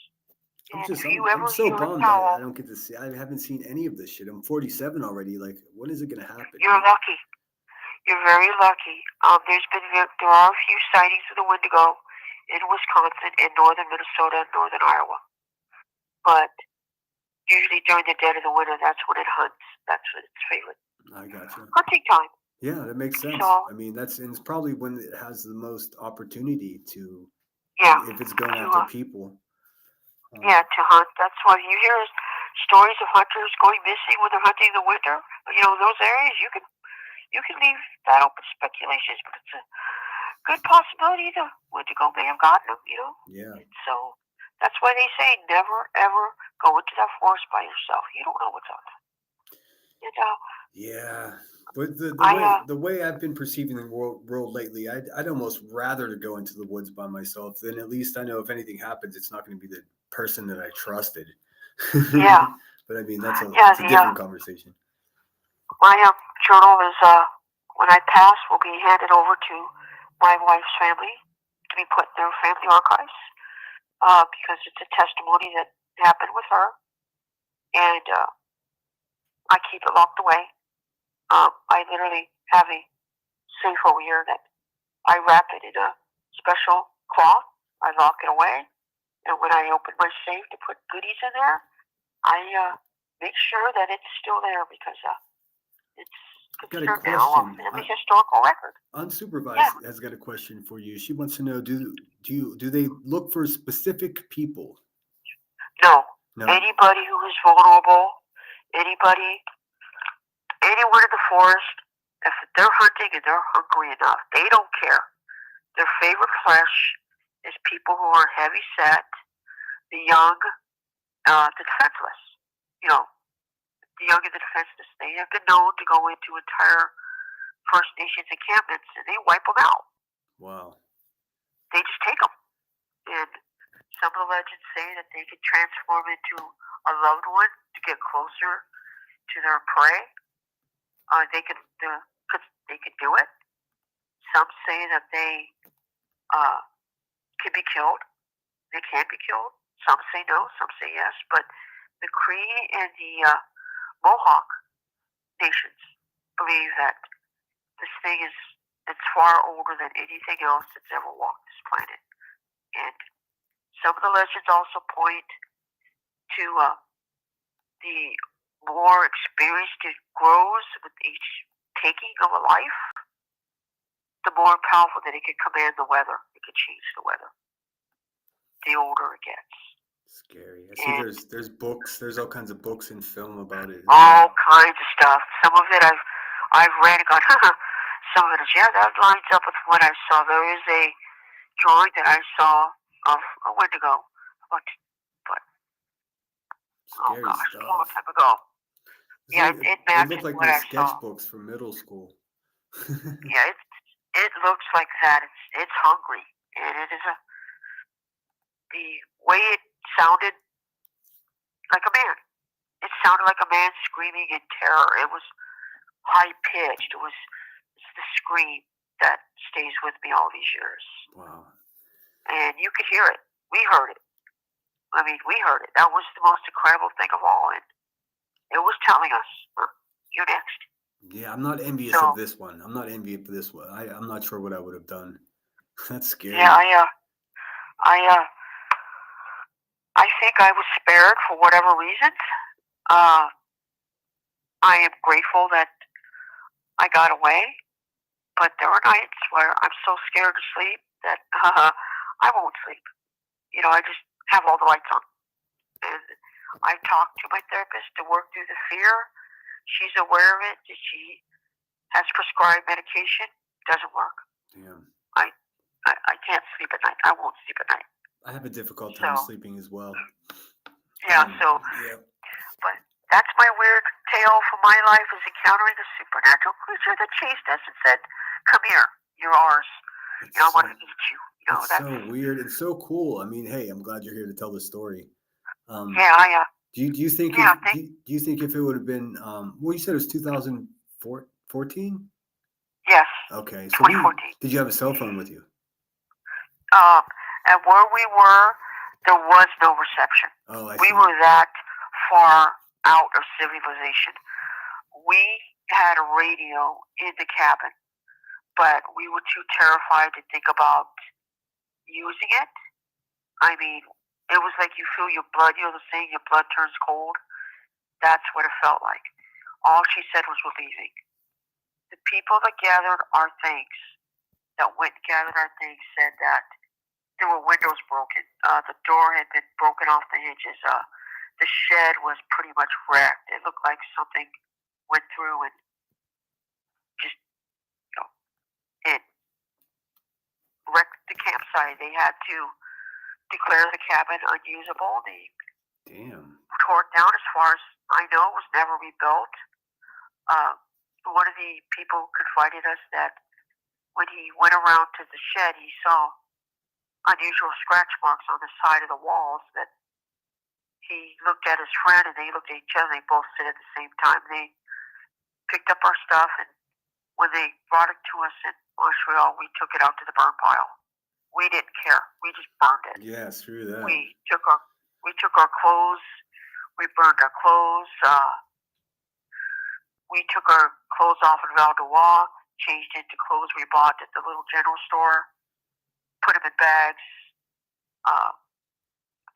And if you ever
I'm so
hear a
bummed.
towel,
I don't get to see. I haven't seen any of this shit. I'm 47 already. Like, when is it gonna happen?
you're lucky. You're very lucky. There are a few sightings of the Wendigo in Wisconsin, in northern Minnesota, and northern Iowa. But usually during the dead of the winter, that's when it hunts. That's when its favorite
I gotcha.
hunting time.
Yeah, that makes sense.
So,
I mean, and it's probably when it has the most opportunity to.
yeah,
If it's going
to,
after people.
to hunt. That's why you hear stories of hunters going missing when they're hunting in the winter. Those areas you can leave that open speculations, but it's a good possibility the Wendigo may have gotten them.
Yeah.
And so that's why they say never ever go into that forest by yourself. You don't know what's out there. And,
Yeah, but the way I've been perceiving the world lately, I'd almost rather to go into the woods by myself. Then at least I know if anything happens, it's not going to be the person that I trusted.
Yeah.
But I mean, that's a different conversation.
My journal is when I pass will be handed over to my wife's family to be put in their family archives because it's a testimony that happened with her, and I keep it locked away. I literally have a safe over here that I wrap it in a special cloth. I lock it away, and when I open my safe to put goodies in there, I make sure that it's still there because it's considered now a family historical record.
Unsupervised has got a question for you. She wants to know: Do they look for specific people?
No. Anybody who is vulnerable, anyone in the forest, if they're hunting and they're hungry enough, they don't care. Their favorite flesh is people who are heavy set, the young, the defenseless. The young and the defenseless. They have been known to go into entire First Nations encampments and they wipe them out.
Wow.
They just take them. And some of the legends say that they can transform into a loved one to get closer to their prey. They can do it. Some say that they can be killed. They can be killed. Some say no. Some say yes. But the Cree and the Mohawk nations believe that this thing it's far older than anything else that's ever walked this planet. And some of the legends also point to the more experienced it grows with each taking of a life, the more powerful that it can command the weather. It can change the weather. The older it gets.
Scary. I see there's books. There's all kinds of books and film about it.
All kinds of stuff. Some of it I've read and gone, some of it is, that lines up with what I saw. There is a drawing that I saw of a Wendigo, but oh gosh, a long time ago. It matches
looked like
what
my
I saw.
sketchbooks from middle school.
It looks like that. It's hungry, and it is the way it sounded like a man. It sounded like a man screaming in terror. It was high pitched. It's the scream that stays with me all these years.
Wow.
And you could hear it. We heard it. I mean, we heard it. That was the most incredible thing of all. And it was telling us, you're next.
Yeah, I'm not envious of this one. I'm not. I'm not sure what I would have done. That's scary.
Yeah, I think I was spared for whatever reason. I am grateful that I got away, but there were nights where I'm so scared to sleep that I won't sleep. I just have all the lights on. And I talked to my therapist to work through the fear. She's aware of it. She has prescribed medication. Doesn't work.
Damn.
I can't sleep at night. I won't sleep at night.
I have a difficult time sleeping as well.
Yeah,
Yeah.
but that's my weird tale from my life, is encountering a supernatural creature that chased us and said, "Come here, you're ours. I want to eat you."
It's so weird. It's so cool. I mean, hey, I'm glad you're here to tell the story.
Yeah.
Do you think do you think if it would have been well, you said it was 2014?
Yes.
Okay. So
2014.
did you have a cell phone with you?
And where we were, there was no reception.
Oh, I see.
We were that far out of civilization. We had a radio in the cabin, but we were too terrified to think about using it. I mean, it was like you feel your blood, the saying, your blood turns cold. That's what it felt like. All she said was, "We're leaving." The people that gathered our things, that went and gathered our things, said that there were windows broken. The door had been broken off the hinges. The shed was pretty much wrecked. It looked like something went through and just, it wrecked the campsite. They had to declare the cabin unusable. They tore it down. As far as I know, it was never rebuilt. One of the people confided us that when he went around to the shed, he saw unusual scratch marks on the side of the walls. That he looked at his friend and they looked at each other. They both said at the same time. They picked up our stuff, and when they brought it to us in Montreal, we took it out to the burn pile. We didn't care. We just burned it.
Yeah, screw that.
We took our clothes. We burned our clothes. We took our clothes off in Val-de-Loire, changed into clothes we bought at the little general store, put them in bags,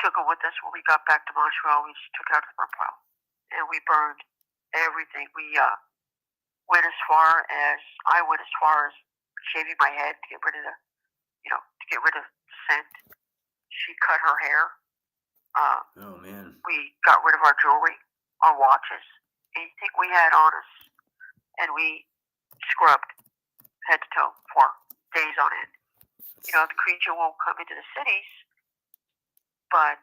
took them with us when we got back to Montreal. We just took it out to the burn pile, and we burned everything. We I went as far as shaving my head to get rid of the scent. She cut her hair.
Oh man.
We got rid of our jewelry, our watches, anything we had on us, and we scrubbed head to toe for days on end. The creature won't come into the cities, but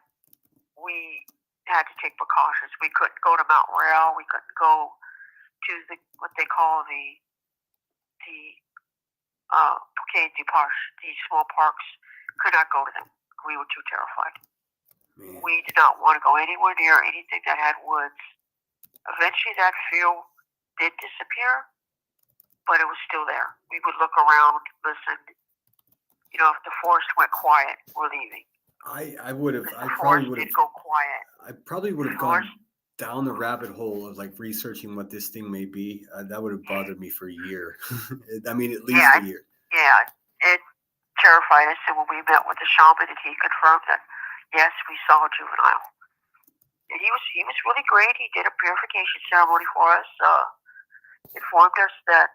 we had to take precautions. We couldn't go to Mount Royal. We couldn't go to what they call the Bouquet du Parc, these small parks. Could not go to them. We were too terrified. Man. We did not want to go anywhere near anything that had woods. Eventually that fear did disappear, but it was still there. We would look around, listen. If the forest went quiet, we're leaving.
I probably would have
go quiet.
I probably would have gone down the rabbit hole of like researching what this thing may be. That would have bothered me for a year. I mean, at least a year.
Yeah, it terrified us. And when we met with the shaman, and he confirmed that, yes, we saw a juvenile. And he was really great. He did a purification ceremony for us. Informed us that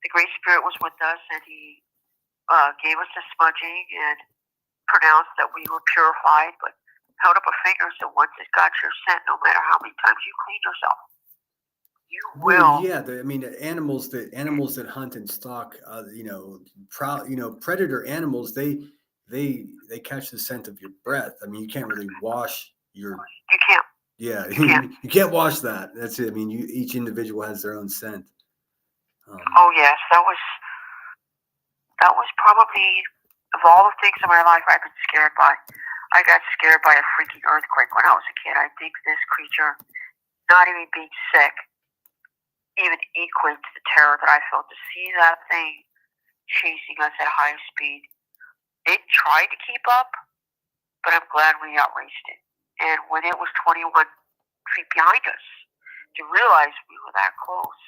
the Great Spirit was with us, and he gave us a smudging and pronounced that we were purified, but held up a finger. So once it got your scent, no matter how many times you clean yourself, you will.
Yeah, animals that hunt and stalk, predator animals, they catch the scent of your breath. I mean, you can't really wash your.
You can't.
Yeah, you can't wash that. That's it. I mean, each individual has their own scent.
Oh yes, that was probably, of all the things in my life I've been scared by. I got scared by a freaking earthquake when I was a kid. I think this creature, not even being sick, even equates the terror that I felt to see that thing chasing us at high speed. It tried to keep up, but I'm glad we outraced it. And when it was 21 feet behind us, to realize we were that close,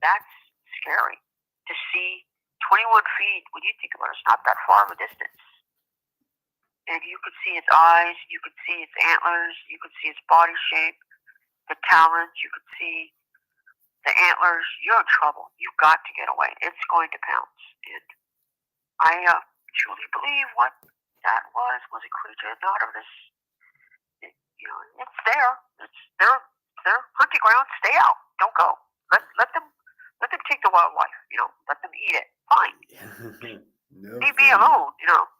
that's scary. To see 21 feet, when you think about it, it's not that far of a distance. And you could see its eyes, you could see its antlers, you could see its body shape, the talons, you could see the antlers. You're in trouble. You've got to get away. It's going to pounce. And I truly believe what that was a creature not of this. It's there. It's their hunting ground. Stay out. Don't go. Let them take the wildlife. Let them eat it. Fine.
No,
Leave me alone.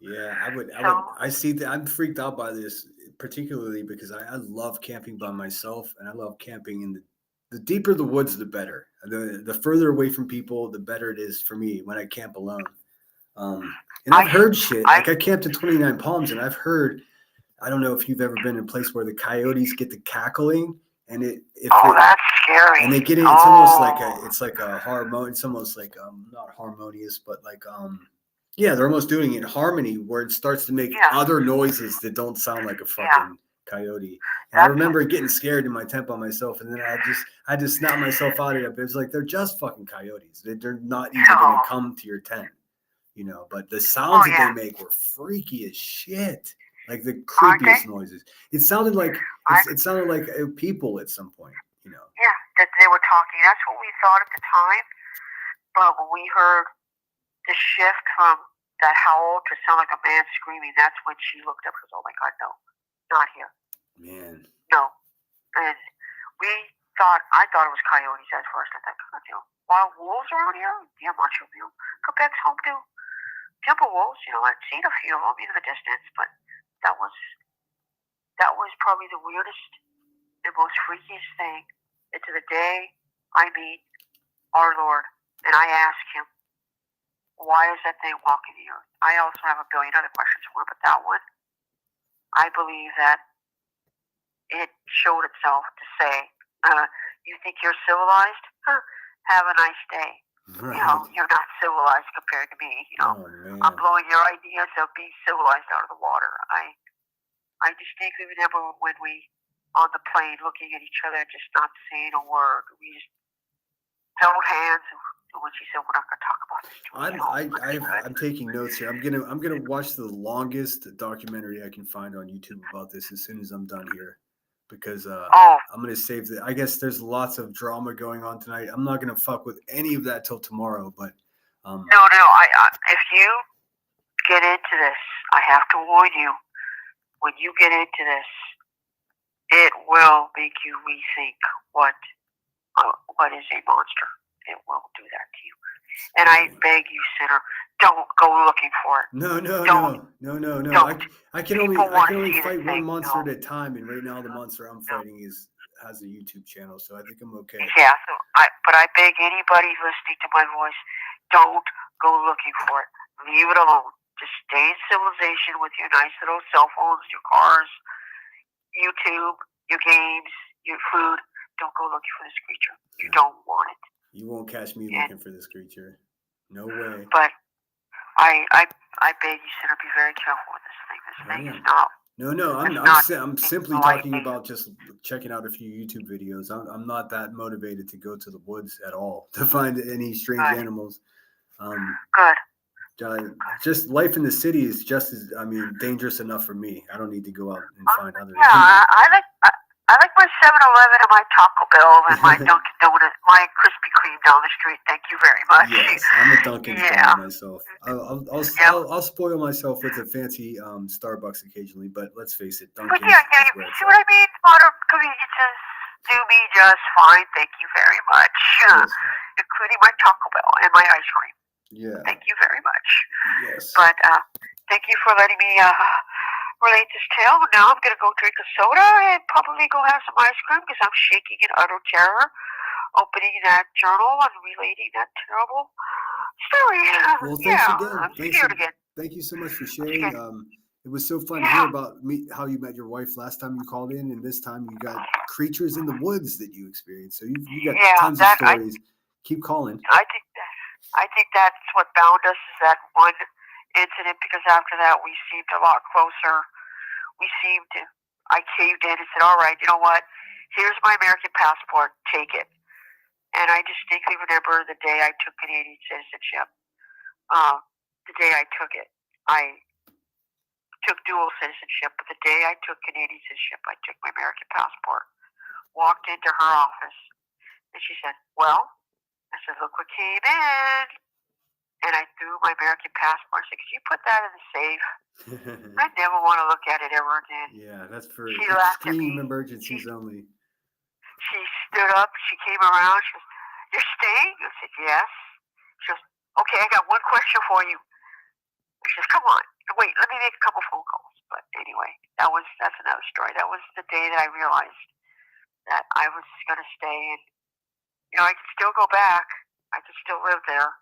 Yeah, I would.
So-
I see that. I'm freaked out by this, particularly because I love camping by myself, and I love camping in the deeper the woods, the better. The further away from people, the better it is for me when I camp alone. And I've heard shit. Like I camped in 29 Palms, and I've heard. I don't know if you've ever been in a place where the coyotes get the cackling, and
that's scary.
and they get it. It's almost like a harmonious. It's almost like not harmonious, but like yeah, they're almost doing it in harmony where it starts to make other noises that don't sound like a fucking coyote. And I remember getting scared in my tent by myself, and then I had to snap myself out of it. It was like they're just fucking coyotes. They're not even going to come to your tent, But the sounds that they make were freaky as shit. Like the creepiest noises. It sounded like people at some point,
Yeah, that they were talking. That's what we thought at the time. But when we heard the shift from that howl to sound like a man screaming, that's when she looked up and goes, "Oh my God, no, not here."
Man.
No. And I thought it was coyotes at first. I thought, wild wolves around here? Yeah, macho mule. Quebec's home to temple wolves. I'd seen a few of them in the distance, but that was probably the weirdest and most freakiest thing. And to the day I meet our Lord and I ask him, why is that thing walking the earth? I also have a billion other questions for him, but that one, I believe that it showed itself to say, you think you're civilized? Have a nice day.
Right.
You're not civilized compared to me. I'm blowing your ideas of being civilized out of the water. I distinctly remember when we, on the plane, looking at each other, just not saying a word. We just held hands, and when she said, "We're not going to talk about this,"
I'm taking notes here. I'm gonna watch the longest documentary I can find on YouTube about this as soon as I'm done here, because I'm gonna save the. I guess there's lots of drama going on tonight. I'm not gonna fuck with any of that till tomorrow. But
no. I if you get into this, I have to warn you. When you get into this, it will make you rethink what is a monster. It will do that to you. And I beg you, sinner, don't go looking for it.
No.
Don't.
I can only fight one monster at a time, and right now the monster I'm fighting has a YouTube channel, so I think I'm okay.
Yeah. But I beg anybody listening to my voice, don't go looking for it. Leave it alone. Just stay in civilization with your nice little cell phones, your cars, YouTube, your games, your food. Don't go looking for this creature. You don't want it.
You won't catch me looking for this creature. No way.
But I beg you, sinner, be very careful with this thing. This thing is not.
No. I'm simply talking about just checking out a few YouTube videos. I'm not that motivated to go to the woods at all to find any strange animals.
Good.
Just life in the city is just as dangerous enough for me. I don't need to go out and find other.
Yeah, I like my 7-Eleven and my Taco Bell and my Dunkin' Donut, my Krispy Kreme down the street. Thank you very much.
Yes, I'm a Dunkin' fan myself. I'll spoil myself with a fancy Starbucks occasionally, but let's face it, Dunkin'.
You see what I mean? Modern conveniences do me just fine. Thank you very much, including my Taco Bell and my ice cream.
Yeah.
Thank you very much.
Yes.
But thank you for letting me relate this tale. Now I'm going to go drink a soda and probably go have some ice cream because I'm shaking in utter terror, opening that journal and relating that terrible story.
Well, thanks again.
I'm scared again.
Thank you so much for sharing. It was so fun to hear about how you met your wife last time you called in, and this time you got creatures in the woods that you experienced. So you got tons of stories. Keep calling.
I think that's what bound us is that one incident, because after that we seemed a lot closer. I caved in and said, all right, you know what? Here's my American passport. Take it. And I distinctly remember the day I took Canadian citizenship. the day I took it. I took dual citizenship, but the day I took Canadian citizenship, I took my American passport, walked into her office, and she said, well, I said, look what came in. And I threw my American passport. I said, could you put that in the safe? I never want to look at it ever again.
Yeah, that's for
She laughed at
extreme
me.
emergencies only.
She stood up. She came around. She goes, you're staying? I said, yes. She goes, okay, I got one question for you. She says, come on. Wait, let me make a couple phone calls. But anyway, that's another story. That was the day that I realized that I was going to stay. And, I could still go back. I could still live there.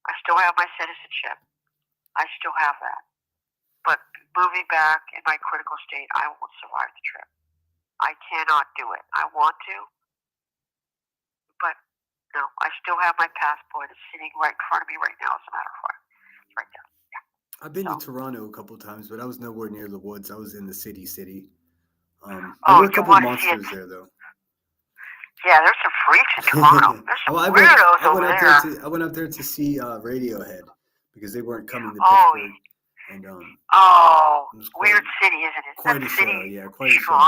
I still have my citizenship. I still have that. But moving back in my critical state, I won't survive the trip. I cannot do it. I want to, but no, I still have my passport. It's sitting right in front of me right now, as a matter of fact. It's right there. Yeah.
I've been to Toronto a couple of times, but I was nowhere near the woods. I was in the city. There were a couple of monsters there, though.
Yeah, there's some freaks in Toronto. There's some weirdos over there.
I went up there to see Radiohead because they weren't coming to Pittsburgh. And
weird city, isn't it?
Quite a show, yeah, quite a show.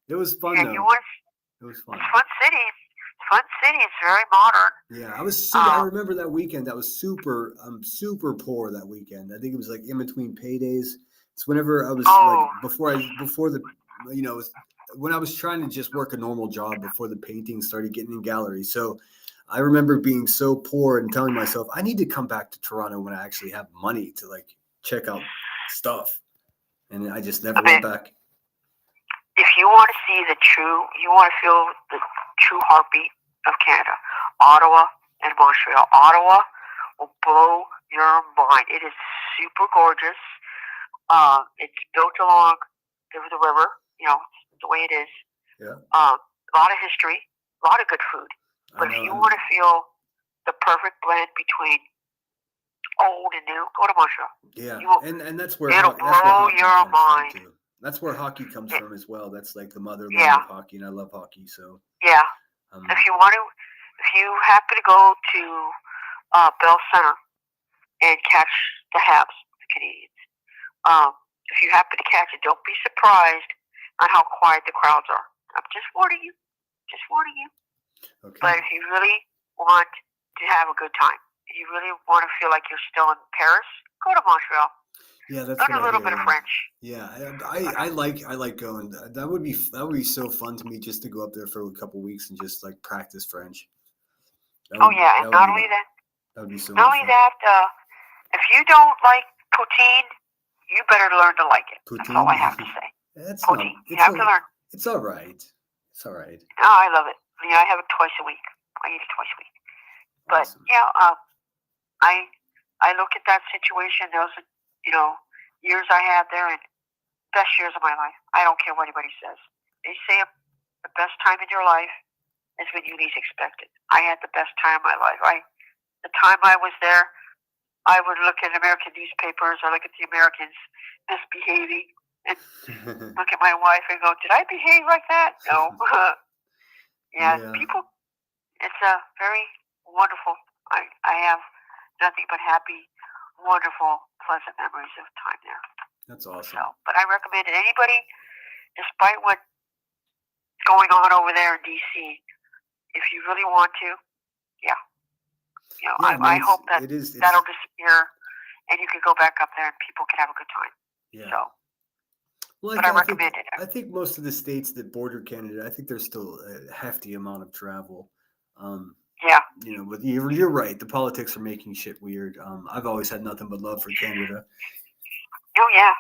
It was fun though. It was fun.
Fun city. Fun city. It's very modern.
Yeah, I remember that weekend. That was super poor that weekend. I think it was like in between paydays. It's whenever I was when I was trying to just work a normal job before the painting started getting in galleries. So I remember being so poor and telling myself, I need to come back to Toronto when I actually have money to like check out stuff. And I just never went back.
If you want to see you want to feel the true heartbeat of Canada, Ottawa and Montreal. Ottawa will blow your mind. It is super gorgeous. It's built along the river, the way it is.
Yeah.
A lot of history, a lot of good food. But if you want to feel the perfect blend between old and new, go to Montreal.
Yeah, and that's where
it'll blow your mind.
Too. That's where hockey comes from as well. That's like the motherland of hockey, and I love hockey. So
yeah, if you happen to go to Bell Center and catch the Habs, the Canadians, if you happen to catch it, don't be surprised on how quiet the crowds are. I'm just warning you.
Okay.
But if you really want to have a good time, if you really want to feel like you're still in Paris, go to Montreal.
Yeah, that's
learn a little bit of French.
Yeah, I like going. That would be so fun to me just to go up there for a couple of weeks and just like practice French.
And not only that.
That would be so.
Not only that, if you don't like poutine, you better learn to like it. Poutine? That's all I have to say. Poutine. You have to learn.
It's all right. It's all right.
Oh, I love it. I have it twice a week. I eat it twice a week. But
awesome.
I look at that situation. Those, years I had there, and best years of my life. I don't care what anybody says. They say the best time in your life is when you least expect it. I had the best time of my life. The time I was there, I would look at American newspapers or look at the Americans misbehaving and look at my wife and go, did I behave like that? No. People, it's a very wonderful, I have nothing but happy, wonderful, pleasant memories of time there.
That's awesome.
So, but I recommend it. Anybody, despite what's going on over there in D.C., if you really want to, I hope that'll disappear and you can go back up there and people can have a good time.
Yeah.
So,
well,
I recommend it.
I think most of the states that border Canada, I think there's still a hefty amount of travel. But you're right. The politics are making shit weird. I've always had nothing but love for Canada.
Oh, yeah.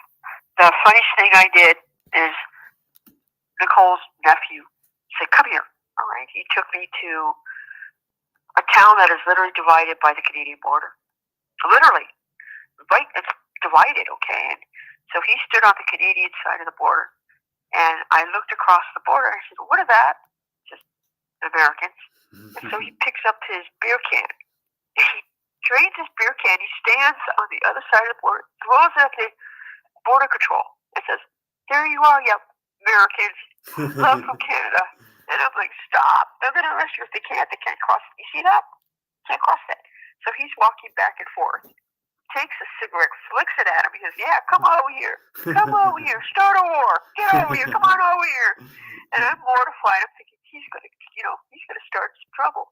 The funniest thing I did is Nicole's nephew said, come here. All right. He took me to a town that is literally divided by the Canadian border. Literally. Right? It's divided, okay? And so he stood on the Canadian side of the border. And I looked across the border and I said, what is that? Just Americans. And so he picks up his beer can. He drains his beer can. He stands on the other side of the border, throws it at the border control, and says, there you are, you Americans. Love from Canada. And I'm like, stop. They're going to arrest you if they can't. They can't cross. You see that? Can't cross that. So he's walking back and forth, takes a cigarette, flicks it at him. He says, "Yeah, come over here. Come over here. Start a war. Get over here. Come on over here." And I'm mortified. I'm thinking he's gonna start some trouble.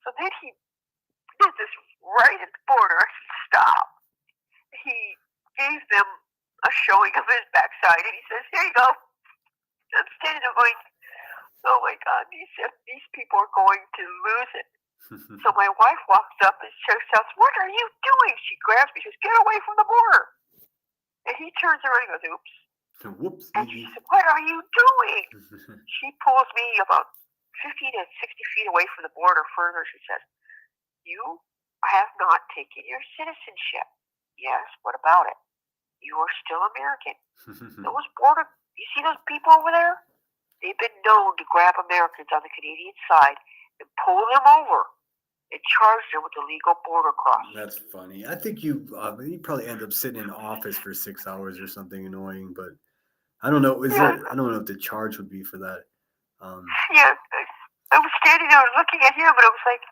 So then he did this right at the border. I said, "Stop." He gave them a showing of his backside, and he says, "Here you go." I'm standing there going, "Oh my God, these people are going to lose it." So my wife walks up and she shouts, "What are you doing?" She grabs me. She says, "Get away from the border." And he turns around and goes, "Oops."
Whoops.
And she said, "What are you doing?" She pulls me about 50 to 60 feet away from the border further. She says, "You have not taken your citizenship." "Yes, what about it?" "You are still American." Those border, you see those people over there? They've been known to grab Americans on the Canadian side and pull them over and charge them with illegal border crossing.
That's funny. I think you probably end up sitting in office for 6 hours or something annoying, but I don't know. I don't know if the charge would be for that.
Yeah, I was standing there looking at him, and I was like,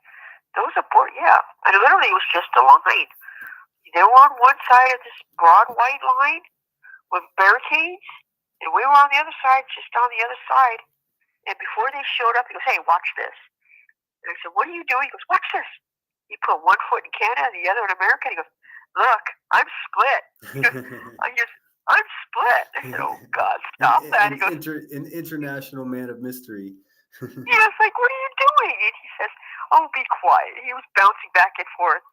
"Those are border." Yeah, and literally it was just a line. They were on one side of this broad white line with barricades, and we were on the other side, just on the other side. And before they showed up, he goes, "Hey, watch this." And I said, "What are you doing?" He goes, "Watch this." He put one foot in Canada, the other in America. He goes, "Look, I'm split." He goes, I'm split. I said, "Oh God, stop that." He goes,
an international man of mystery.
"Yeah." It's like, "What are you doing?" And he says, "Oh, be quiet." He was bouncing back and forth.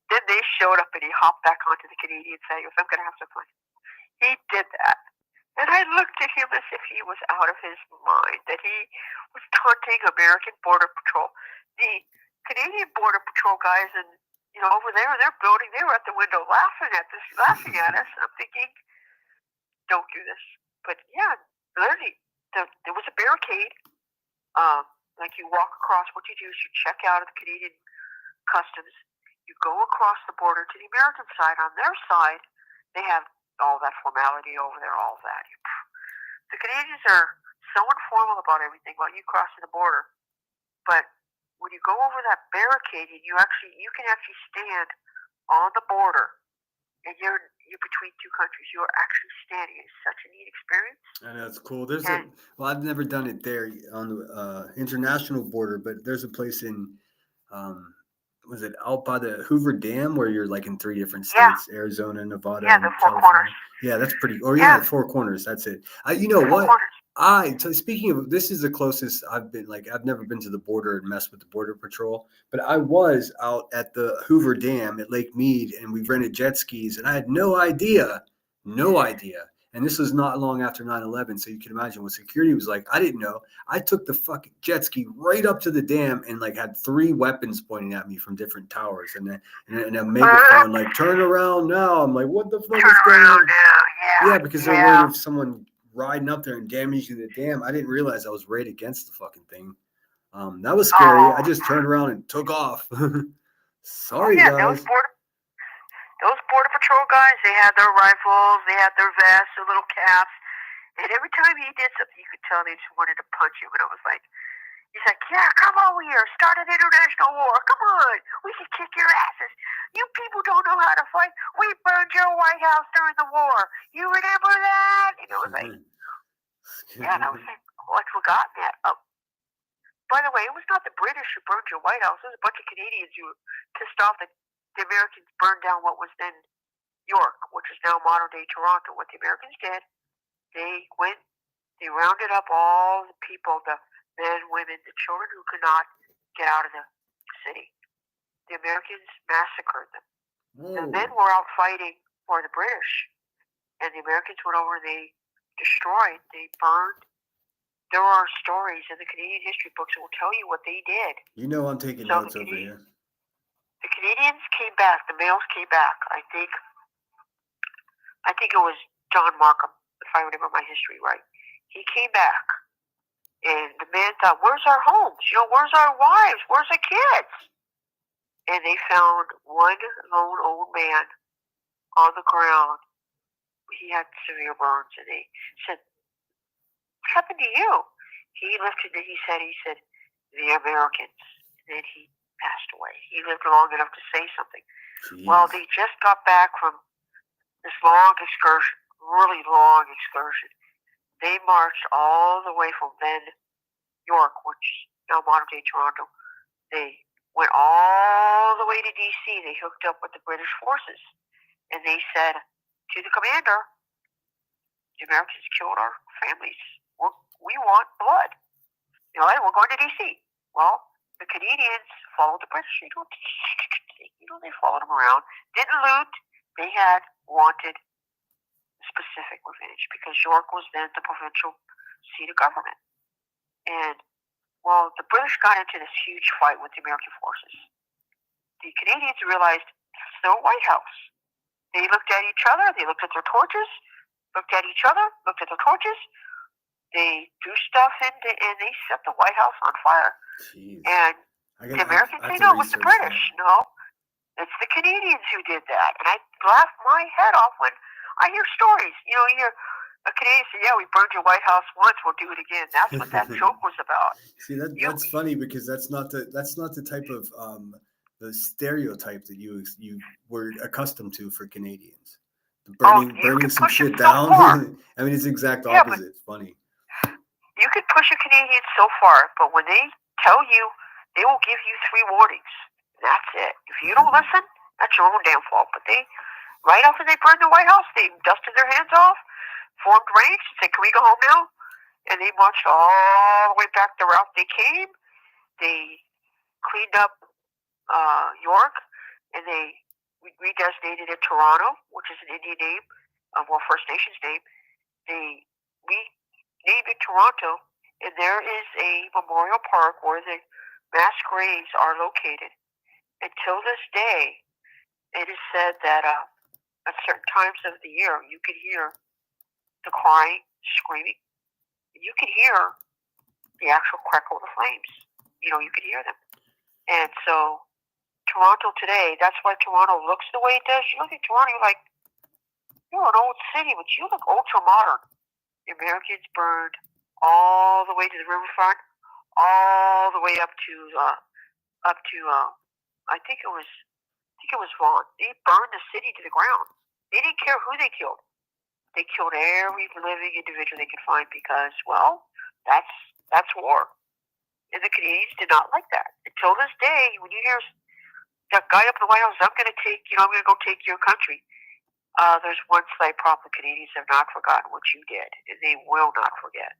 Then they showed up, and he hopped back onto the Canadian side. He goes, "I'm going to have some fun." He did that. And I looked at him as if he was out of his mind, that he was taunting American Border Patrol. The Canadian Border Patrol guys, and over there in their building, they were at the window laughing at us. And I'm thinking, don't do this. But yeah, literally, there was a barricade. Like you walk across, what you do is you check out of the Canadian customs. You go across the border to the American side. On their side, they have all that formality over there, all that. The Canadians are so informal about everything while you crossing the border. But when you go over that barricade, you can actually stand on the border, and you're between two countries. You are actually standing. It's such a neat experience.
And that's cool. I've never done it there on the international border, but there's a place in was it out by the Hoover Dam where you're like in 3 different states, Arizona, Nevada, and
the Four
California.
Corners.
Yeah, that's pretty. Four Corners. That's it. So speaking of, this is the closest I've been. Like, I've never been to the border and messed with the Border Patrol, but I was out at the Hoover Dam at Lake Mead, and we rented jet skis, and I had no idea. And this was not long after 9/11, so you can imagine what security was like. I didn't know. I took the fucking jet ski right up to the dam and like had 3 weapons pointing at me from different towers, and a megaphone like, "Turn around now." I'm like, "What the fuck is going on?" Yeah, because they're worried of someone riding up there and damaging the dam. I didn't realize I was right against the fucking thing. That was scary. I just turned around and took off. Sorry, guys.
Those Border Patrol guys, they had their rifles, they had their vests, their little caps, and every time he did something, you could tell they just wanted to punch him. And I was like, he's like, "Yeah, come over here, start an international war. Come on, we can kick your asses. You people don't know how to fight. We burned your White House during the war. You remember that?" And I was like, yeah, and I was like, "Oh, I'd forgotten that." By the way, it was not the British who burned your White House. It was a bunch of Canadians who pissed off that the Americans burned down what was then York, which is now modern-day Toronto. What the Americans did, they rounded up all the people, the men, women, the children who could not get out of the city. The Americans massacred them. The men were out fighting for the British, and the Americans went over and they destroyed, they burned. There are stories in the Canadian history books that will tell you what they did.
You know I'm taking notes over here.
The Canadians came back. The males came back. I think it was John Markham, if I remember my history right. He came back, and the man thought, "Where's our homes? Where's our wives? Where's the kids?" And they found one lone old man on the ground. He had severe burns, and they said, "What happened to you?" He lifted it. He said, "The Americans." And then he passed away. He lived long enough to say something.
Jeez.
Well, they just got back from this long excursion, really long excursion. They marched all the way from then York, which is now modern day Toronto. They went all the way to D.C. They hooked up with the British forces. And they said to the commander, the Americans killed our families. We want blood. You know, and we're going to D.C. Well, the Canadians followed the British. They followed them around. Didn't loot. They had wanted specific revenge because York was then the provincial seat of government. And, well, the British got into this huge fight with the American forces. The Canadians realized it's the White House. They looked at each other. They looked at their torches, looked at each other, looked at their torches. They threw stuff in and they set the White House on fire.
Jeez.
And the Americans say, no, it was the British. That. No, it's the Canadians who did that. And I laugh my head off when I hear stories. You know, you hear a Canadian say, yeah, we burned your White House once, we'll do it again. That's what that joke was about.
See, that's funny because that's not the type of the stereotype that you were accustomed to for Canadians. Burning some shit down. I mean, it's the exact opposite. It's funny.
You could push a Canadian so far, but when they tell you, they will give you 3 warnings. That's it. If you don't listen, that's your own damn fault. But they, right after they burned the White House, they dusted their hands off, formed ranks, and said, can we go home now? And they marched all the way back the route they came. They cleaned up York, and they redesignated it Toronto, which is an Indian name, First Nations name. They renamed it Toronto, and there is a memorial park where the mass graves are located. Until this day, it is said that at certain times of the year, you can hear the crying, screaming, and you can hear the actual crackle of the flames. You know, you can hear them. And so Toronto today, that's why Toronto looks the way it does. You look at Toronto, you're like, you're an old city, but you look ultra modern. The Americans burned all the way to the riverfront, all the way up to I think it was Vaughan. They burned the city to the ground. They didn't care who they killed. They killed every living individual they could find because, well, that's war. And the Canadians did not like that. Until this day, when you hear that guy up in the White House, I'm going to go take your country. There's one slight problem. The Canadians have not forgotten what you did, and they will not forget.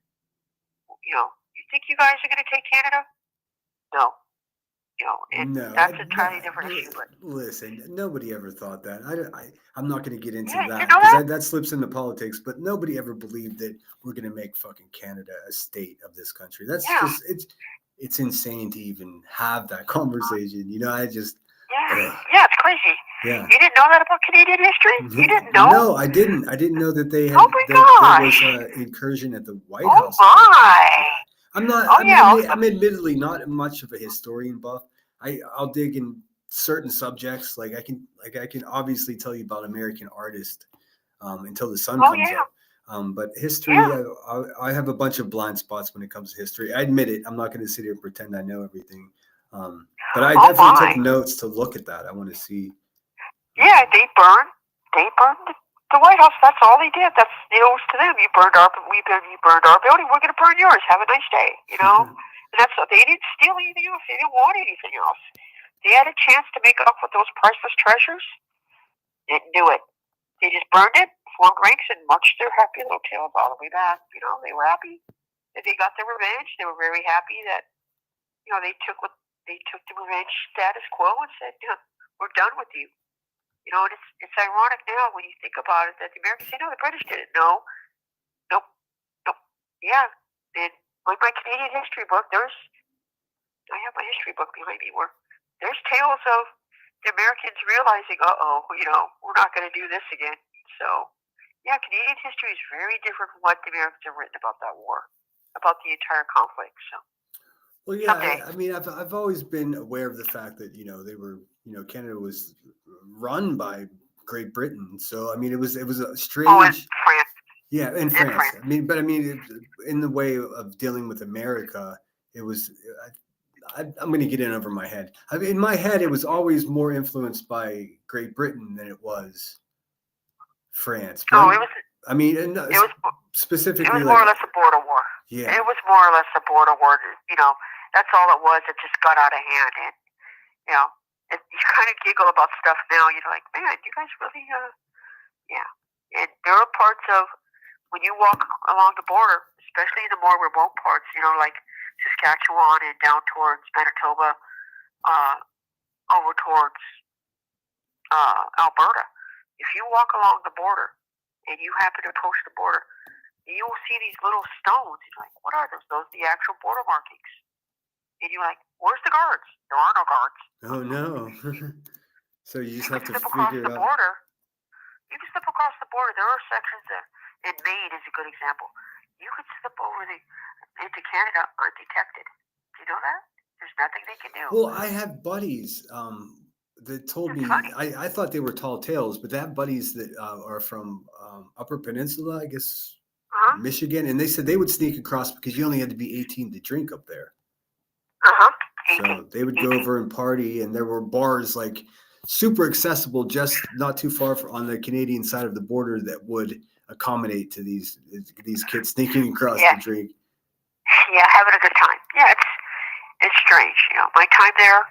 You know, you think you guys are going to take Canada? No. You know, and that's an entirely different issue. But
listen, nobody ever thought that. I'm not going to get into that because that slips into politics. But nobody ever believed that we're going to make fucking Canada a state of this country. That's just it's insane to even have that conversation. You know, it's
crazy.
Yeah.
You didn't know that about Canadian history? You didn't know?
No, I didn't. I didn't know that they had there was an incursion at the White House.
Oh my!
I'm not. I'm admittedly not much of a historian buff. I'll dig in certain subjects. Like I can obviously tell you about American artists until the sun comes up. But history, I have a bunch of blind spots when it comes to history. I admit it. I'm not going to sit here and pretend I know everything. But I definitely took notes to look at that. I want to see.
Yeah, they burned the White House. That's all they did. That's it was to them. You burned our building. We're going to burn yours. Have a nice day. You know, and that's they didn't steal anything else. They didn't want anything else. They had a chance to make up with those priceless treasures. Didn't do it. They just burned it, formed ranks, and marched their happy little tails all the way back. You know, they were happy that they got their revenge. They were very happy that they took the revenge status quo and said, we're done with you. You know, and it's ironic now when you think about it that the Americans say, no, the British did it. Nope. Yeah. And like my Canadian history book, I have my history book behind me where there's tales of the Americans realizing, we're not going to do this again. So, yeah, Canadian history is very different from what the Americans have written about that war, about the entire conflict. So.
Well, yeah, I mean, I've always been aware of the fact that they were, Canada was run by Great Britain. So I mean, it was a strange.
Oh, and France.
Yeah, in France. I mean, in the way of dealing with America, it was. I'm going to get in over my head. I mean, in my head, it was always more influenced by Great Britain than it was France. But
Oh, it was.
I mean, and
It was.
specifically,
It was
like,
more or less a border war.
yeah,
It was more or less a border war. You know, that's all it was. It just got out of hand, and you know, you kind of giggle about stuff now. You're like, man, you guys really, yeah. And there are parts of when you walk along the border, especially in the more remote parts, you know, like Saskatchewan and down towards Manitoba, over towards Alberta. If you walk along the border and you happen to approach the border, you will see these little stones. You're like, what are those? Those are the actual border markings. And you're like, where's the guards? There are no guards.
oh no. So you just have to
Slip across
figure
the
it out.
border. You can slip across the border. There are sections that, in Maine is a good example. You could slip into Canada undetected. Do you know that? There's nothing they can do.
Well, I have buddies that told me, I thought they were tall tales, but they have buddies that are from Upper Peninsula, I guess, Michigan, and they said they would sneak across because you only had to be 18 to drink up there. So they would go over and party, and there were bars like super accessible, just not too far on the Canadian side of the border that would accommodate to these kids sneaking across to drink.
Yeah, having a good time. Yeah, it's strange. You know, my time there,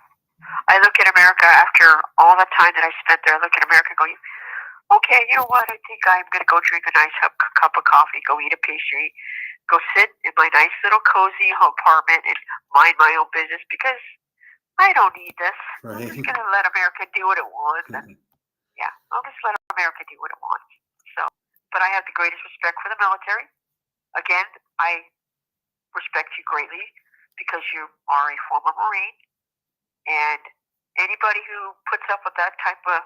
I look at America after all the time that I spent there. I look at America going, okay, you know what? I think I'm going to go drink a nice cup of coffee, go eat a pastry, go sit in my nice little cozy apartment and mind my own business because I don't need this.
Right.
I'm just going to let America do what it wants. And yeah, I'll just let America do what it wants. So, but I have the greatest respect for the military. Again, I respect you greatly because you are a former Marine, and anybody who puts up with that type of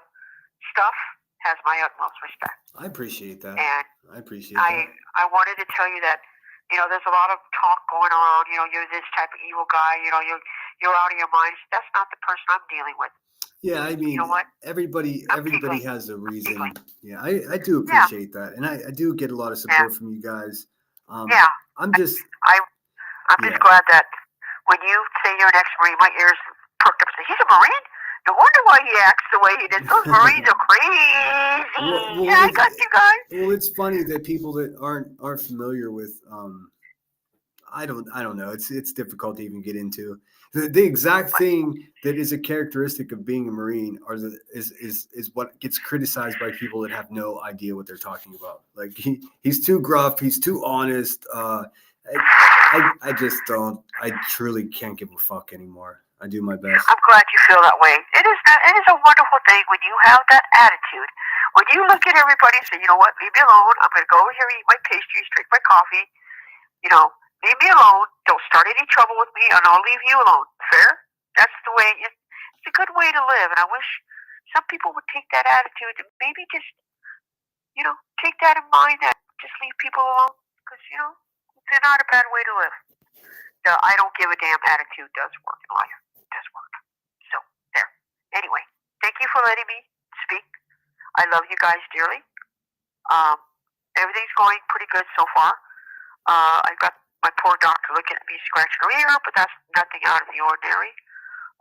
stuff has my utmost respect.
I appreciate that.
And
I appreciate that.
I wanted to tell you that, you know, there's a lot of talk going around, you know, you're this type of evil guy, you know, you're out of your mind. That's not the person I'm dealing with.
Yeah, I mean,
you know what?
everybody
giggling.
has a reason. Yeah, I do appreciate that, and I do get a lot of support from you guys.
Yeah.
I'm just
glad that when you say you're an ex-Marine, my ears perked up and say, he's a Marine? No wonder why he acts the way he does. Those Marines are crazy.
Well,
yeah, I got you guys.
Well, it's funny that people that aren't familiar with I don't know. It's difficult to even get into. The exact thing that is a characteristic of being a Marine is what gets criticized by people that have no idea what they're talking about. Like he's too gruff, he's too honest. I just don't. I truly can't give a fuck anymore. I do my best.
I'm glad you feel that way. It is a wonderful thing when you have that attitude. When you look at everybody and say, you know what, leave me alone. I'm going to go over here, eat my pastries, drink my coffee. You know, leave me alone. Don't start any trouble with me, and I'll leave you alone. Fair? That's the way. It's a good way to live, and I wish some people would take that attitude and maybe just, you know, take that in mind. That just leave people alone, because you know, it's not a bad way to live. The I don't give a damn attitude does work in life. It does work. So there. Anyway, thank you for letting me speak. I love you guys dearly. Everything's going pretty good so far. I got my poor doctor looking at me scratching her ear, but that's nothing out of the ordinary.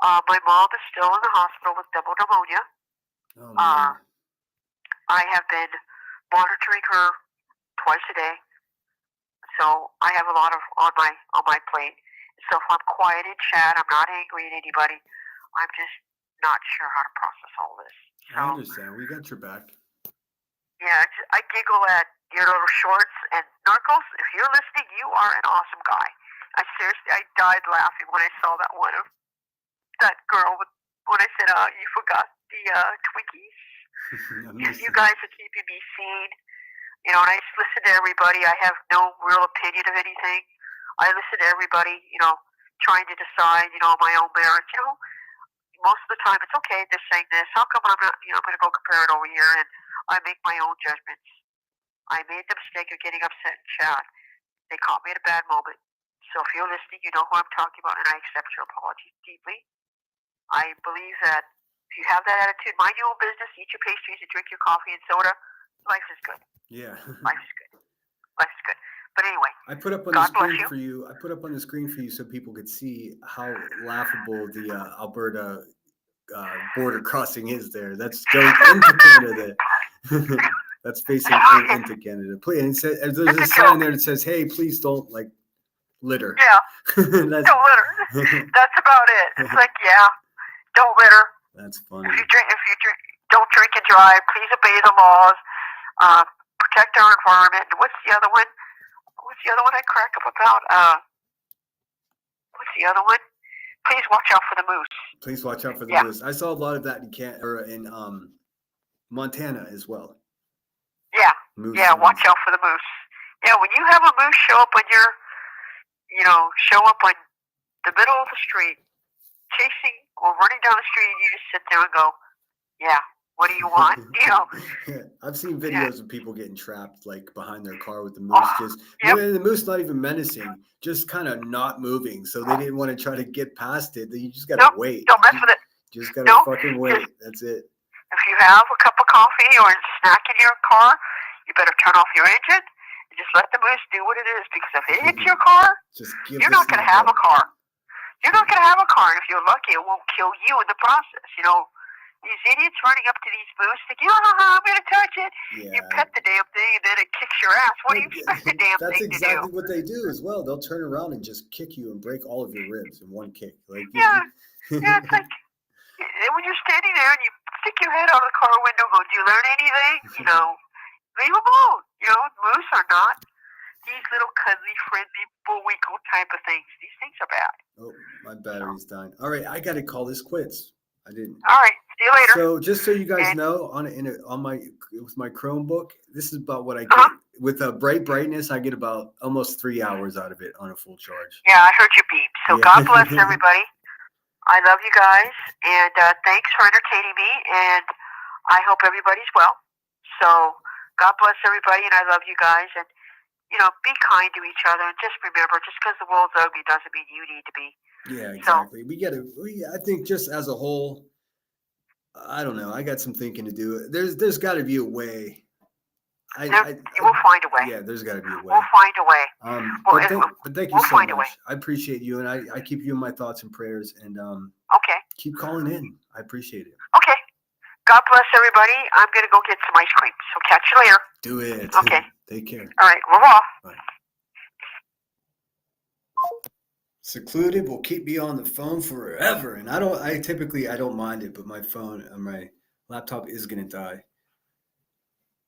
My mom is still in the hospital with double pneumonia. I have been monitoring her twice a day, so I have a lot on my plate. So if I'm quiet in chat, I'm not angry at anybody. I'm just not sure how to process all this. So,
I understand. We got your back.
Yeah, I giggle at your little shorts. And Narcos, if you're listening, you are an awesome guy. I died laughing when I saw that one of that girl when I said, you forgot the Twinkies. You guys are keeping me sane. You know, and I just listen to everybody. I have no real opinion of anything. I listen to everybody, you know, trying to decide, you know, my own merits. You know, most of the time it's okay, they're saying this. How come I'm not, you know, I'm going to go compare it over here, and I make my own judgments. I made the mistake of getting upset in chat. They caught me at a bad moment. So if you're listening, you know who I'm talking about, and I accept your apologies deeply. I believe that if you have that attitude, mind your own business, eat your pastries, and drink your coffee and soda, life is good.
Yeah.
Life is good. Life is good. But anyway,
I put up on
God
the
bless
screen
you.
for you. I put up on the screen for you so people could see how laughable the Alberta border crossing is there. That's going into Canada. That's facing into Canada. Please, and it says, there's a sign there that says, "Hey, please don't like litter."
Yeah,
That's,
don't litter. That's about it. It's like, yeah, don't litter.
That's funny.
If you drink, don't drink and drive. Please obey the laws. Protect our environment. What's the other one? What's the other one I crack up about? What's the other one? Please watch out for the moose.
Please watch out for the moose. I saw a lot of that in Montana as well.
Yeah,
Moose
yeah.
signs.
Watch out for the moose. Yeah, when you have a moose show up on show up on the middle of the street, chasing or running down the street, and you just sit there and go, "Yeah, what do you want?"
I've seen videos of people getting trapped like behind their car with the moose. The moose not even menacing, just kind of not moving. So they didn't want to try to get past it. You just gotta wait.
Don't mess with it.
Just gotta fucking wait. That's it.
If you have a cup of coffee or a snack in your car, you better turn off your engine and just let the moose do what it is. Because if it hits your car, you're not going to have a car. You're not going to have a car. And if you're lucky, it won't kill you in the process. These idiots running up to these moose thinking, I'm going to touch it. Yeah. You pet the damn thing and then it kicks your ass. What do you expect the damn thing to do?
That's exactly what they do as well. They'll turn around and just kick you and break all of your ribs in one kick.
Yeah, it's like when you're standing there and you stick your head out of the car window and go, "Do you learn anything?" Leave them alone. Moose are not these little cuddly, friendly, bullwinkle type of things. These things are bad.
Oh, my battery's dying. All right, I got to call this quits. I didn't.
All right, see you later.
So just so you guys know, with my Chromebook, this is about what I get. With a bright brightness, I get about almost 3 hours out of it on a full charge.
Yeah, I heard you beep. So God bless everybody. I love you guys, and thanks for entertaining me, and I hope everybody's well. So God bless everybody, and I love you guys, and, be kind to each other, and just remember, just because the world's ugly doesn't mean you need to be.
Yeah, exactly. I think just as a whole, I don't know, I got some thinking to do. There's got to be a way.
We'll find a way.
Yeah, there's got to be a way.
We'll find a way.
But thank you so much. I appreciate you, and I keep you in my thoughts and prayers. And
okay,
keep calling in. I appreciate it.
Okay. God bless everybody. I'm gonna go get some ice cream. So catch you later.
Do it.
Okay.
Take care.
All right. We're off.
Bye. Secluded will keep me on the phone forever, and I typically don't mind it, but my laptop is gonna die.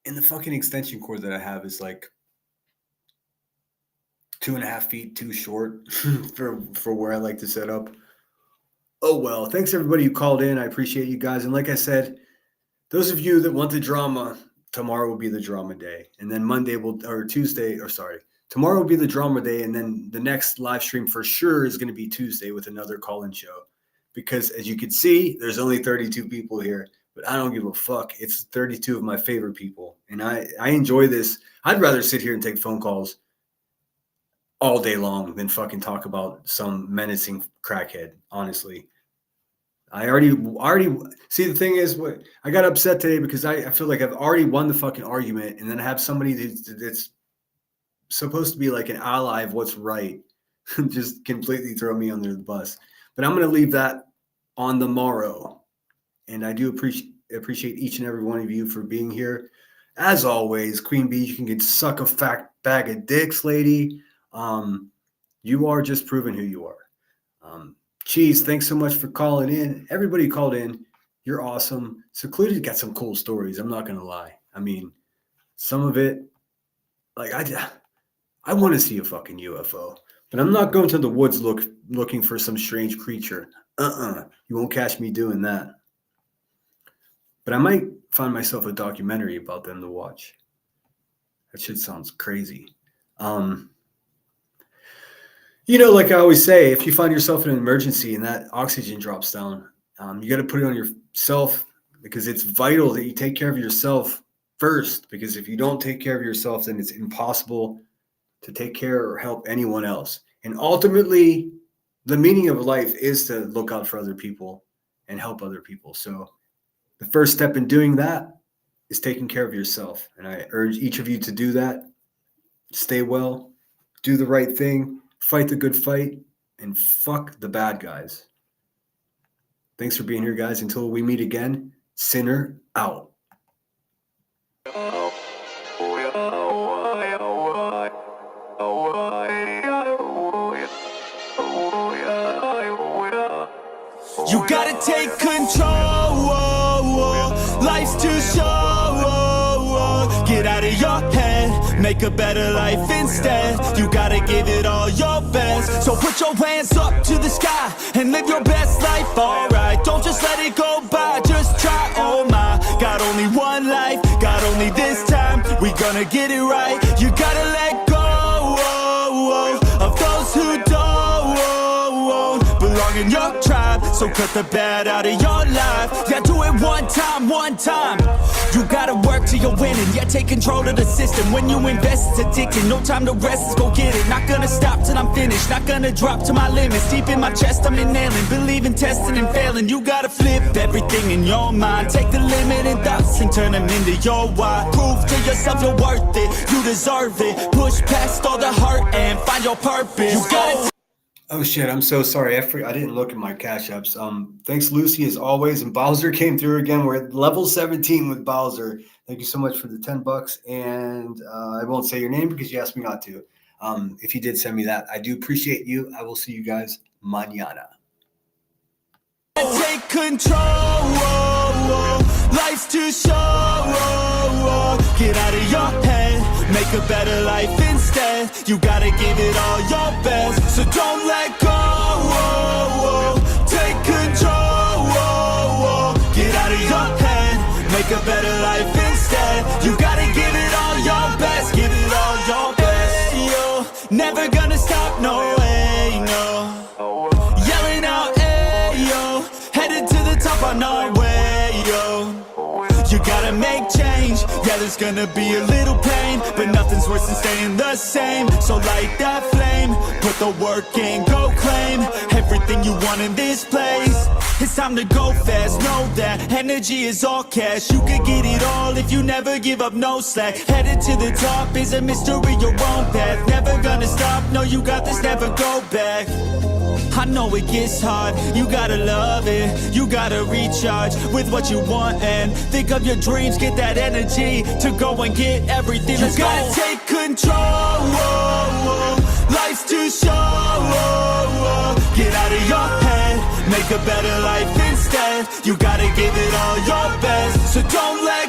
And the fucking extension cord that I have is like 2.5 feet too short for where I like to set up. Oh well, thanks everybody who called in. I appreciate you guys. And like I said, those of you that want the drama, tomorrow will be the drama day. And then tomorrow will be the drama day. And then the next live stream for sure is going to be Tuesday with another call-in show. Because as you can see, there's only 32 people here. But I don't give a fuck. It's 32 of my favorite people. And I enjoy this. I'd rather sit here and take phone calls all day long than fucking talk about some menacing crackhead, honestly. I already see. The thing is, what I got upset today because I feel like I've already won the fucking argument, and then I have somebody that's supposed to be like an ally of what's right just completely throw me under the bus. But I'm going to leave that on the morrow. And I do appreciate each and every one of you for being here. As always, Queen Bee, you can get suck a fat bag of dicks, lady. You are just proving who you are. Cheese, thanks so much for calling in. Everybody who called in, you're awesome. Secluded got some cool stories. I'm not going to lie. I mean, some of it, like I want to see a fucking UFO, but I'm not going to the woods looking for some strange creature. You won't catch me doing that. But I might find myself a documentary about them to watch. That shit sounds crazy. Like I always say, if you find yourself in an emergency and that oxygen drops down, you got to put it on yourself because it's vital that you take care of yourself first. Because if you don't take care of yourself, then it's impossible to take care or help anyone else. And ultimately, the meaning of life is to look out for other people and help other people. So the first step in doing that is taking care of yourself. And I urge each of you to do that. Stay well, do the right thing, fight the good fight, and fuck the bad guys. Thanks for being here, guys. Until we meet again, Sinner out.
You gotta take control, life's too short. Get out of your head, make a better life instead. You gotta give it all your best. So put your hands up to the sky and live your best life, alright. Don't just let it go by, just try, oh my. Got only one life, got only this time. We gonna get it right. You gotta let go of those who don't belong in your tribe. So cut the bad out of your life. Yeah, do it one time, one time. You gotta work till you're winning. Yeah, take control of the system. When you invest, it's addicting. No time to rest, let's go get it. Not gonna stop till I'm finished. Not gonna drop to my limits. Deep in my chest, I'm inhaling. Believe in testing and failing. You gotta flip everything in your mind. Take the limiting thoughts and turn them into your why. Prove to yourself you're worth it. You deserve it. Push past all the hurt and find your purpose. You gotta
Oh shit, I'm so sorry. I didn't look at my cash apps. Thanks, Lucy, as always. And Bowser came through again. We're at level 17 with Bowser. Thank you so much for the $10. And I won't say your name because you asked me not to. If you did send me that, I do appreciate you. I will see you guys mañana.
take control. Life's too short. Get out of your head, make a better life instead. You gotta give it all your best, so don't let go. Take control. Get out of your head, make a better life instead. You gotta give it all your best, give it all your best. You're never gonna stop, no way, no. Yelling out, hey, yo, headed to the top on our way, yo. You gotta make change, yeah, there's gonna be a little pain, but nothing's worse than staying the same. So light that flame, put the work in, go claim everything you want in this place. It's time to go fast, know that energy is all cash. You could get it all if you never give up, no slack. Headed to the top is a mystery, your own path. Never gonna stop, no, you got this, never go back. I know it gets hard, you gotta love it. You gotta recharge with what you want and think of your dreams. Get that energy to go and get everything. Let's go. You gotta take control. Life's too short. Get out of your head, make a better life instead. You gotta give it all your best, so don't let